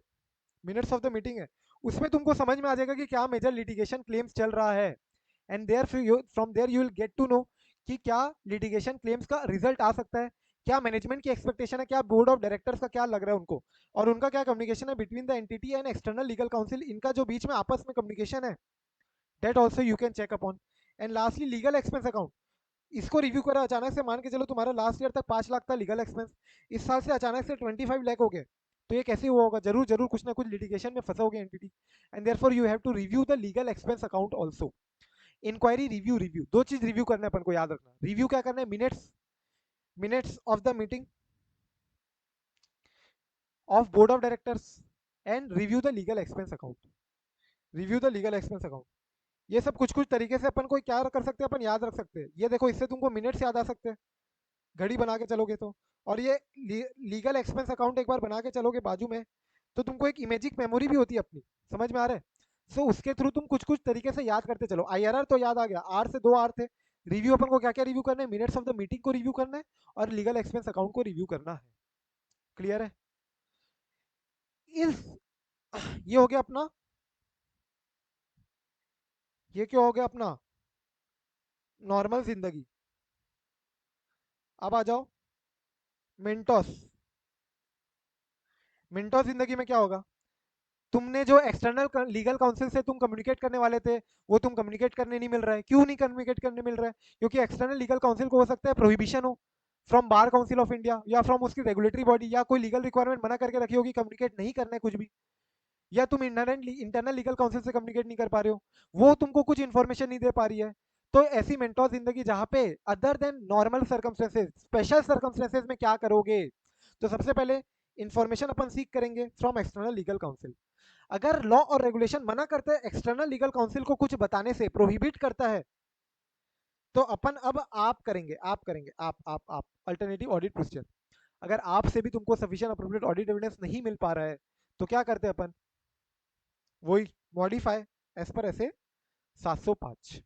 मिनट्स ऑफ द मीटिंग है, उसमें तुमको समझ में आ जाएगा कि क्या मेजर लिटिगेशन क्लेम्स चल रहा है, and there from there you will get to know कि क्या लिटिगेशन क्लेम्स का रिजल्ट आ सकता है, क्या मैनेजमेंट की एक्सपेक्टेशन है, क्या बोर्ड ऑफ डायरेक्टर्स का क्या लग रहा है उनको, और उनका क्या कम्युनिकेशन है between the entity and external legal counsel, इनका जो बीच में आपस में कम्युनिकेशन है, that also you can check upon. And lastly legal expense account, इसको रिव्यू करा, अचानक से मान के चलो तुम्हारा लास्ट ईयर तक 5 लाख था लीगल एक्सपेंस, इस साल से अचानक से 25 लाख हो गए, तो ये कैसे हुआ होगा, जरूर जरूर कुछ ना कुछ लिटिगेशन में फंसा होगा entity, and therefore you have to review the legal expense account also. Inquiry review review, दो चीज रिव्यू करना है अपन को, याद रखना, रिव्यू क्या करना है, minutes, minutes of the meeting of board of directors, and review the legal expense account, review the legal expense account. ये सब कुछ कुछ तरीके से अपन को क्या कर सकते हैं, अपन याद रख सकते हैं, ये देखो इससे तुमको मिनट्स याद आ सकते हैं घड़ी बना के चलोगे तो, और ये लीगल एक्सपेंस अकाउंट एक बार बना के चलोगे बाजू में, तो तुमको एक इमेजिक मेमोरी भी होती है अपनी, समझ में आ रहा है, सो उसके थ्रू तुम कुछ कुछ तरीके से याद करते चलो। आईआरआर तो याद आ गया, आर से 2 आर थे, रिव्यू अपन को क्या क्या रिव्यू करना है, मिनट्स ऑफ द मीटिंग को रिव्यू करना है, और लीगल एक्सपेंस अकाउंट को रिव्यू करना है, क्लियर है। इस ये हो गया अपना, ये क्या हो गया अपना नॉर्मल जिंदगी। अब आ जाओ मिंटोस, मिंटोस जिंदगी में क्या होगा, तुमने जो एक्सटर्नल लीगल काउंसिल से तुम कम्युनिकेट करने वाले थे, वो तुम कम्युनिकेट करने नहीं मिल रहा है, क्यों नहीं कम्युनिकेट करने मिल रहा है, क्योंकि एक्सटर्नल लीगल काउंसिल को हो सकता है प्रोहिबिशन हो from bar council of India, या फ्रॉम उसकी रेगुलेटरी बॉडी, या कोई लीगल रिक्वायरमेंट मना करके रखी होगी, कम्युनिकेट नहीं करना है कुछ भी, या तुम इंटरनल लीगल काउंसिल से कम्युनिकेट नहीं कर पा रहे हो, वो तुमको कुछ इन्फॉर्मेशन नहीं दे पा रही है, तो ऐसी मेंटोर जिंदगी जहाँ पे other than normal circumstances, special circumstances में क्या करोगे, तो सबसे पहले इंफॉर्मेशन अपन सीख करेंगे फ्रॉम एक्सटर्नल लीगल काउंसिल। अगर लॉ और रेगुलेशन मना करते हैं एक्सटर्नल लीगल काउंसिल को कुछ बताने से, प्रोहिबिट करता है, तो अपन अब आप करेंगे, आप अल्टरनेटिव ऑडिट प्रोसीजर। अगर आपसे भी तुमको सफिशिएंट अप्रोप्रिएट ऑडिट एविडेंस नहीं मिल पा रहा है, तो क्या करते हैं अपन, वही मॉडिफाई एज पर ऐसे 705,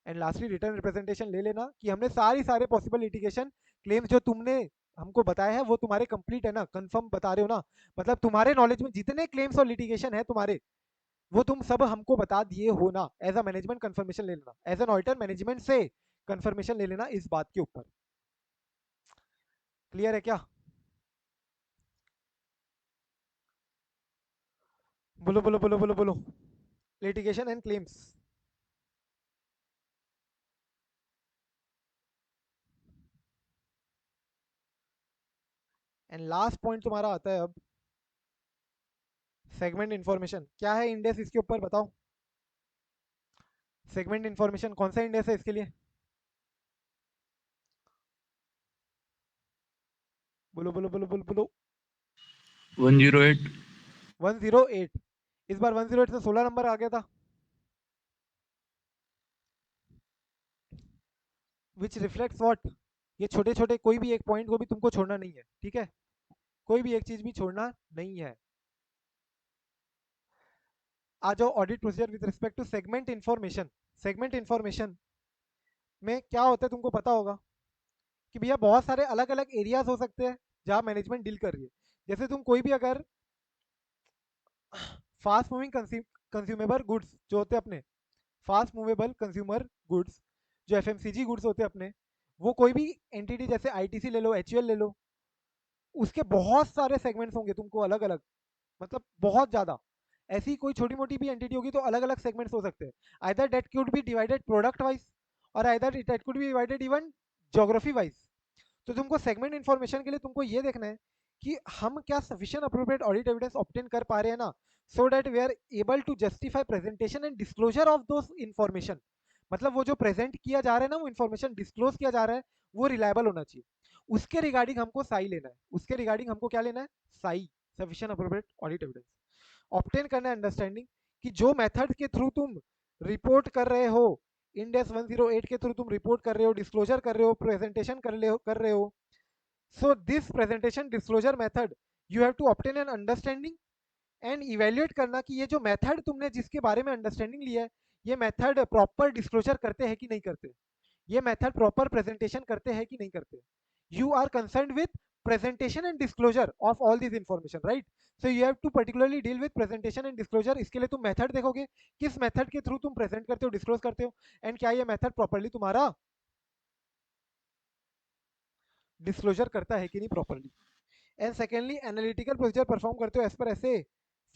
एंड लास्टली रिटर्न रिप्रेजेंटेशन ले लेना कि हमने सारे पॉसिबल लिटिगेशन क्लेम्स जो तुमने हमको बताया है वो तुम्हारे कंप्लीट है ना, कंफर्म बता रहे हो ना, मतलब तुम्हारे नॉलेज में जितने क्लेम्स और लिटिगेशन है तुम्हारे, वो तुम सब हमको बता दिए हो ना, एज अ मैनेजमेंट कंफर्मेशन ले लेना, एज एन ऑडिटर मैनेजमेंट से कंफर्मेशन ले लेना इस बात के ऊपर, क्लियर है क्या, बोलो बोलो बोलो बोलो बोलो, litigation and claims. And last point तुम्हारा आता है अब सेगमेंट इन्फॉर्मेशन, क्या है इंडेक्स इसके ऊपर बताओ, सेगमेंट इन्फॉर्मेशन कौन सा इंडेक्स है इसके लिए, बोलो बोलो बोलो बोलो बोलो, 108। 108, इस बार 108 से 16 नंबर आ गया था, विच रिफ्लेक्ट्स व्हाट, ये छोटे छोटे कोई भी एक पॉइंट को भी तुमको छोड़ना नहीं है, ठीक है, कोई भी एक चीज भी छोड़ना नहीं है। आ जाओ audit procedure with respect to segment information. Segment information में क्या होता है तुमको पता होगा कि भैया बहुत सारे अलग अलग एरियाज हो सकते हैं जहां मैनेजमेंट डील कर रही है, जैसे तुम कोई भी अगर फास्ट मूविंग कंज्यूमेबल गुड्स जो होते हैं अपने, फास्ट मूवेबल कंज्यूमर गुड्स जो एफएमसीजी गुड्स होते हैं अपने, वो कोई भी एंटिटी जैसे आईटीसी ले लो, एचयूएल ले लो, उसके बहुत सारे सेगमेंट्स होंगे तुमको अलग अलग, मतलब बहुत ज्यादा। ऐसी कोई छोटी मोटी भी एंटिटी होगी तो अलग अलग सेगमेंट्स हो सकते हैं। Either that could be divided product wise, or either that could be divided even geography wise. तो तुमको सेगमेंट इन्फॉर्मेशन के लिए तुमको ये देखना है कि हम क्या sufficient appropriate audit evidence obtain कर पा रहे हैं ना, so that we are able to justify presentation and disclosure of those information. मतलब वो जो प्रेजेंट किया जा रहा है ना, वो इन्फॉर्मेशन डिस्क्लोज किया जा रहा है, वो रिलायबल होना चाहिए। उसके रिगार्डिंग हमको साई लेना है, उसके रिगार्डिंग हमको क्या लेना है, Sai, sufficient appropriate audit evidence obtain करना है। अंडरस्टैंडिंग कि जो मेथड के थ्रू तुम रिपोर्ट कर रहे हो, इंडेक्स 108 के थ्रू तुम रिपोर्ट कर रहे हो, डिस्क्लोजर कर रहे हो, प्रेजेंटेशन कर रहे हो, so this presentation disclosure method you have to obtain an understanding and evaluate करना कि ये जो मेथड तुमने जिसके बारे में अंडरस्टैंडिंग लिया है, ये मेथड प्रॉपर डिस्क्लोजर करते हैं कि नहीं करते, ये मेथड प्रॉपर प्रेजेंटेशन करते हैं कि नहीं करते। You are concern with presentation and disclosure of all these information, right? So you have to particularly deal with presentation and disclosure। इसके लिए तुम मेथड देखोगे, किस मेथड के थ्रू तुम प्रेजेंट करते हो, डिस्क्लोज करते हो, एंड क्या ये मेथड प्रॉपरली तुम्हारा डिस्क्लोजर करता है कि नहीं properly. And secondly analytical procedure perform करते हो एज पर ऐसे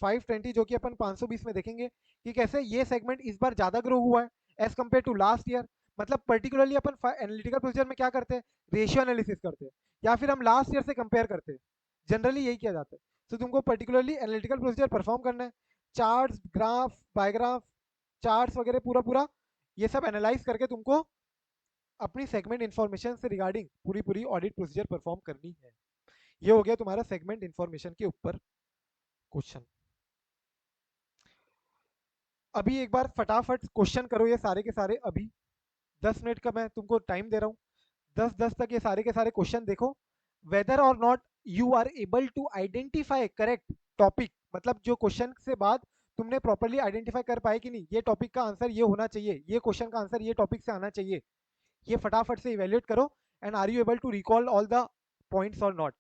520, जो कि अपन 520 में देखेंगे कि कैसे ये सेगमेंट इस बार ज्यादा ग्रो हुआ है as compare to last year. मतलब पर्टिकुलरली अपन एनालिटिकल प्रोसीजर में क्या करते हैं, रेशियो एनालिसिस करते हैं, या फिर हम लास्ट ईयर से कंपेयर करते हैं, जनरली यही किया जाता है। तो तुमको पर्टिकुलरली एनालिटिकल प्रोसीजर परफॉर्म करना है, चार्ट्स, ग्राफ, बायोग्राफ, चार्ट्स वगैरह पूरा पूरा ये सब एनालाइज करके तुमको अपनी सेगमेंट इन्फॉर्मेशन से रिगार्डिंग पूरी पूरी ऑडिट प्रोसीजर परफॉर्म करनी है। ये हो गया तुम्हारा सेगमेंट इन्फॉर्मेशन के ऊपर क्वेश्चन। अभी एक बार फटाफट क्वेश्चन करो ये सारे के सारे, अभी 10 मिनट का मैं तुमको टाइम दे रहा हूँ, 10-10 तक ये सारे के सारे क्वेश्चन देखो। वेदर और not you are able to identify correct topic, मतलब जो क्वेश्चन से बाद तुमने प्रॉपरली आइडेंटिफाई कर पाए कि नहीं, ये टॉपिक का आंसर ये होना चाहिए, ये क्वेश्चन का आंसर ये टॉपिक से आना चाहिए, ये फटाफट से इवेल्युएट करो। And are you able to recall all the points और नॉट।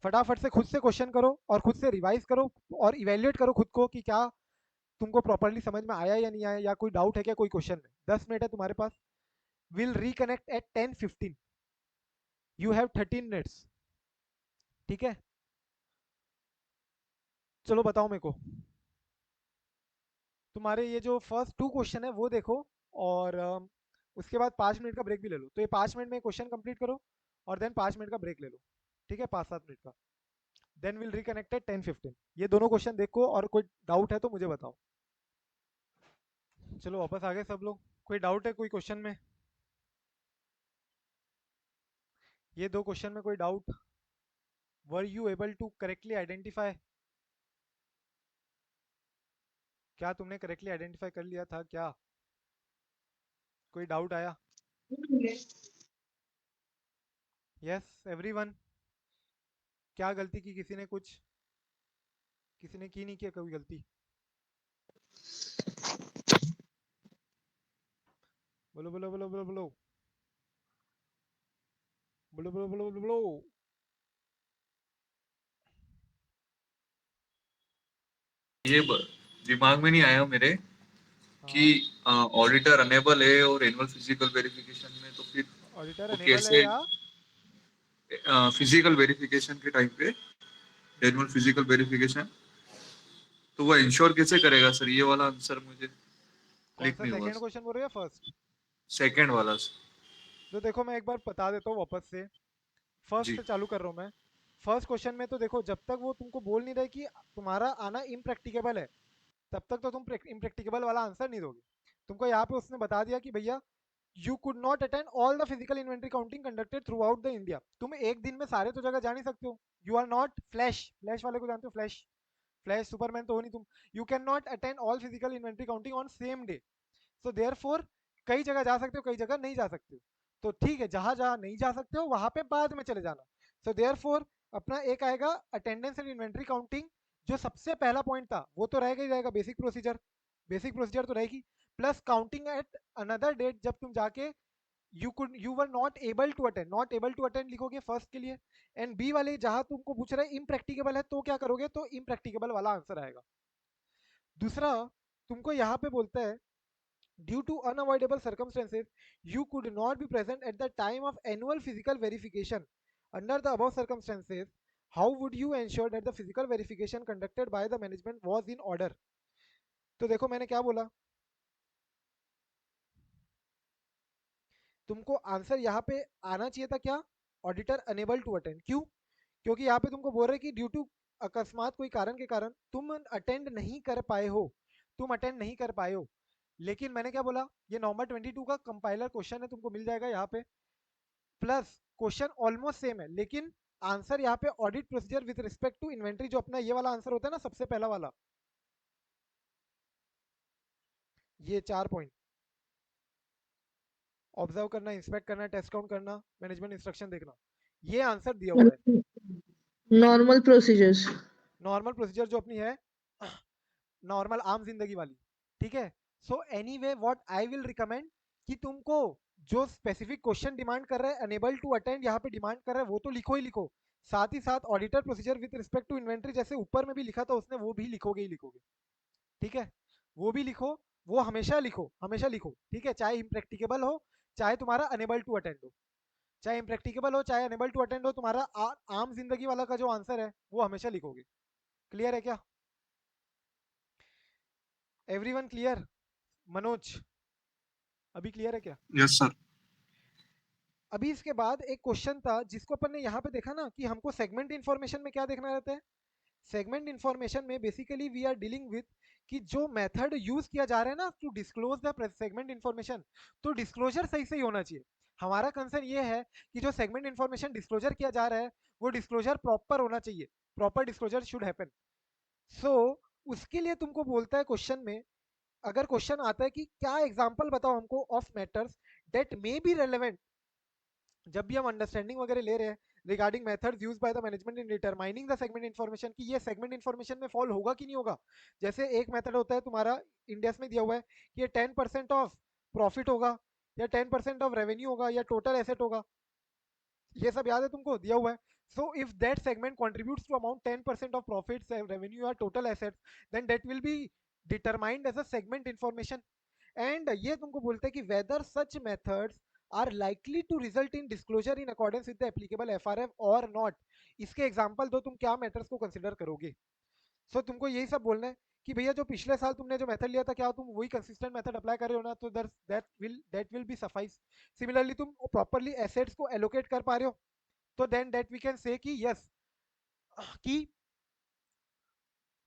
फटाफट से खुद से क्वेश्चन करो और खुद से रिवाइज करो और इवेल्युएट करो खुद को कि क्या तुमको प्रॉपरली समझ में आया या नहीं आया, या कोई डाउट है क्या कोई क्वेश्चन में। 10 मिनट है तुम्हारे पास। Will reconnect at 10:15। You have 13 minutes. ठीक है, चलो बताओ मेरे को, तुम्हारे ये जो फर्स्ट 2 क्वेश्चन है वो देखो, और उसके बाद 5 मिनट का ब्रेक भी ले लो। तो ये 5 मिनट में क्वेश्चन कंप्लीट करो और देन 5 मिनट का ब्रेक ले लो, ठीक है, 5-7 मिनट का। Then will reconnect at 10:15। ये दोनों क्वेश्चन देखो और कोई डाउट है तो मुझे बताओ। चलो वापस आ गए सब लोग। कोई डाउट है कोई क्वेश्चन में, ये 2 क्वेश्चन में कोई doubt? Were you able to correctly identify? क्या तुमने करेक्टली आइडेंटिफाई कर लिया था क्या? कोई डाउट आया? Yes everyone. क्या गलती की किसी ने, कुछ किसी ने की नहीं किया कोई गलती? बोलो बोलो बोलो बोलो बोलो बोलो बोलो बोलो बोलो बोलो। ये दिमाग में नहीं आया मेरे कि हाँ, ऑडिटर अनेबल है और एनुअल फिजिकल वेरिफिकेशन में, तो फिर ऑडिटर वो अनेबल है कैसे या फिजिकल वेरिफिकेशन के टाइम पे, एनुअल फिजिकल वेरिफिकेशन, तो वो इंश्योर कैसे करेगा सर? ये वाला आंसर मुझे कौन क्लिक सा नहीं हुआ। सेकंड क्वेश्चन बोल रहे हो या फर्स्ट? सेकंड वाला तो देखो मैं एक बार बता देता हूँ वापस से, फर्स्ट जी। से चालू कर रहा हूँ मैं। फर्स्ट क्वेश्चन में तो देखो, जब तक वो तुमको बोल नहीं रहे कि तुम्हारा आना इम्प्रैक्टिकेबल है, तब तक तो तुम इम्प्रैक्टिकेबल वाला आंसर नहीं दोगे। तुमको यहाँ पे उसने बता दिया कि भैया you could not attend all the physical inventory counting conducted through out the India. तुम एक दिन में सारे तो जगह जा नहीं सकते हो। You are not flash, flash वाले को जानते हो, फ्लैश, फ्लैश सुपरमैन तो हो नहीं तुम। You can not attend all physical inventory counting on same day. So therefore कई जगह जा सकते हो, कई जगह नहीं जा सकते हो। तो ठीक है, जहां जहां नहीं जा सकते हो वहां पे बाद में चले जाना। सो देयरफॉर अपना एक आएगा अटेंडेंस एंड इन्वेंट्री काउंटिंग, जो सबसे पहला पॉइंट था वो तो रहेगा ही रहेगा, बेसिक प्रोसीजर, बेसिक प्रोसीजर तो रहेगी। Plus counting at another date, जब तुम जाके you were not able to attend, not able to attend लिखोगे फर्स्ट के लिए। एंड बी वाले जहां तुमको पूछ रहा है इम्प्रैक्टिकेबल है तो क्या करोगे, तो इम्प्रैक्टिकेबल वाला आंसर आएगा। दूसरा तुमको यहाँ पे बोलता है due to unavoidable circumstances you could not be present at the time of annual physical verification. Under the above circumstances how would you ensure that the physical verification conducted by the management was in order? तो देखो मैंने क्या बोला, तुमको answer यहाँ पे आना चाहिए था क्या, ऑडिटर अनेबल टू अटेंड। क्यों? क्योंकि यहाँ पे तुमको बोल रहे कि ड्यू टू अकस्मात कोई कारण के कारण तुम अटेंड नहीं कर पाए हो, तुम अटेंड नहीं कर पाए हो। लेकिन मैंने क्या बोला, ये नवंबर 22 का कंपाइलर क्वेश्चन है, तुमको मिल जाएगा यहाँ पे, प्लस क्वेश्चन ऑलमोस्ट सेम है, लेकिन आंसर यहाँ पे audit procedure with respect to inventory, जो अपना ये वाला आंसर होता है ना सबसे पहला वाला, ये 4 पॉइंट ऑब्जर्व करना, इंस्पेक्ट करना, टेस्ट काउंट करना, मैनेजमेंट इंस्ट्रक्शन देखना, ये आंसर दिया हुआ है। Normal procedures. नॉर्मल प्रोसीजर जो अपनी है, नॉर्मल आम जिंदगी वाली, ठीक है। So anyway what I will recommend कि तुमको जो स्पेसिफिक क्वेश्चन डिमांड कर रहा है अनेबल टू अटेंड यहाँ पे डिमांड कर रहा है वो तो लिखो ही लिखो, साथ ही साथ auditor procedure with respect to inventory जैसे ऊपर में भी लिखा था उसने, वो भी लिखोगे ही लिखोगे, ठीक है। वो भी लिखो, वो हमेशा लिखो, हमेशा लिखो, ठीक है, चाहे इम्प्रैक्टिकेबल हो, चाहे तुम्हारा अनेबल टू अटेंड हो, चाहे इम्प्रैक्टिकेबल हो, चाहे अनेबल टू अटेंड हो, तुम्हारा आम जिंदगी वाला का जो आंसर है वो हमेशा लिखोगे। क्लियर है क्या? Everyone clear? मनोज अभी क्लियर है क्या? Yes sir. अभी इसके बाद एक क्वेश्चन था जिसको अपन ने यहाँ पे देखा ना कि हमको सेगमेंट इन्फॉर्मेशन में क्या देखना रहता है। सेगमेंट इन्फॉर्मेशन में basically we are dealing with कि जो मेथड यूज किया जा रहा है ना to disclose the segment information, तो डिस्क्लोजर सही सही होना चाहिए। हमारा कंसर्न ये है कि जो सेगमेंट इन्फॉर्मेशन डिस्क्लोजर किया जा रहा है वो डिस्क्लोजर प्रॉपर होना चाहिए, प्रॉपर डिस्क्लोजर शुड हैपन। सो उसके लिए तुमको बोलता है क्वेश्चन में, अगर क्वेश्चन आता है कि क्या एग्जांपल बताओ हमको of matters that may be relevant, जब भी हम अंडरस्टैंडिंग वगैरह ले रहे हैं regarding methods used by the management in determining the segment information, कि ये सेगमेंट इन्फॉर्मेशन में फॉल होगा कि नहीं होगा। जैसे एक मेथड होता है तुम्हारा इंडियस में दिया हुआ है कि ये 10% ऑफ प्रॉफिट होगा, या 10% ऑफ रेवेन्यू होगा, या टोटल एसेट होगा, ये सब याद है तुमको, दिया हुआ है। So if that segment contributes to amount 10% of profits and revenue or total assets, then that will be determined as a segment information। And ये तुमको बोलते हैं कि whether such methods are likely to result in disclosure in accordance with the applicable FRF और not. इसके example दो, तुम क्या मैटर्स को कंसीडर करोगे। सो तुमको यही सब बोलना है कि भैया जो पिछले साल तुमने जो मेथड लिया था क्या तुम वही कंसिस्टेंट मेथड अप्लाई कर रहे हो ना, तो that will B suffice. Similarly तुम प्रॉपर्ली एसेट्स को एलोकेट कर पा रहे हो, तो then that we can say कि यस कि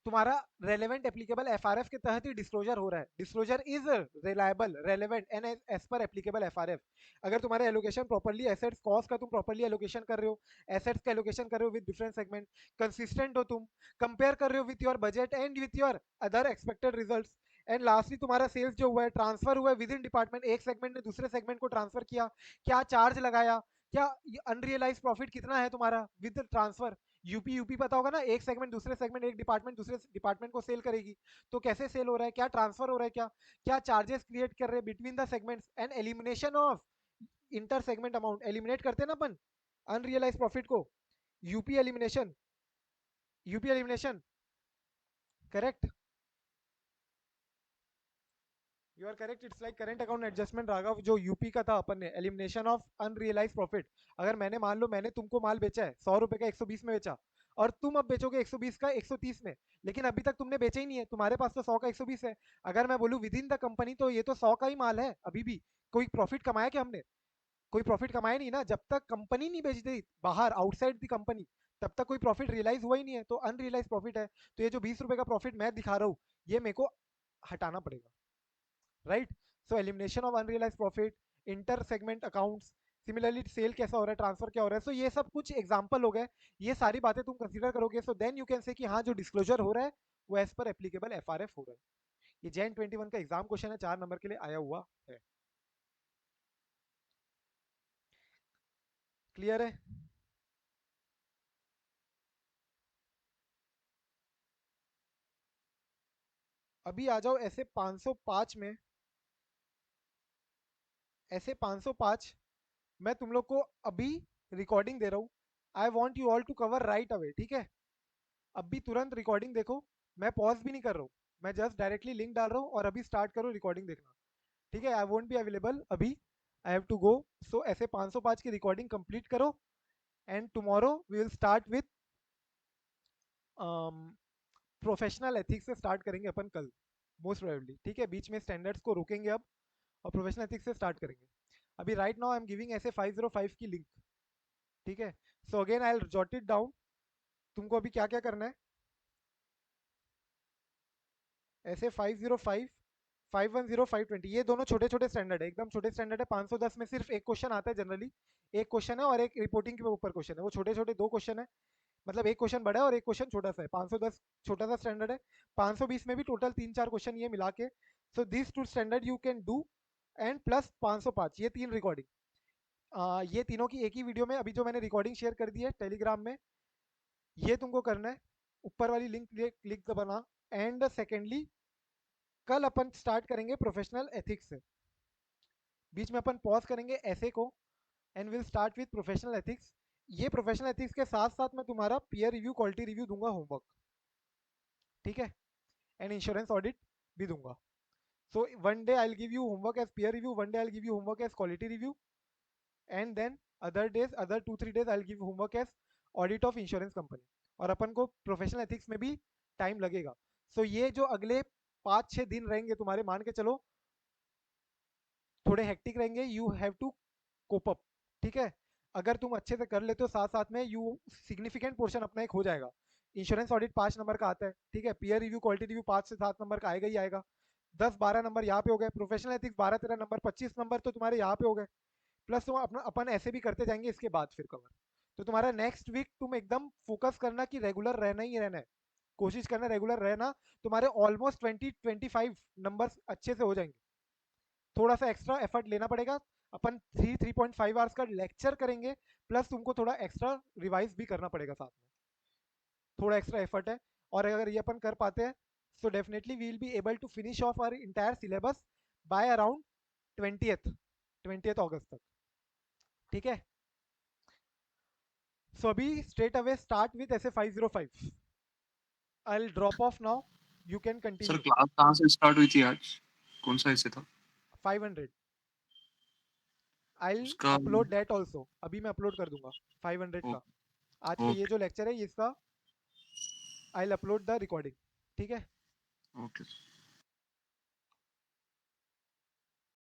तुम्हारा रेलेवेंट एप्लीकेबल एफआरएफ के तहत ही डिस्क्लोजर हो रहा है, disclosure is reliable relevant and as per applicable FRF. अगर तुम्हारा एलोकेशन प्रॉपर्ली एसेट्स कॉस्ट का तुम प्रॉपर्ली एलोकेशन कर रहे हो, एसेट्स का एलोकेशन कर रहे हो विद डिफरेंट सेगमेंट, कंसिस्टेंट हो तुम, कंपेयर कर रहे हो with your budget and with your other expected results, and lastly तुम्हारा सेल्स जो हुआ है ट्रांसफर हुआ है विद इन डिपार्टमेंट, एक सेगमेंट ने दूसरे सेगमेंट को ट्रांसफर किया, क्या चार्ज लगाया, क्या अनरियलाइज प्रॉफिट कितना है तुम्हारा विद ट्रांसफर। यूपी यूपी पता होगा ना, एक सेगमेंट दूसरे सेगमेंट, एक डिपार्टमेंट दूसरे डिपार्टमेंट को सेल करेगी, तो कैसे सेल हो रहा है, क्या ट्रांसफर हो रहा है, क्या क्या चार्जेस क्रिएट कर रहे हैं between the segments, and elimination of inter segment amount, eliminate करते हैं ना अपन अनरियलाइज प्रॉफिट को, UP elimination, UP elimination, correct, you are correct, it's like current account adjustment Raghav, जो यूपी का था अपन ने, एलिमिनेशन ऑफ अनरियलाइज प्रॉफिट। अगर मैंने मान लो मैंने तुमको माल बेचा है 100 रुपए का 120 में बेचा, और तुम अब बेचोगे 120 का 130 में, लेकिन अभी तक तुमने बेचा ही नहीं है, तुम्हारे पास तो 100 का 120 है। अगर मैं बोलूं विद इन द कंपनी तो ये तो 100 का ही माल है, अभी भी कोई प्रॉफिट कमाया क्या हमने, कोई प्रॉफिट कमाया नहीं ना, जब तक कंपनी नहीं बेच दी बाहर आउटसाइड द कंपनी तब तक कोई प्रॉफिट रियलाइज हुआ ही नहीं है, तो अनरियलाइज प्रॉफिट है। तो ये जो 20 रुपए का प्रॉफिट मैं दिखा रहा हूँ ये मेरे को हटाना पड़ेगा, right. So elimination of unrealise profit, inter segment accounts, similarly sale कैसा हो रहा है, ट्रांसफर क्या हो रहा है। सो ये सब कुछ एग्जांपल हो गए, ये सारी बातें तुम कंसीडर करोगे, so then you can say कि हाँ जो डिस्क्लोजर हो रहा है वो एज पर एप्लीकेबल एफआरएफ हो रहा है। ये जैन 21 का एग्जाम क्वेश्चन है, 4 नंबर के लिए आया हुआ है। क्लियर है? अभी आ जाओ ऐसे 505 में, ऐसे 505 मैं तुम लोग को अभी रिकॉर्डिंग दे रहा हूँ, I want you all to cover right away, ठीक है। अभी तुरंत रिकॉर्डिंग देखो, मैं पॉज भी नहीं कर रहा हूँ, मैं जस्ट डायरेक्टली लिंक डाल रहा हूँ और अभी स्टार्ट करो रिकॉर्डिंग देखना, ठीक है। आई वोंट बी अवेलेबल अभी, आई हैव टू गो। सो ऐसे 505 की रिकॉर्डिंग कंप्लीट करो and tomorrow we will start with professional ethics से स्टार्ट करेंगे अपन कल, मोस्ट प्रोबेबली, ठीक है। बीच में स्टैंडर्ड्स को रोकेंगे अब और प्रोफेशनल एथिक्स से स्टार्ट करेंगे। अभी right now I am giving ऐसे 505 की लिंक, ठीक है। So again I will jot it down. तुमको अभी क्या क्या करना है, ऐसे 505, 510, 520, ये दोनों छोटे छोटे स्टैंडर्ड है, एकदम छोटे स्टैंडर्ड है। 510 में सिर्फ एक क्वेश्चन आता है जनरली, एक क्वेश्चन है और एक रिपोर्टिंग के ऊपर क्वेश्चन है, वो छोटे छोटे दो क्वेश्चन है, मतलब एक क्वेश्चन बड़ा है और एक क्वेश्चन छोटा सा है। 510 छोटा सा स्टैंडर्ड है, 520 में भी टोटल 3-4 क्वेश्चन ये मिला के। So this two standard you can do, and plus 505 ये 3 रिकॉर्डिंग, ये तीनों की एक ही वीडियो में, अभी जो मैंने रिकॉर्डिंग शेयर कर दी है टेलीग्राम में, ये तुमको करना है। ऊपर वाली लिंक क्लिक दबाना। एंड सेकेंडली कल अपन स्टार्ट करेंगे प्रोफेशनल एथिक्स से, बीच में अपन पॉज करेंगे ऐसे को, and will start with professional ethics. ये प्रोफेशनल एथिक्स के साथ साथ मैं तुम्हारा पीयर रिव्यू, क्वालिटी रिव्यू दूंगा, होमवर्क, ठीक है, एंड इंश्योरेंस ऑडिट भी दूंगा। So one day I will give you homework as peer review, one day I will give you homework as quality review, and then other days, other 2-3 days I will give homework as audit of insurance company. और अपन को professional ethics में भी time लगेगा। सो ये जो अगले 5-6 दिन रहेंगे तुम्हारे, मान के चलो थोड़े हेक्टिक रहेंगे, you have to cope up, ठीक है। अगर तुम अच्छे से कर लेते हो साथ साथ में, यू सिग्निफिकेंट पोर्शन अपना एक हो जाएगा। इंश्योरेंस ऑडिट 5 नंबर का आता है, ठीक है। पीयर रिव्यू, क्वालिटी रिव्यू 5 से 7 नंबर का आएगा ही आएगा। 10-12 नंबर यहाँ पे हो गए, प्रोफेशनल एथिक्स 12-13 नंबर, 25 नंबर तो तुम्हारे यहाँ पे हो गए। प्लस तुम अपना अपन ऐसे भी करते जाएंगे इसके बाद फिर कवर। तो तुम्हारा नेक्स्ट वीक तुम एकदम फोकस करना कि रेगुलर रहना ही रहना है, कोशिश करना रेगुलर रहना। तुम्हारे ऑलमोस्ट 20-25 नंबर अच्छे से हो जाएंगे। थोड़ा सा एक्स्ट्रा एफर्ट लेना पड़ेगा। अपन 3.5 आवर्स का लेक्चर करेंगे, प्लस तुमको थोड़ा एक्स्ट्रा रिवाइज भी करना पड़ेगा साथ में, थोड़ा एक्स्ट्रा एफर्ट है। और अगर ये अपन कर पाते हैं, so definitely we will be able to finish off our entire syllabus by around 20th अगस्त तक, ठीक है। सो अभी स्ट्रेट अवे स्टार्ट विद ऐसे 505। I will drop of now, you can sir continue. Class कहाँ से स्टार्ट हुई थी आज, कौन सा हिस्से था 500 आई विल उसका? अपलोड दैट ऑल्सो, अभी मैं अपलोड कर दूंगा 500 का। आज का ये ओके जो लेक्चर है इसका I will upload the recording, ठीक है। ओके।